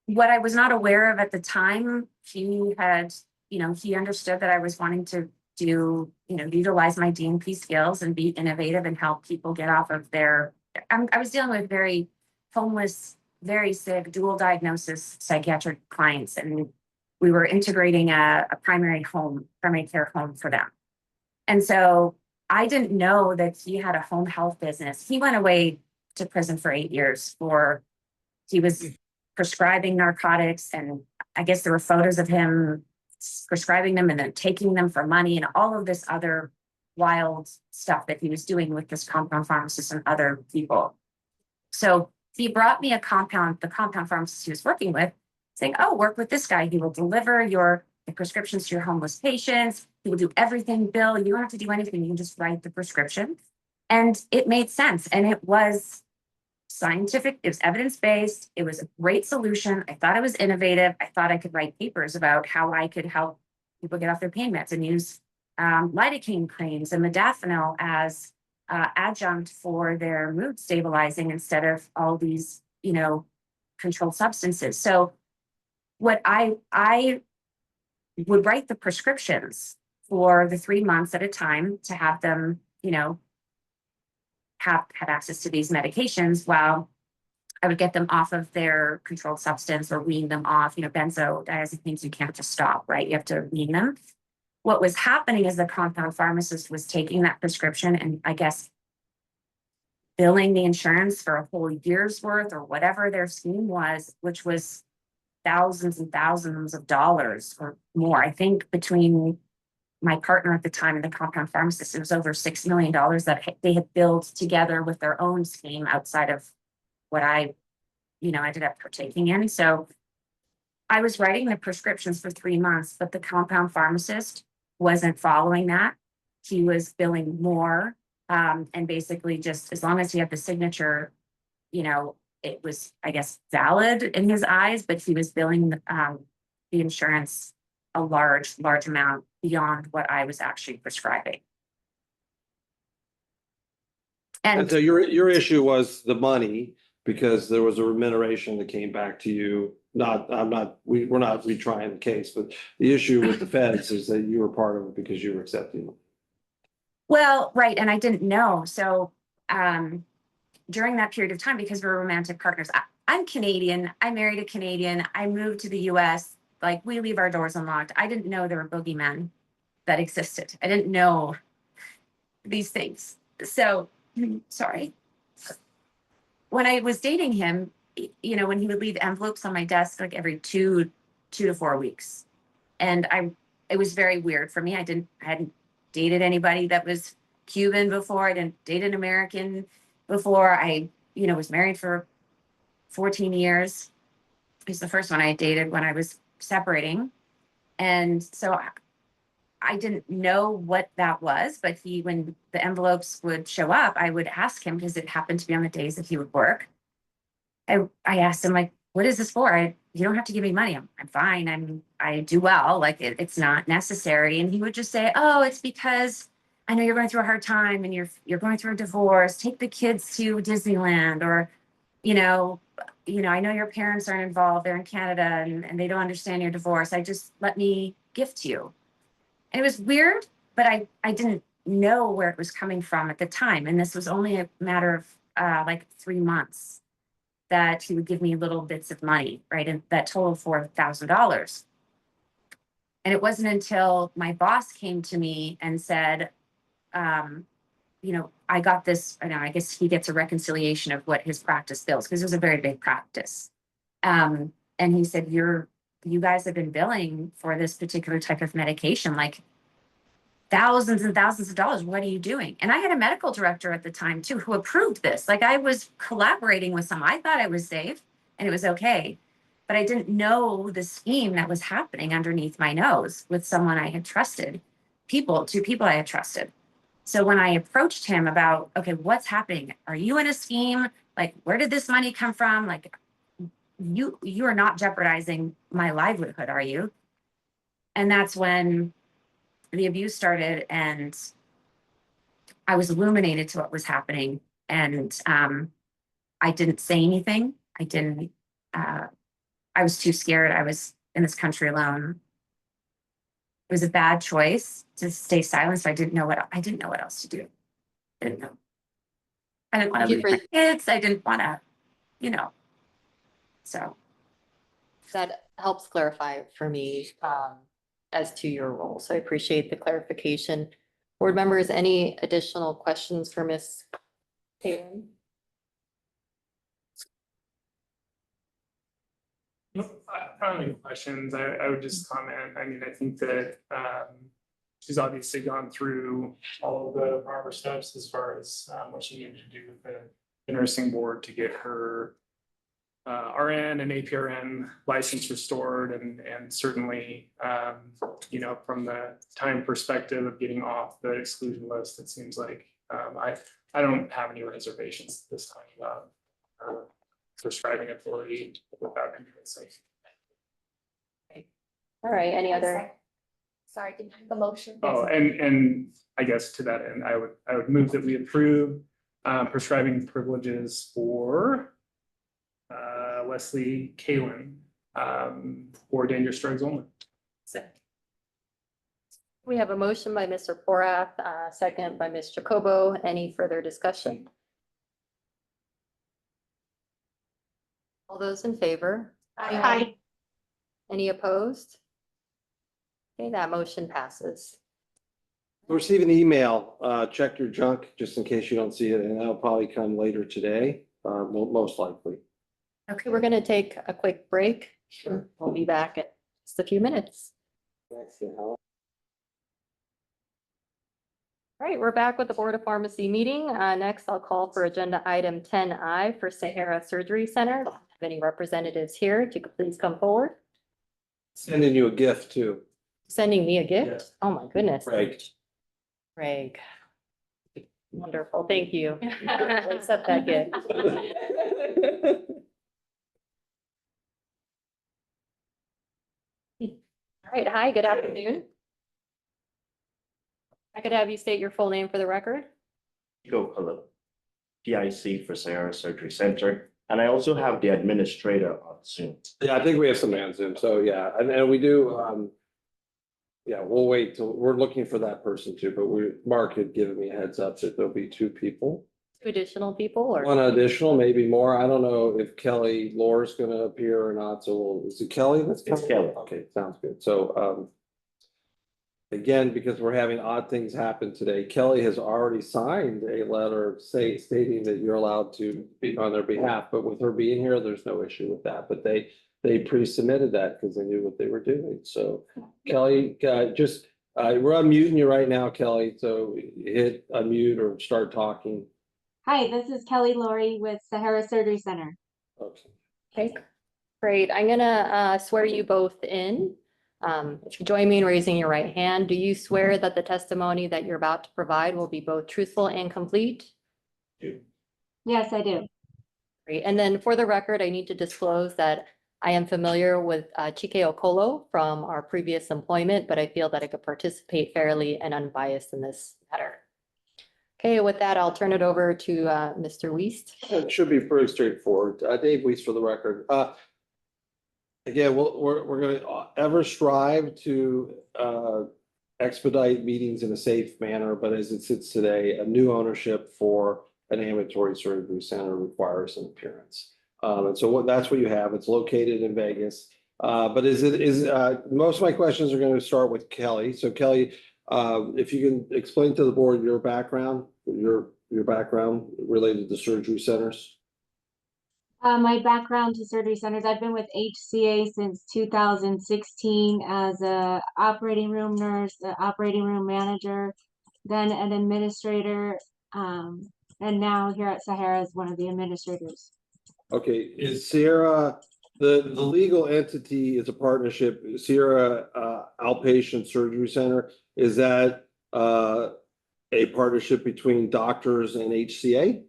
what I was not aware of at the time, he had, he understood that I was wanting to do, utilize my DNP skills and be innovative and help people get off of their, I was dealing with very homeless, very sick, dual diagnosis psychiatric clients. And we were integrating a primary care home for them. And so I didn't know that he had a home health business. He went away to prison for 8 years he was prescribing narcotics. And I guess there were photos of him prescribing them and then taking them for money and all of this other wild stuff that he was doing with this compound pharmacist and other people. So he brought me the compound pharmacist he was working with, saying, oh, work with this guy. He will deliver the prescriptions to your homeless patients. He will do everything, Bill. You don't have to do anything. You can just write the prescription. And it made sense. And it was scientific. It was evidence-based. It was a great solution. I thought it was innovative. I thought I could write papers about how I could help people get off their pain meds and use lidocaine creams and modafinil as adjunct for their mood stabilizing instead of all these, controlled substances. So what I would write the prescriptions for the 3 months at a time to have them, have access to these medications while I would get them off of their controlled substance or wean them off, benzodiazepines, you can't just stop, right? You have to wean them. What was happening is the compound pharmacist was taking that prescription and I guess billing the insurance for a whole year's worth or whatever their scheme was, which was thousands and thousands of dollars or more. I think between my partner at the time and the compound pharmacist, it was over $6 million that they had billed together with their own scheme outside of what I, ended up partaking in. So I was writing the prescriptions for 3 months, but the compound pharmacist wasn't following that. He was billing more. And basically just as long as he had the signature, it was, I guess, valid in his eyes, but he was billing the insurance a large amount beyond what I was actually prescribing. And so your issue was the money because there was a remuneration that came back to you. We're not retrying the case, but the issue with the feds is that you were part of it because you were accepting it. Well, right. And I didn't know. So during that period of time, because we're romantic partners, I'm Canadian. I married a Canadian. I moved to the US. Like we leave our doors unlocked. I didn't know there were boogeymen that existed. I didn't know these things. So sorry. When I was dating him, when he would leave envelopes on my desk, like every two to 4 weeks. And it was very weird for me. I hadn't dated anybody that was Cuban before. I didn't date an American before. I, was married for 14 years. He's the first one I dated when I was separating. And so I didn't know what that was, but when the envelopes would show up, I would ask him because it happened to be on the days that he would work. I asked him, like, what is this for? You don't have to give me money. I'm fine. I do well. Like it's not necessary. And he would just say, oh, it's because I know you're going through a hard time and you're going through a divorce. Take the kids to Disneyland or, I know your parents aren't involved. They're in Canada and they don't understand your divorce. Let me gift you. And it was weird, but I didn't know where it was coming from at the time. And this was only a matter of like 3 months that he would give me little bits of money, right? And that totaled $4,000. And it wasn't until my boss came to me and said, I got this, I guess he gets a reconciliation of what his practice bills, because it was a very big practice. And he said, you guys have been billing for this particular type of medication, like thousands and thousands of dollars. What are you doing? And I had a medical director at the time too, who approved this. Like I was collaborating with some, I thought I was safe and it was okay, but I didn't know the scheme that was happening underneath my nose with someone I had trusted, two people I had trusted. So when I approached him about, okay, what's happening? Are you in a scheme? Like, where did this money come from? Like, you are not jeopardizing my livelihood, are you? And that's when the abuse started and I was illuminated to what was happening. And I didn't say anything. I was too scared. I was in this country alone. It was a bad choice to stay silent. So I didn't know what else to do. I didn't know. I didn't want to leave my kids. I didn't want to, so. That helps clarify for me as to your role. So I appreciate the clarification. Board members, any additional questions for Ms. Taylor? I don't have any questions. I would just comment. I mean, I think that she's obviously gone through all of the proper steps as far as what she needed to do with the nursing board to get her RN and APRN license restored, and certainly from the time perspective of getting off the exclusion list, it seems like I don't have any reservations this time about her prescribing authority without convincing. All right, any other? Sorry, didn't have the motion. Oh, and I guess to that end, I would move that we approve prescribing privileges for Leslie Kalin for dangerous drugs only. We have a motion by Mr. Porath, second by Ms. Jacobo. Any further discussion? All those in favor? Aye. Any opposed? Okay, that motion passes. Receive an email, check your junk just in case you don't see it, and that'll probably come later today, most likely. Okay, we're gonna take a quick break. We'll be back in just a few minutes. All right, we're back with the Board of Pharmacy meeting. Next, I'll call for agenda item 10I for Sahara Surgery Center. Have any representatives here? If you could please come forward. Sending you a gift too. Sending me a gift? Yes. Oh, my goodness. Right. Greg. Wonderful, thank you. Accept that gift. All right, hi, good afternoon. I could have you state your full name for the record. Go hello. PIC for Sahara Surgery Center. And I also have the administrator on Zoom. Yeah, I think we have some hands in, so yeah, and we do, yeah, we'll wait till, we're looking for that person too, but Mark had given me a heads up that there'll be two people. Two additional people or? One additional, maybe more. I don't know if Kelly Lore's gonna appear or not, so is it Kelly? That's It's Kelly. Okay, sounds good. So, again, because we're having odd things happen today, Kelly has already signed a letter stating that you're allowed to speak on their behalf, but with her being here, there's no issue with that. But they pre-submitted that because they knew what they were doing. So Kelly, we're unmuting you right now, Kelly. So hit unmute or start talking. Hi, this is Kelly Laurie with Sahara Surgery Center. Okay, great. I'm gonna swear you both in. If you join me in raising your right hand, do you swear that the testimony that you're about to provide will be both truthful and complete? Yes, I do. Great. And then for the record, I need to disclose that I am familiar with Chike Okolo from our previous employment, but I feel that I could participate fairly and unbiased in this matter. Okay, with that, I'll turn it over to Mr. Wiest. It should be pretty straightforward. Dave Weiss for the record. Again, we're gonna ever strive to expedite meetings in a safe manner, but as it sits today, a new ownership for an ambulatory surgery center requires an appearance. And so that's what you have. It's located in Vegas. But most of my questions are going to start with Kelly. So Kelly, if you can explain to the board your background related to surgery centers. My background to surgery centers, I've been with HCA since 2016 as a operating room nurse, an operating room manager, then an administrator, and now here at Sahara as one of the administrators. Okay, is Sierra, the legal entity is a partnership, Sierra Outpatient Surgery Center, is that a partnership between doctors and HCA?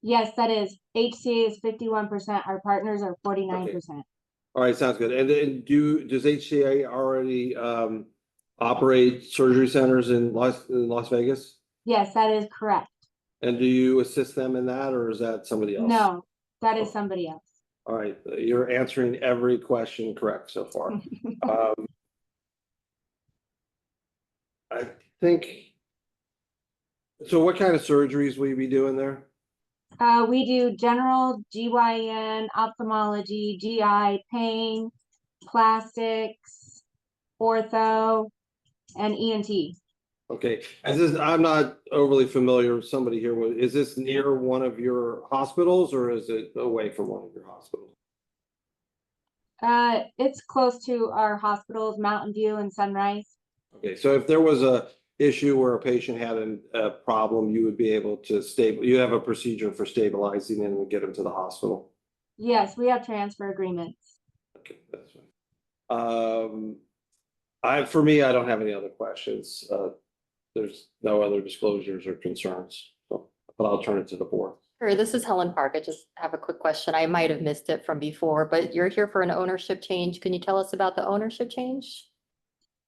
Yes, that is. HCA is 51%. Our partners are 49%. All right, sounds good. And then does HCA already operate surgery centers in Las Vegas? Yes, that is correct. And do you assist them in that, or is that somebody else? No, that is somebody else. All right, you're answering every question correct so far. I think, so what kind of surgeries will you be doing there? We do general, GYN, ophthalmology, GI, pain, plastics, ortho, and ENT. Okay, I'm not overly familiar with somebody here. Is this near one of your hospitals or is it away from one of your hospitals? It's close to our hospitals, Mountain View and Sunrise. Okay, so if there was a issue where a patient had a problem, you would be able to you have a procedure for stabilizing and get them to the hospital? Yes, we have transfer agreements. Okay, that's fine. For me, I don't have any other questions. There's no other disclosures or concerns, but I'll turn it to the board. Sure, this is Helen Park. I just have a quick question. I might have missed it from before, but you're here for an ownership change. Can you tell us about the ownership change?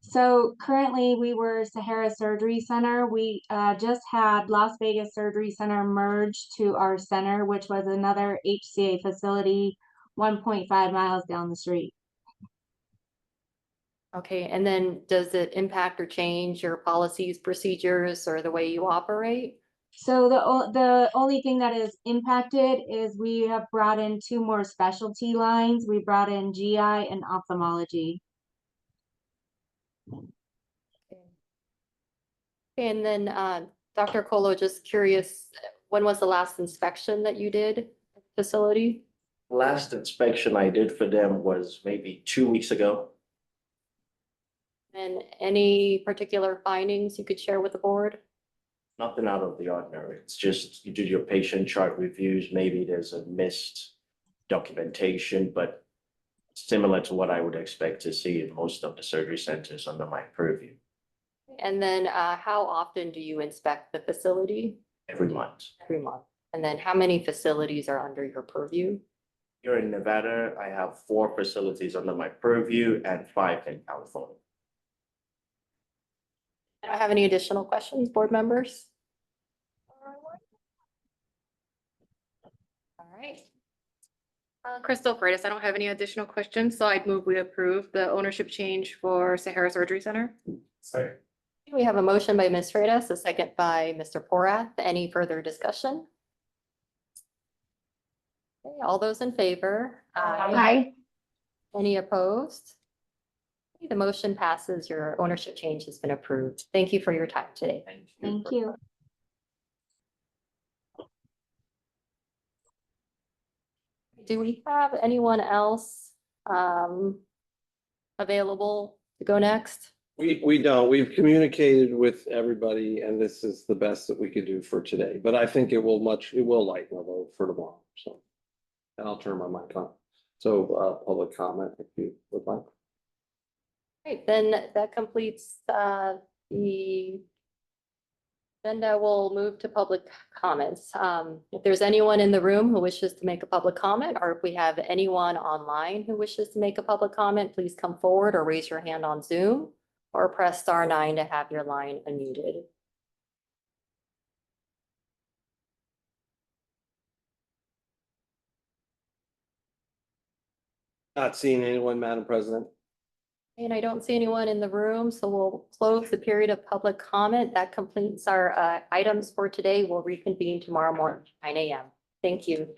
So currently we were Sahara Surgery Center. We just had Las Vegas Surgery Center merged to our center, which was another HCA facility 1.5 miles down the street. Okay, and then does it impact or change your policies, procedures, or the way you operate? So the only thing that is impacted is we have brought in 2 more specialty lines. We brought in GI and ophthalmology. And then, Dr. Colo, just curious, when was the last inspection that you did at the facility? Last inspection I did for them was maybe 2 weeks ago. And any particular findings you could share with the board? Nothing out of the ordinary. It's just you do your patient chart reviews. Maybe there's a missed documentation, but similar to what I would expect to see in most of the surgery centers under my purview And then, how often do you inspect the facility? every month. Every month. And then how many facilities are under your purview? Here in Nevada, I have 4 facilities under my purview and 5 in California. I don't have any additional questions, board members? All right. Crystal Freitas, I don't have any additional questions, so I'd move we approve the ownership change for Sahara Surgery Center. Sorry. We have a motion by Ms. Freitas, a second by Mr. Porath. Any further discussion? Okay, all those in favor? Aye. Any opposed? Okay, the motion passes. Your ownership change has been approved. Thank you for your time today. Thank you. Do we have anyone else available to go next? We don't. We've communicated with everybody and this is the best that we could do for today, but I think it will lighten the load for tomorrow, so. And I'll turn my mic on. So, public comment if you would like. Right, then that completes the agenda. We'll move to public comments. If there's anyone in the room who wishes to make a public comment, or if we have anyone online who wishes to make a public comment, please come forward or raise your hand on Zoom or press *9 to have your line unmuted. Not seeing anyone, Madam President. And I don't see anyone in the room, so we'll close the period of public comment. That completes our items for today. We'll reconvene tomorrow morning, 9 a.m. Thank you.